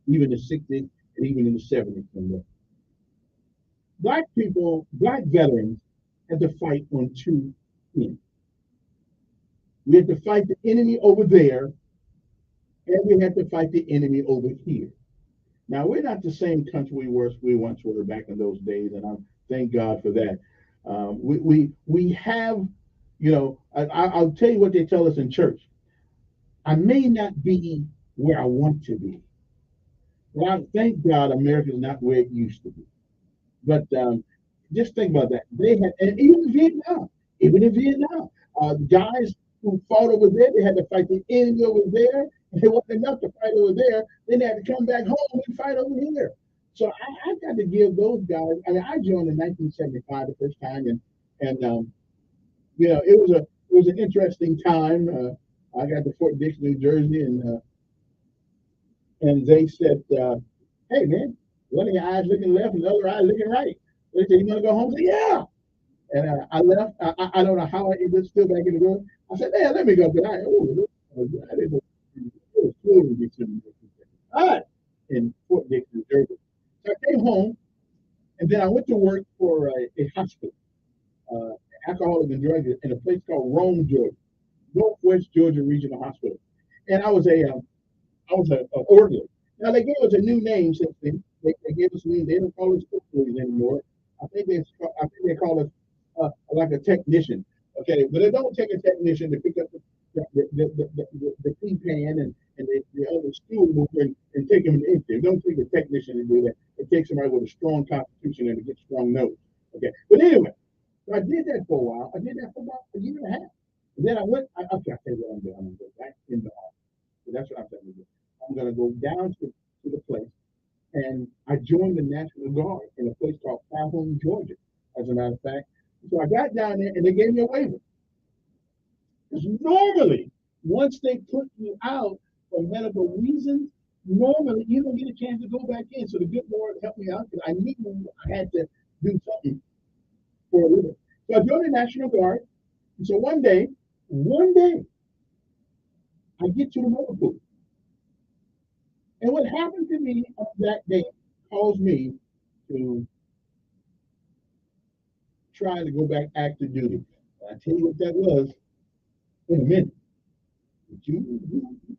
even the 60s, and even in the 70s? Black veterans had to fight on two ends. We had to fight the enemy over there, and we had to fight the enemy over here. Now we're not the same country we once were back in those days, and I thank God for that. We have, I'll tell you what they tell us in church. I may not be where I want to be, but I thank God America is not where it used to be. But just think about that. They had, and even in Vietnam, guys who fought over there, they had to fight the enemy over there. And it wasn't enough to fight over there. Then they had to come back home and fight over here. So I got to give those guys. I mean, I joined in 1975 the first time, and it was an interesting time. I got to Fort Dix, New Jersey, and they said, "Hey, man, one of your eyes looking left and the other eye looking right." They said, "You want to go home?" I said, "Yeah." And I left. I don't know how I was still back in the room. I said, "Man, let me go." But I didn't know it was cool to be sitting in Fort Dix, New Jersey. So I came home, and then I went to work for a hospital, uh, alcoholic and drug in a place called Rome, Georgia, Northwest Georgia Regional Hospital. And I was a orderly. Now they gave us a new name since then. They gave us a name. They don't call us orderlies anymore. I think they call us like a technician. Okay, but it don't take a technician to pick up the pea pan and the other stool and take them into. It don't take a technician to do that. It takes somebody with a strong constitution and a good strong nose. Okay, but anyway, so I did that for a while. I did that for about a year and a half. And then I went. Okay, I tell you what I'm doing. I'm gonna go back in the office. So that's what I'm saying. I'm going to go down to the place, and I joined the National Guard in a place called Calhoun, Georgia, as a matter of fact. So I got down there, and they gave me a waiver. Because normally, once they put you out for medical reasons, normally you don't get a chance to go back in. So the good Lord helped me out because I knew I had to do something for a living. So I joined the National Guard. And so one day, I get to the motor pool. And what happened to me on that day caused me to try to go back active duty. I'll tell you what that was in a minute. But you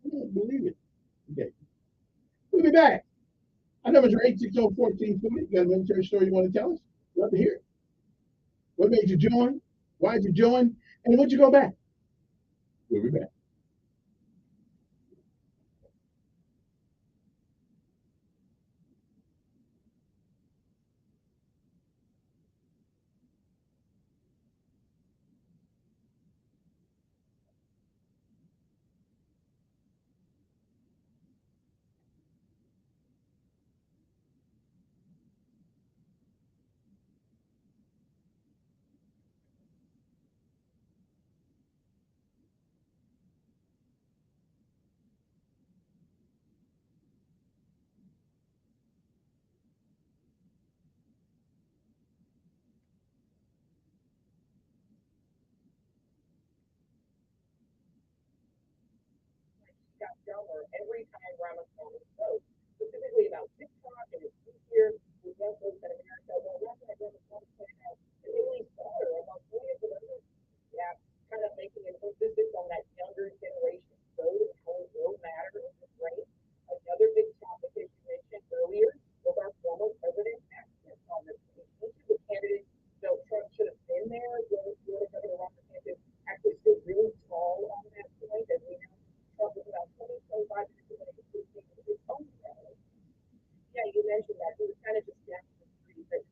won't believe it. Okay. We'll be back. Our numbers are 860-1440. You got a military story you want to tell us? Love to hear it. What made you join? Why did you join? And would you go back? We'll be back. Got dumber every time Ramaswamy spoke, specifically about TikTok and its future with Muslims in America. Well, last night Ramaswamy pointed out the daily slaughter among millions of others. Yeah, kind of making an emphasis on that younger generation vote and how it will matter in this race. Another big topic, as you mentioned earlier, was our former president's accent on this case. Each of the candidates felt Trump should have been there. Florida Governor Ron DeSantis actually stood really tall on that point, as we know. Trump was about 25 minutes away from his own rally. Yeah, you mentioned that he was kind of just down the street, but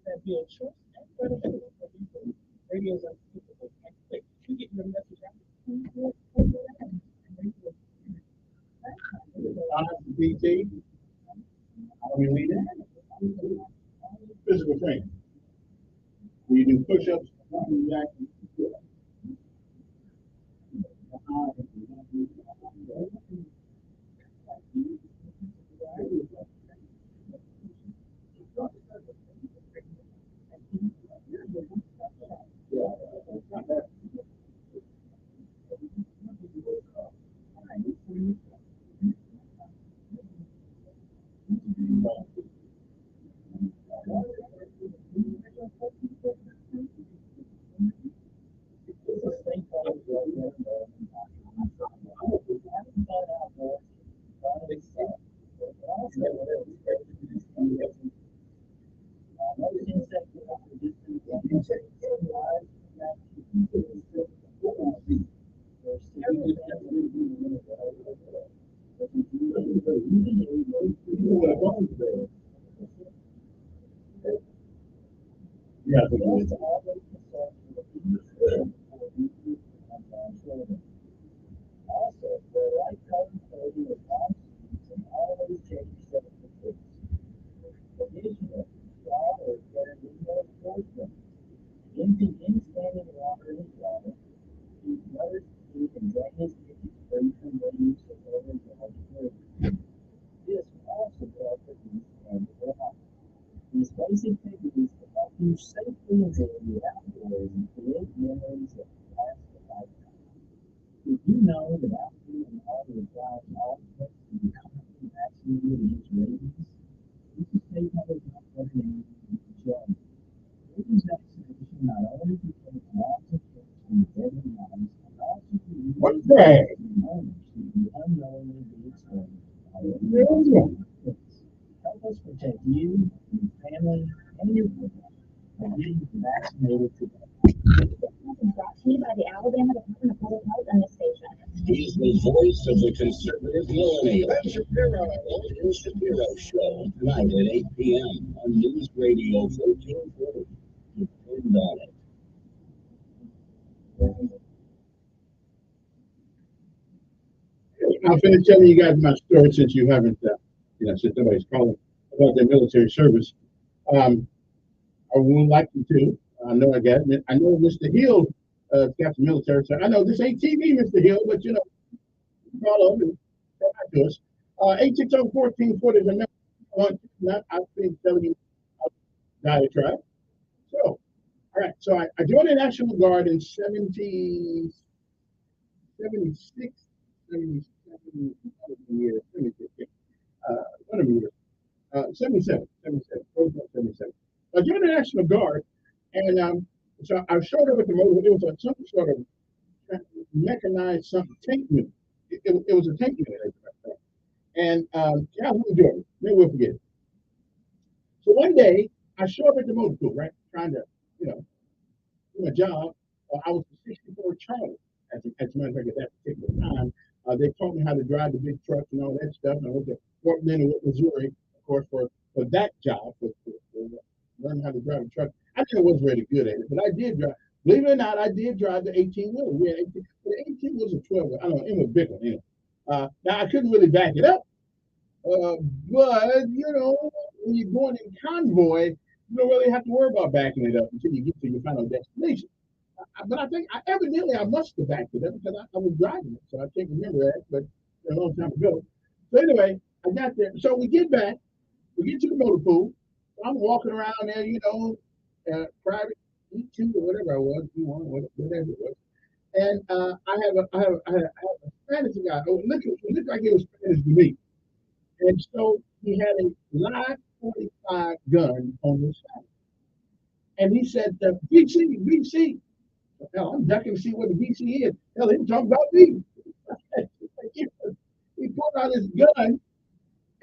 that build trust and credibility for people. Radio's unspeakable and quick to get your message out. BT, how do we lead it? Physical training. We do push-ups, jumping jacks, These basic techniques can help you safely enjoy the outdoors and create memories that last a lifetime. Did you know that outdoor and water requires all pets to be constantly vaccinated against rabies? This is state public health recommendation in Germany. Rabies vaccination not only protects lots of pets from deadly mice, but also prevents owners who can unknowingly be exposed to rabies. Help us protect you, your family, and your pet by getting vaccinated today. Brought to you by the Alabama Department of Public Health and this station. He's the voice of the conservative millennial. Ben Shapiro, the Shapiro Show, tonight at 8 p.m. on News Radio 1440. Depend on it. I'll finish telling you guys my story since you haven't, since nobody's calling about their military service. I would like you to. I know Mr. Hill got the military service. I know this ain't TV, Mr. Hill, but call over and come back to us. 860-1440 is the number one. I've been telling you diatribe. So, all right. So I joined the National Guard in 76, 77 years, 77. I joined the National Guard, and so I showed up at the motor. It was some sort of mechanized tank unit. It was a tank unit. And yeah, we were doing it. Never will forget it. So one day, I show up at the motor pool, right, trying to, do my job. I was the 64 Charlie. As a matter of fact, at that particular time, they taught me how to drive the big trucks and all that stuff. And I went to Fort Leonard, Missouri, of course, for that job, for learning how to drive a truck. I never was really good at it, but I did drive. Believe it or not, I did drive the 18-wheeler. We had 18, the 18 was a 12. I don't know, it was a big one. Now, I couldn't really back it up. But, when you're going in convoy, you don't really have to worry about backing it up until you get to your final destination. But I think evidently I must have backed it up because I was driving it, so I can't remember that, but a long time ago. So anyway, I got there. So we get back, we get to the motor pool. I'm walking around there, private E2 or whatever I was, E1, whatever it was. And I have a Spanish guy. It looked like it was Spanish to me. And so he had a live 45 gun on his side. And he said, BC. Hell, I'm ducking to see what the BC is. Hell, he was talking about me. He pulled out his gun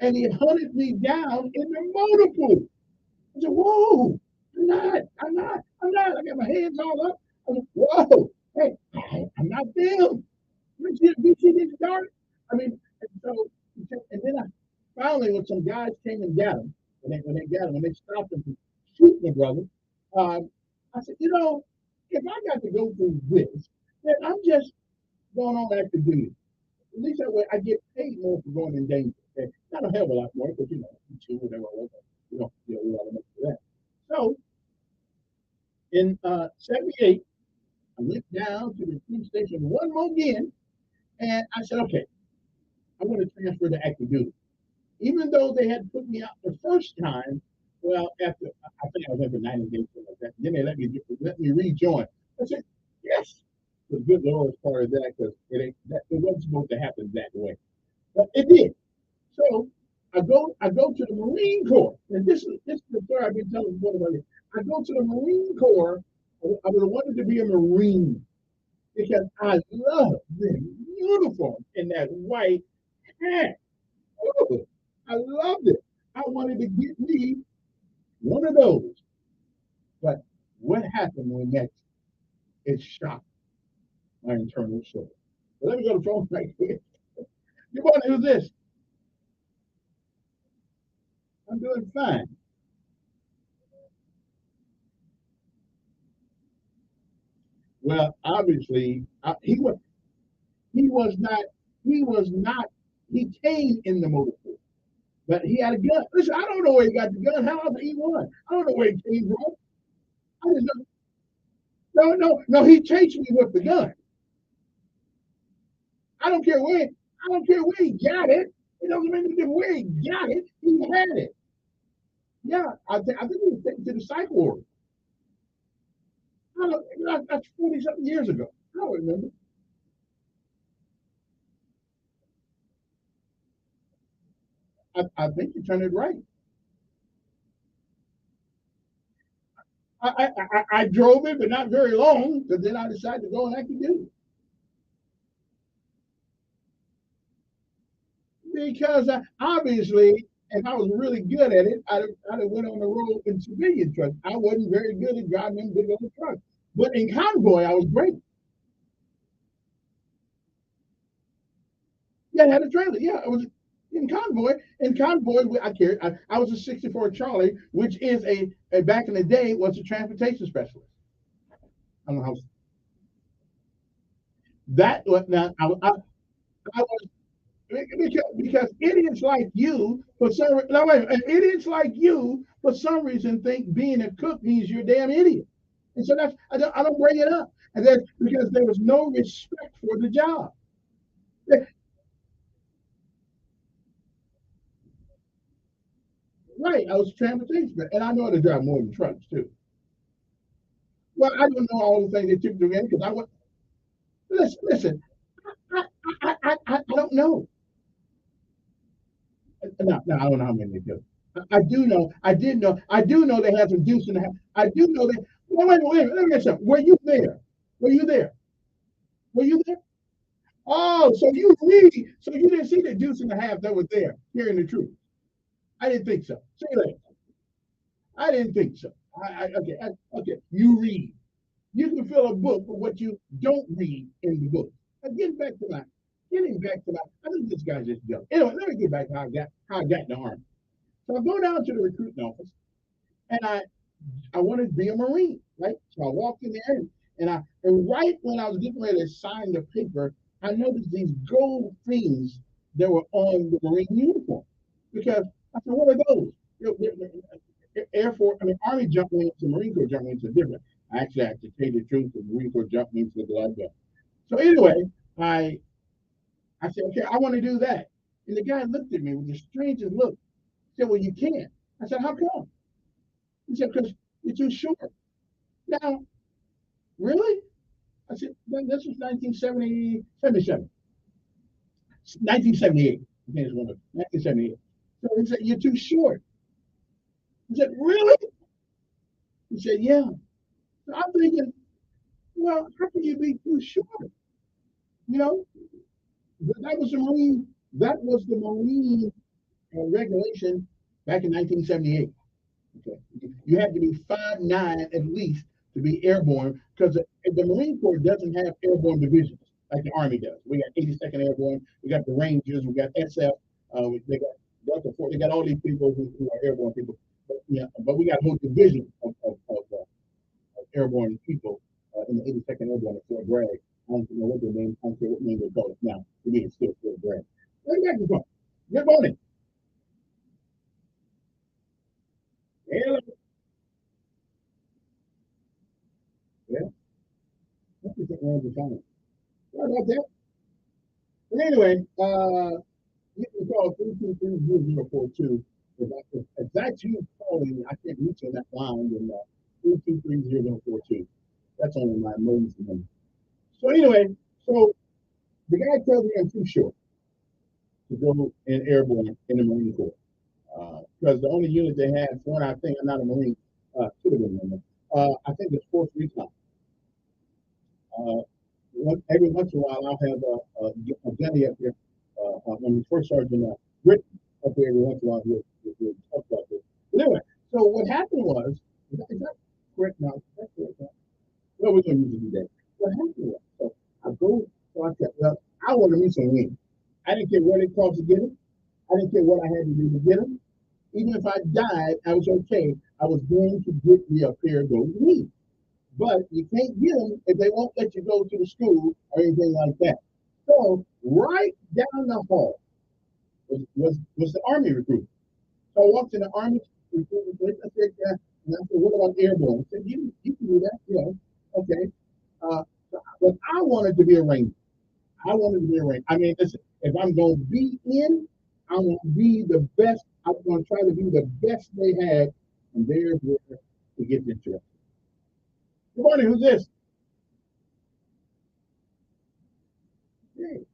and he hunted me down in the motor pool. I said, whoa, I'm not. I got my hands all up. I said, whoa, hey, I'm not them. BC didn't start. And then I finally, when some guys came and got him, when they stopped him from shooting the brother, I said, if I got to go through this, then I'm just going on active duty. At least that way I get paid more for going in danger. Okay? Not a hell of a lot more, because you whatever I was, you don't get a lot of money for that. So in '78, I went down to the police station one more again, and I said, okay, I want to transfer to active duty. Even though they had put me out the first time, well, after I think I was there for 90 days, something like that. Then they let me rejoin. I said, yes. The good Lord was part of that, because it wasn't supposed to happen that way, but it did. So I go to the Marine Corps, and this is the story I've been telling before about it. I go to the Marine Corps. I would have wanted to be a Marine because I love the uniform and that white hat. Oh, I loved it. I wanted to get me one of those. But what happened when that it shocked my internal soul? Let me go to the phone right here. You want to do this? I'm doing fine. Well, obviously, he was not, he came in the motor pool, but he had a gun. Listen, I don't know where he got the gun. How else he won? I don't know where he came from. I just know. No, he chased me with the gun. I don't care where he got it. It doesn't matter where he got it. He had it. Yeah, I think he was taken to the psych ward. That's 40-something years ago. I don't remember. I think you turned it right. I drove it, but not very long, because then I decided to go and active duty. Because obviously, if I was really good at it, I'd have went on the road in civilian trucks. I wasn't very good at driving them big old trucks. But in convoy, I was great. Yeah, I had a trailer. Yeah, I was in convoy. In convoy, I was a 64 Charlie, which is a back in the day was a transportation specialist. I don't know how that was now. I was because idiots like you for some no wait idiots like you for some reason think being a cook means you're a damn idiot, and so that's I don't bring it up, and then because there was no respect for the job. Right, I was a transportation, and I know how to drive more than trucks too. Well, I don't know all the things they took to get because I was listen. I don't know. No, I don't know how many they do. I do know. I did know. I do know they had some deuce in the house. I do know they. Wait. Let me get something. Were you there? Were you there? Were you there? Oh, so you really? So you didn't see the deuce and a half that was there, hearing the truth? I didn't think so. See you later. I didn't think so. Okay. You read. You can fill a book with what you don't read in the book. Now, getting back to my. I think this guy's just dumb. Anyway, let me get back to how I got in the army. So I go down to the recruiting office, and I wanted to be a Marine, right? So I walked in there, and right when I was getting ready to sign the paper, I noticed these gold things that were on the Marine uniform. Because I said, what are those? Air Force, Army jump wings and Marine Corps jump wings are different. I actually have to tell you the truth, the Marine Corps jump wings look like that. So anyway, I said, okay, I want to do that. And the guy looked at me with the strangest look. He said, well, you can't. I said, how come? He said, because you're too short. Now, really? I said, this was 1978. I think it's 1978. So he said, you're too short. I said, really? He said, yeah. So I'm thinking, well, how can you be too short? You know, that was the Marine. That was the Marine regulation back in 1978. Okay, you had to be 5'9" at least to be airborne because the Marine Corps doesn't have airborne divisions like the Army does. We got 82nd Airborne, we got the Rangers, we got SF, they got Delta Force. They got all these people who are airborne people, but yeah, but we got a whole division of airborne people in the 82nd Airborne at Fort Bragg. I don't know what their name. I don't care what name they call it now. To me, it's still Fort Bragg. Let me back to the phone. Good morning. Hello. Yeah. What is it wrong with China? Sorry about that. But anyway, you can call 323-0042. If that's you calling, I can't reach on that line. And 323-0042. That's only my emergency number. So anyway, so the guy tells me I'm too short to go in airborne in the Marine Corps. Because the only unit they had for, I think I'm not a Marine, could have been one. I think it's Fourth Recon. Every once in a while, I'll have a Jenny up here. When we first sergeant Britain up here every once in a while, we'll talk about this. But anyway, so what happened was, is that correct now? Is that correct now? Well, we're going to use it today. What happened was, so I go, so I said, well, I want to meet some wings. I didn't care what it cost to get them. I didn't care what I had to do to get them. Even if I died, I was okay. I was going to get me a pair of those wings. But you can't get them if they won't let you go to the school or anything like that. So right down the hall was the Army recruit. So I walked in the Army recruitment place. I said, and I said, what about airborne? I said, you can do that. Yeah, okay. But I wanted to be a Ranger. I wanted to be a Ranger. I mean, listen, if I'm going to be in, I want to be the best. I'm going to try to be the best they have. And there's where it gets interesting. Good morning. Who's this? Hey.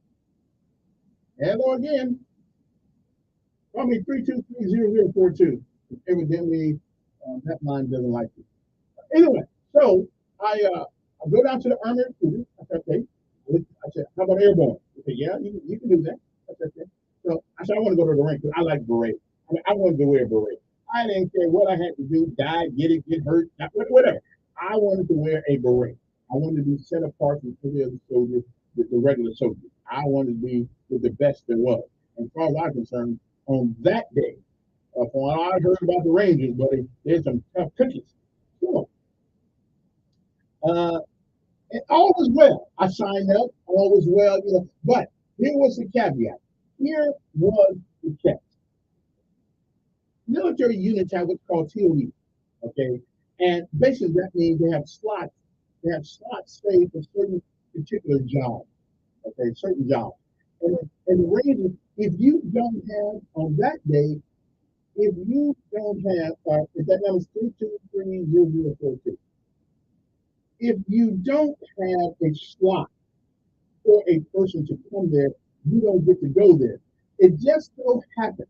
Hello again. Call me 323-0042. Evidently, that line doesn't like you. Anyway, so I go down to the Army recruiter. I said, okay. I said, how about airborne? He said, yeah, you can do that. I said, okay. So I said, I want to go to the rank because I like beret. I mean, I wanted to wear a beret. I didn't care what I had to do, die, get hurt, whatever. I wanted to wear a beret. I wanted to be set apart from the other soldiers, the regular soldiers. I wanted to be with the best there was. And as far as I'm concerned, on that day, from what I heard about the Rangers, buddy, there's some tough cookies. So, and all was well. I signed up, all was well, but here was the caveat. Here was the catch. Military units have what's called TOE, okay? And basically that means they have slots. They have slots saved for certain particular jobs, okay, certain jobs. And the Rangers, if you don't have on that day, if you don't have, if that number is 323-0042, if you don't have a slot for a person to come there, you don't get to go there. It just so happened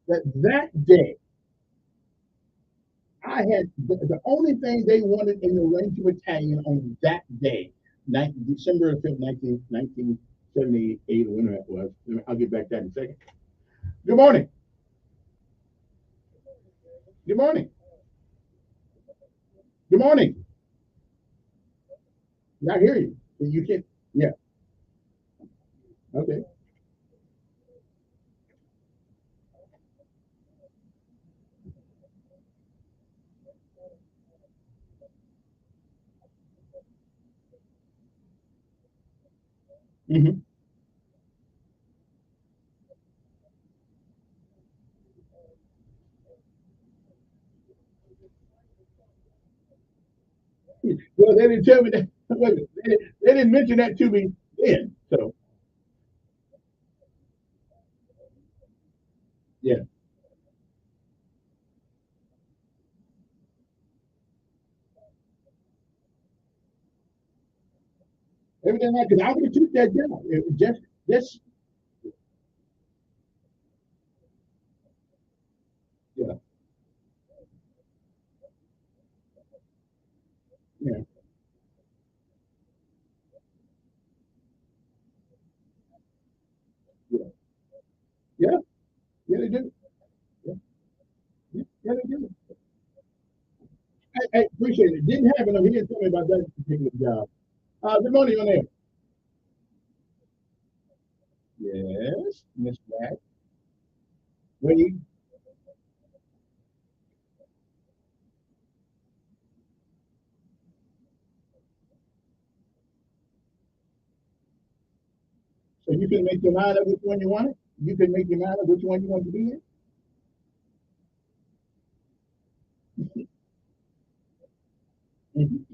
that day, I had the only thing they wanted in the Ranger Battalion on that day, December 5th, 1978, or whenever it was. I'll get back to that in a second. Good morning. Good morning. Good morning. I hear you. You can, yeah. Okay. Mm-hmm. Well, they didn't tell me that. Wait, they didn't mention that to me then. So, yeah. Everything like, because I would have took that job. Just, yeah, yeah, yeah, yeah, yeah, they do. Yeah, yeah, yeah, they do. I appreciate it. Didn't happen. He didn't tell me about that particular job. Good morning on there. Yes, Miss Black. Wade. So you can make your mind up which one you want it. You can make your mind up which one you want to be in.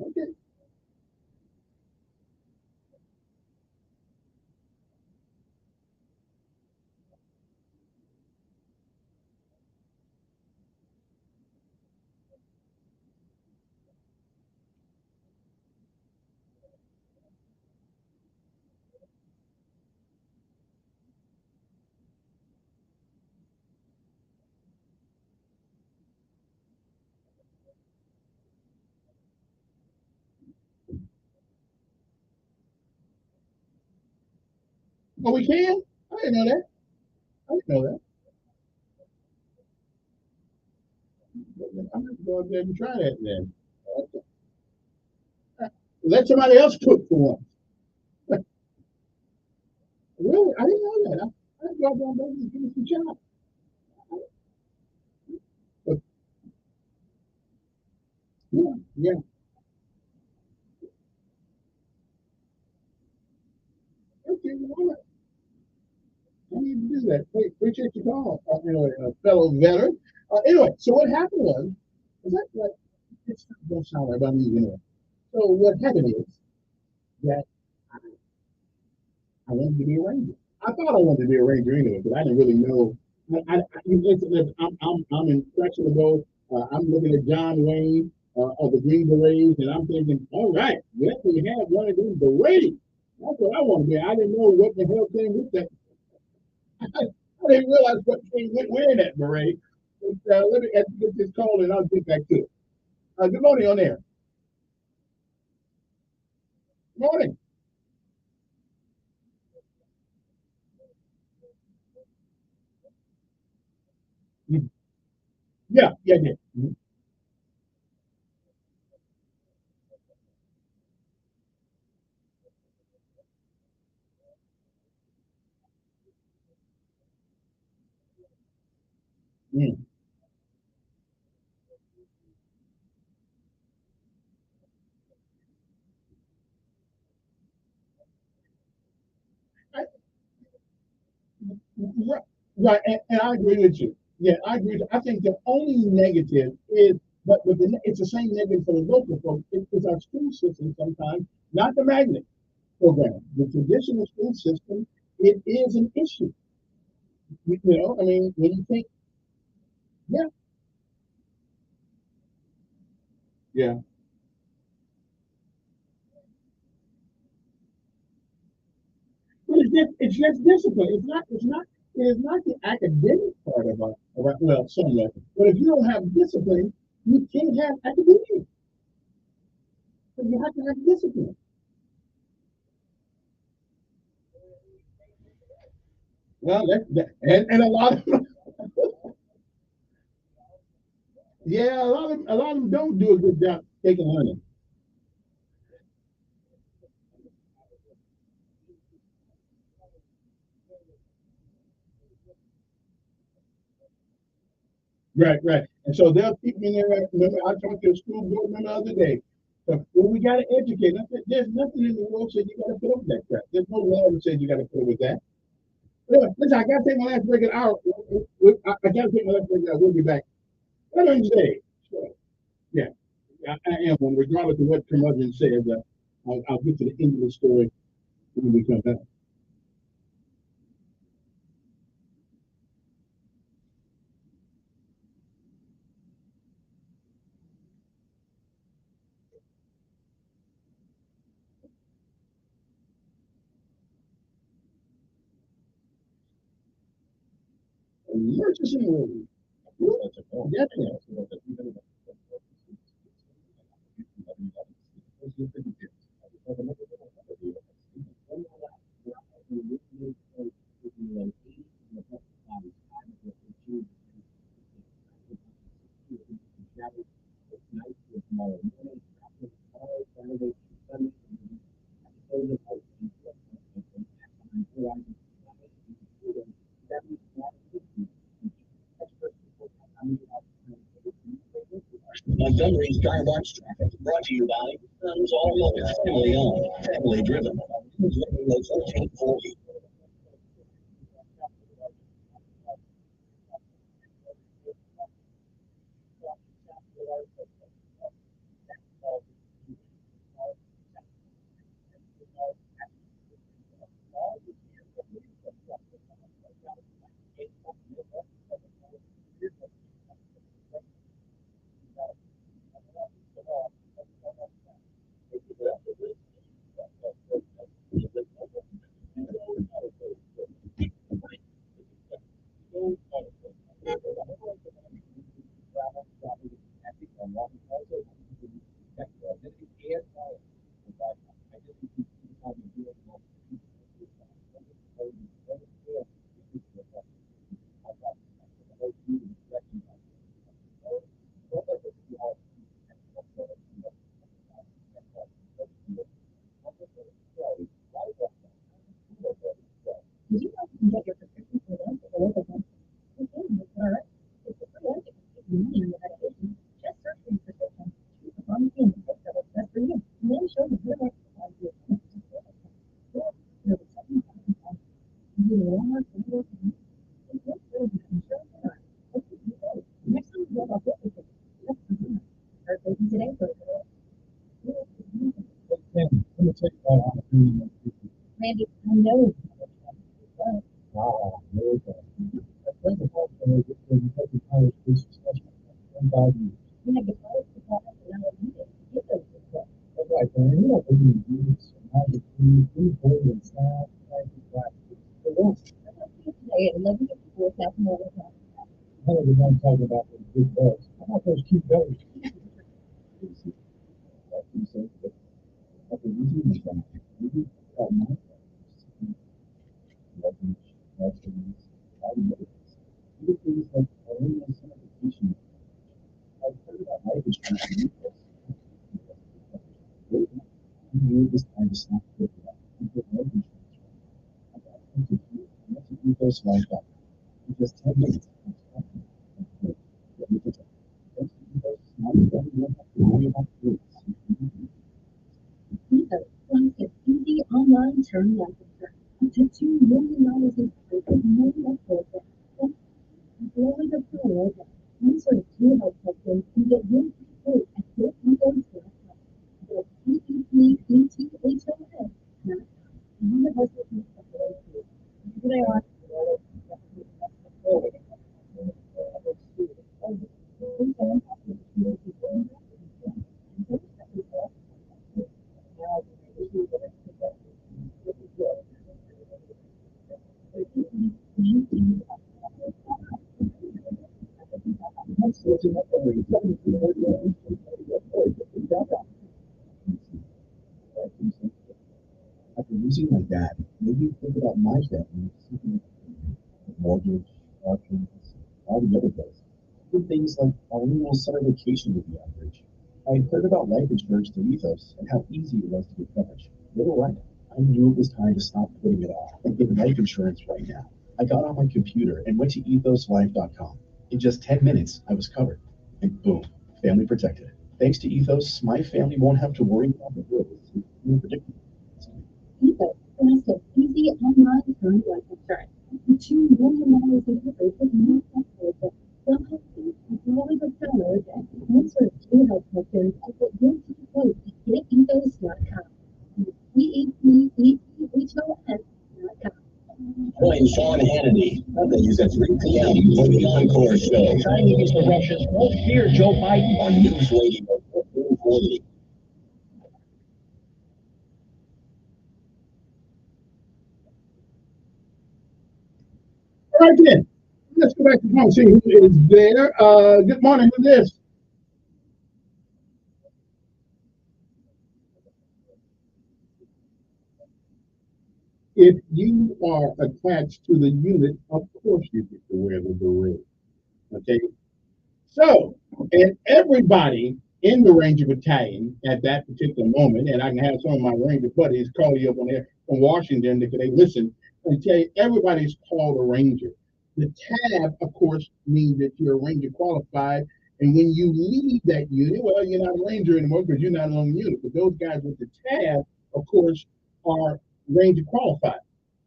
Okay. Oh, we can? I didn't know that. I didn't know that. I'm going to go out there and try that then. Okay. Let somebody else cook for once. Really? I didn't know that. I go out there and give me some chops. But, yeah, yeah. Okay, well, I need to do that. Hey, appreciate your call. Anyway, fellow veteran. Anyway, so what happened was that like, it's not going to sound like I'm even anyway. So what happened is that I wanted to be a ranger. I thought I wanted to be a ranger anyway, but I didn't really know. I'm impressionable. I'm looking at John Wayne of the Green Berets, and I'm thinking, all right, let me have one of these berets. That's what I want to be. I didn't know what the hell came with that. I didn't realize what came with wearing that beret. But, let me get this call, and I'll get back to it. Good morning on there. Good morning. Yeah, yeah, yeah. Mm. Right, right, and I agree with you. Yeah, I agree. I think the only negative is, it's the same negative for the local folks. It's our school system sometimes, not the magnet program. The traditional school system, it is an issue. I mean, when you think, yeah, yeah, but it's just discipline. It is not the academic part well, some level. But if you don't have discipline, you can't have academia. So you have to have discipline. Well, and a lot of yeah, a lot of them don't do a good job taking honey. Right, right. And so they'll keep me in there. Remember, I talked to a school board member the other day. So, well, we got to educate. I said, there's nothing in the world said you got to put up with that crap. There's no law that says you got to put up with that. Anyway, listen, I got to take my last break an hour. I got to take my last break. We'll be back. What do you say? So, yeah, I am one, regardless of what curmudgeon says. I'll get to the end of the story when we come back. Emergency room. Definitely. Montgomery's Skywatch Traffic, brought to you by Elkins Automotive, family owned, family driven. Local 1440. Did you know you can get your prescription for them at the local pharmacy? You can with GoodRx. It's a free way to save you money on your medication. Just search for your prescription, choose the pharmacy and the price that works best for you, and then show the GoodRx supplies you a chance to save. Or, nearly 7,000 times. Using Walmart, Walmart, and it's just so you can show GoodRx. Let's see you go. Next time you go about this, just remember. Start saving today for GoodRx. Let me take that opportunity. Randy, I know. Wow, very good. I think the whole thing is that when you take the college business, especially in 5 years. You have the college department and now you get those results. That's right, man. You don't believe in use and how to do board and staff, practice, practice. They won't. I'm going to see you today at 11:54 South Morgan. None of the ones talking about those big bells. How about those cute bells? This time to stop with that. Those like that. Just 10 minutes. Easy online term life insurance. Up to $2 million in coverage with no medical expense. Slowly but surely, answer a few health questions and get your free quote at GoEthos.com. That's GoEthos.com. One of us is they are. After losing my dad, maybe think about my family, mortgage, options, all the other bills. Good things like our annual summer vacation would be average. I heard about life insurance through Ethos and how easy it was to get coverage. They were right. I knew it was time to stop putting it off and get life insurance right now. I got on my computer and went to ethoslife.com. In just 10 minutes, I was covered. And boom, family protected. Thanks to Ethos, my family won't have to worry about the bills. It's unpredictable. Ethos, fastest, easy online term life insurance. Up to $2 million in coverage with no medical expense. Some health fees and slowly but surely, answer a few health questions and get your free quote at GetEthos.com. GetEthos.com. Join Sean Hannity Mondays at 3 p.m. for the Encore Show. Chinese to Russia's most fear Joe Biden On News Radio 1440. All right then, let's go back to the phone, see who is there. Good morning, who's this? If you are attached to the unit, of course you get to wear the beret. Okay? So, and everybody in the Ranger Battalion at that particular moment, and I can have some of my Ranger buddies call you up on there from Washington if they listen and tell you everybody's called a Ranger. The tab, of course, means that you're a Ranger qualified, And when you leave that unit, well, you're not a ranger anymore because you're not on the unit. But those guys with the tab, of course, are ranger qualified.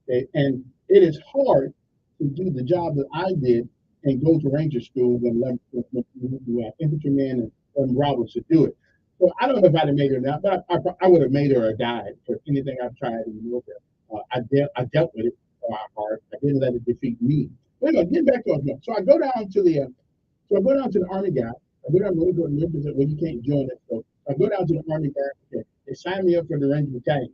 Okay? And it is hard to do the job that I did and go to ranger school when infantrymen and robbers to do it. So I don't know if I'd have made it or not, but I would have made it or died for anything I've tried in the military. I dealt with it hard. I didn't let it defeat me. But anyway, get back to it. So I go down to the Army guy. I go down to the Olympics when you can't join it. So I go down to the Army guy. Okay, they sign me up for the Ranger Battalion.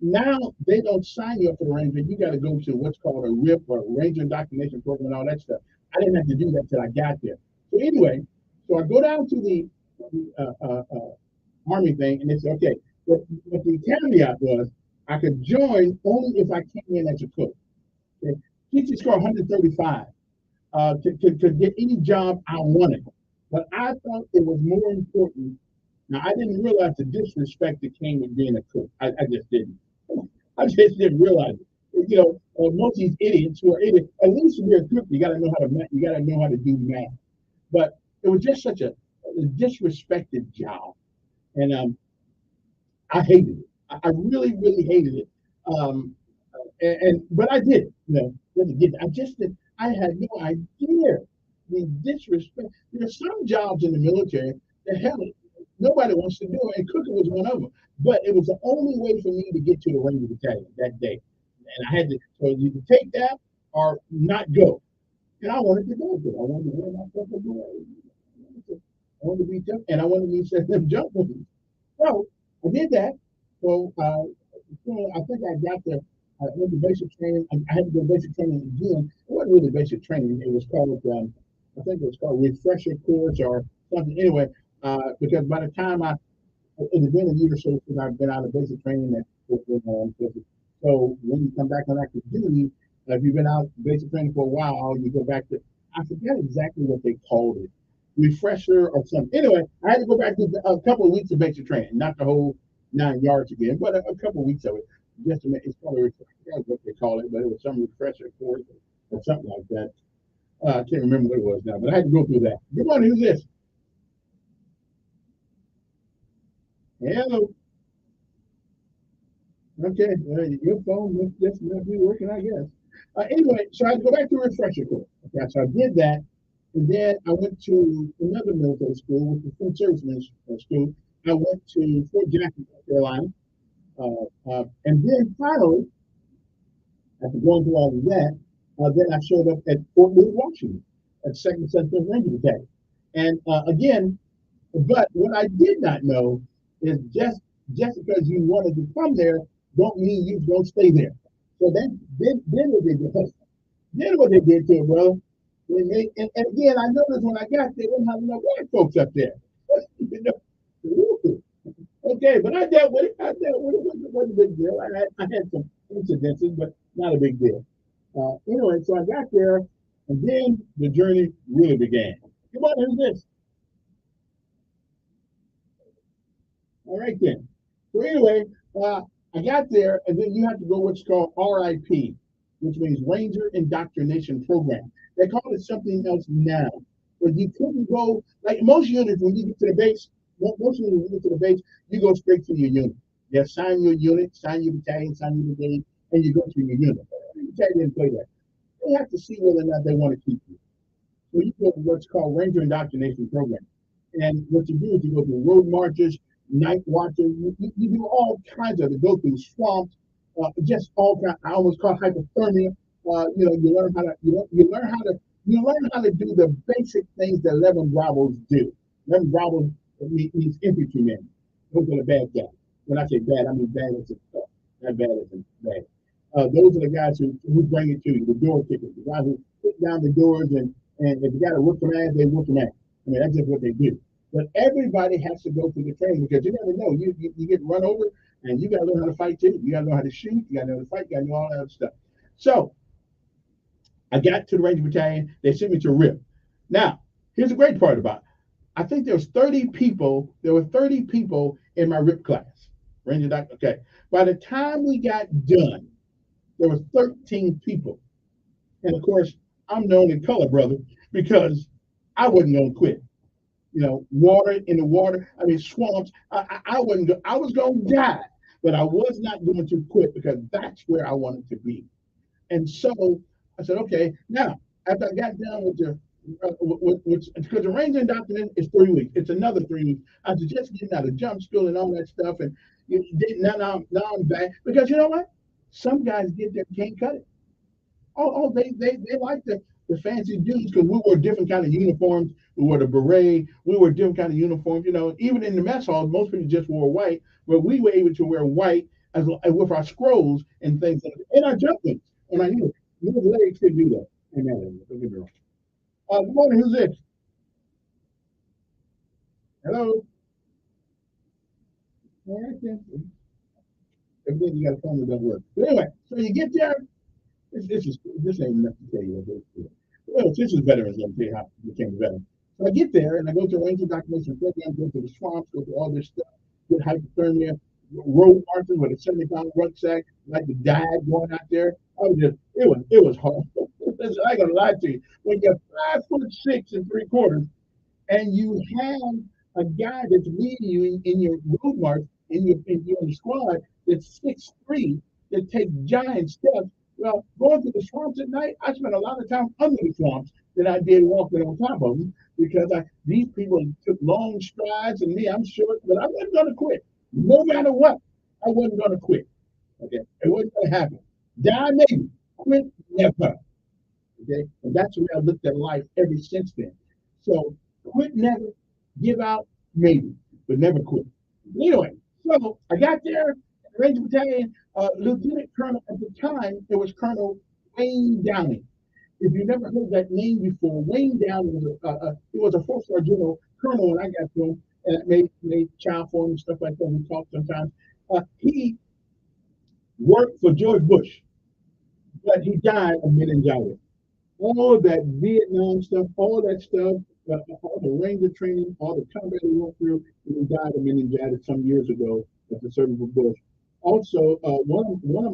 Now they don't sign you up for the Ranger. You got to go to what's called a RIP or Ranger Indoctrination Program and all that stuff. I didn't have to do that till I got there. So anyway, so I go down to the Army thing, and they said, okay, but the caveat was I could join only if I came in as a cook. Okay? Teacher score 135 to get any job I wanted. But I thought it was more important. Now, I didn't realize the disrespect that came with being a cook. I just didn't. I just didn't realize it. You know, most of these idiots who are idiots, at least to be a cook, you got to know how to do math. But it was just such a disrespected job. And I hated it. I really, really hated it. But I did it. You know, I just did. I had no idea the disrespect. There's some jobs in the military that hell nobody wants to do it, and cooking was one of them. But it was the only way for me to get to the Ranger Battalion that day, and I had to. So you could take that or not go. And I wanted to go. I wanted to wear myself a blade. I wanted to be tough, and I wanted to set them jump with me. So I did that. So I think I got the went to basic training. I had to go basic training again. It wasn't really basic training. It was called I think it was called refresher course or something. Anyway, because by the time it had been a year or so since I've been out of basic training. So when you come back on active duty, if you've been out of basic training for a while, you go back to, I forget exactly what they called it, refresher or something. Anyway, I had to go back to a couple of weeks of basic training, not the whole 9 yards again, but a couple of weeks of it. Just to make, it's called I forgot what they call it, but it was some refresher course or something like that. I can't remember what it was now, but I had to go through that. Good morning, who's this? Hello. Okay, your phone must just not be working, I guess. Anyway, so I had to go back to a refresher course. Okay, so I did that, and then I went to another military school, which was Food Service Ministry School. I went to Fort Jackson, North Carolina, and then finally, after going through all of that, then I showed up at Fort Wood, Washington, at 2nd Central Ranger Battalion. And again, but what I did not know is just because you wanted to come there, don't mean you don't stay there. So then what they did, then what they did to it, brother. And again, I noticed when I got there, they didn't have enough white folks up there. You know, okay, but I dealt with it. It wasn't a big deal. I had some incidences, but not a big deal. Anyway, so I got there, and then the journey really began. Come on, who's this? All right then. So anyway, I got there, and then you have to go what's called RIP, which means Ranger Indoctrination Program. They call it something else now, but you couldn't go like most units when you get to the base. Most units when you get to the base, you go straight to your unit. They assign your unit, sign your battalion, sign your brigade, and you go to your unit. The battalion didn't play that. They have to see whether or not they want to keep you. So you go to what's called Ranger Indoctrination Program, and what you do is you go through road marches, night watching. You do all kinds of it. Go through swamps, just all kinds. I almost call hypothermia. You learn how to do the basic things that 11 Bravos do. 11 Bravos means infantrymen. Those are the bad guys. When I say bad, I mean bad as in tough. Not bad as in bad. Those are the guys who bring it to you. The door kickers, the guys who kick down the doors, and if you got to whoop their ass, they whoop their ass. I mean, that's just what they do. But everybody has to go through the training because you never know. You get run over, and you got to learn how to fight too. You got to know how to shoot. You got to know how to fight. You got to know all that other stuff. So I got to the Ranger Battalion. They sent me to RIP. Now, here's the great part about it. I think there was 30 people. There were 30 people in my RIP class. Ranger Doc. Okay. By the time we got done, there were 13 people. And of course, I'm known in color, brother, because I wasn't going to quit. water in the water. I mean, swamps. I wasn't. I was going to die, but I was not going to quit because that's where I wanted to be. And so I said, okay. Now, after I got done with the because the Ranger indoctrination is 3 weeks. It's another 3 weeks. I was just getting out of jump school and all that stuff, and now I'm back because you know what? Some guys get there, can't cut it. They like the fancy dudes because we wore different kind of uniforms. We wore the beret. We wore different kind of uniforms. Even in the mess hall, most people just wore white, but we were able to wear white as with our scrolls and things and our jumpings. And I knew those legs could do that. And don't get me wrong. Good morning. Who's this? Hello. All right, then. Evidently, you got a phone that doesn't work. But anyway, so you get there. This ain't enough to tell you what this is. Well, this is veterans. Let me tell you how it became a veteran. So I get there and I go to a Ranger documentation program, go to the swamps, go to all this stuff, get hypothermia, road marching with a 70-pound rucksack, like the dive going out there. It was hard. I ain't gonna lie to you. When you're 5'6" and 3/4, and you have a guy that's leading you in your road march, in your squad that's 6'3", that takes giant steps. Well, going through the swamps at night, I spent a lot of time under the swamps than I did walking on top of them because these people took long strides, and me, I'm short, but I wasn't going to quit. No matter what, I wasn't going to quit. Okay, it wasn't going to happen. Die maybe, quit never. Okay, and that's the way I looked at life ever since then. So quit never, give out maybe, but never quit. Anyway, so I got there, Ranger Battalion, Lieutenant Colonel at the time, it was Colonel Wayne Downing. If you never heard that name before, Wayne Downing was a 4-star general colonel when I got to him, and made child form and stuff like that. We talked sometimes. He worked for George Bush, but he died of meningitis. All that Vietnam stuff, all that stuff, all the Ranger training, all the combat he went through, and he died of meningitis some years ago at the service of Bush. Also, one of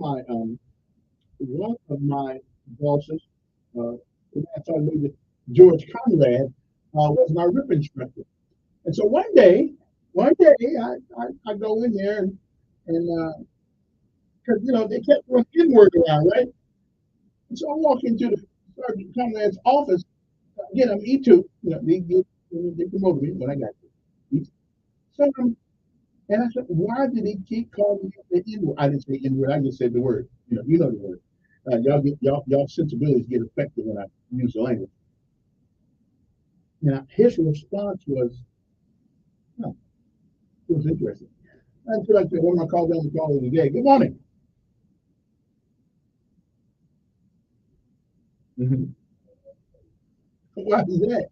my bosses, George Conrad, was my RIP instructor. And so one day, I go in there and because they kept throwing N-word around, right? And so I walk into the Sergeant Conrad's office. Again, I'm E2. They promoted me when I got there. So and I said, why did he keep calling me the N-word? I didn't say N-word. I just said the word. You know the word. Y'all sensibilities get affected when I use the language. Now his response was, it was interesting. Until I said, what am I called down the call of the day? Good morning. Mm-hmm. Why is that?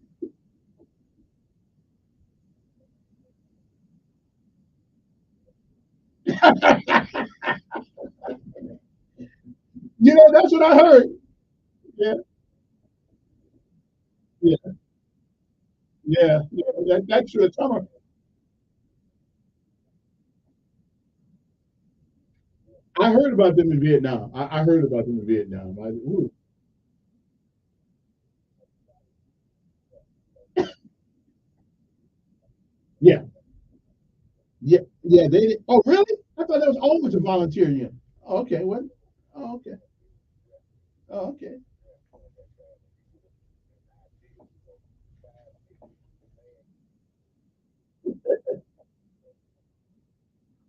That's what I heard. Yeah. Yeah. Yeah. That's your summer. I heard about them in Vietnam. I heard about them in Vietnam. Yeah. Yeah. Yeah. They did. Oh, really? I thought that was always a volunteer unit. Oh, okay. What? Oh, okay. Oh, okay.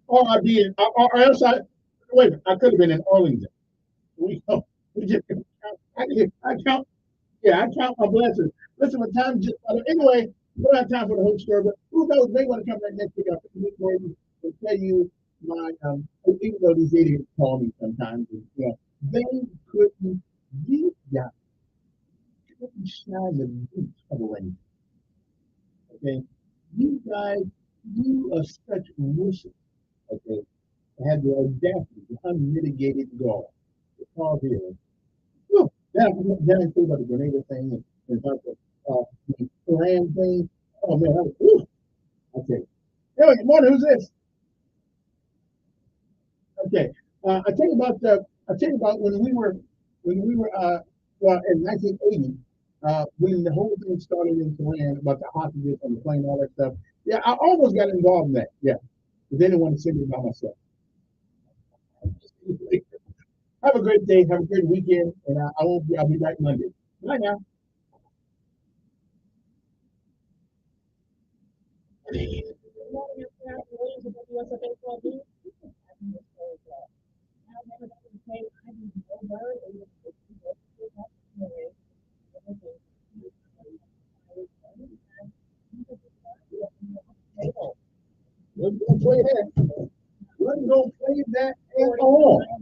Or I did. Or else wait. I could have been in Arlington. We just. I count. Yeah, I count my blessings. Listen, my time just anyway. We don't have time for the whole story, but who knows? They want to come back next week. I'll and tell you my even though these idiots call me sometimes, they couldn't these guys couldn't shine the boots of a Ranger. Okay, these guys, you are such wussy. Okay, had the audacity, the unmitigated gall to call here. Then I think about the grenade thing and about the Iran thing. Oh man, that was, okay. Anyway, good morning. Who's this? Okay. I tell you about when we were well in 1980. when the whole thing started in Iran about the hostages on the plane, all that stuff. Yeah, I almost got involved in that. Yeah, but they didn't want to send me by myself. Have a great day. Have a great weekend, and I won't be. I'll be back Monday. Bye now. Let's go play that. Let's go play that at all.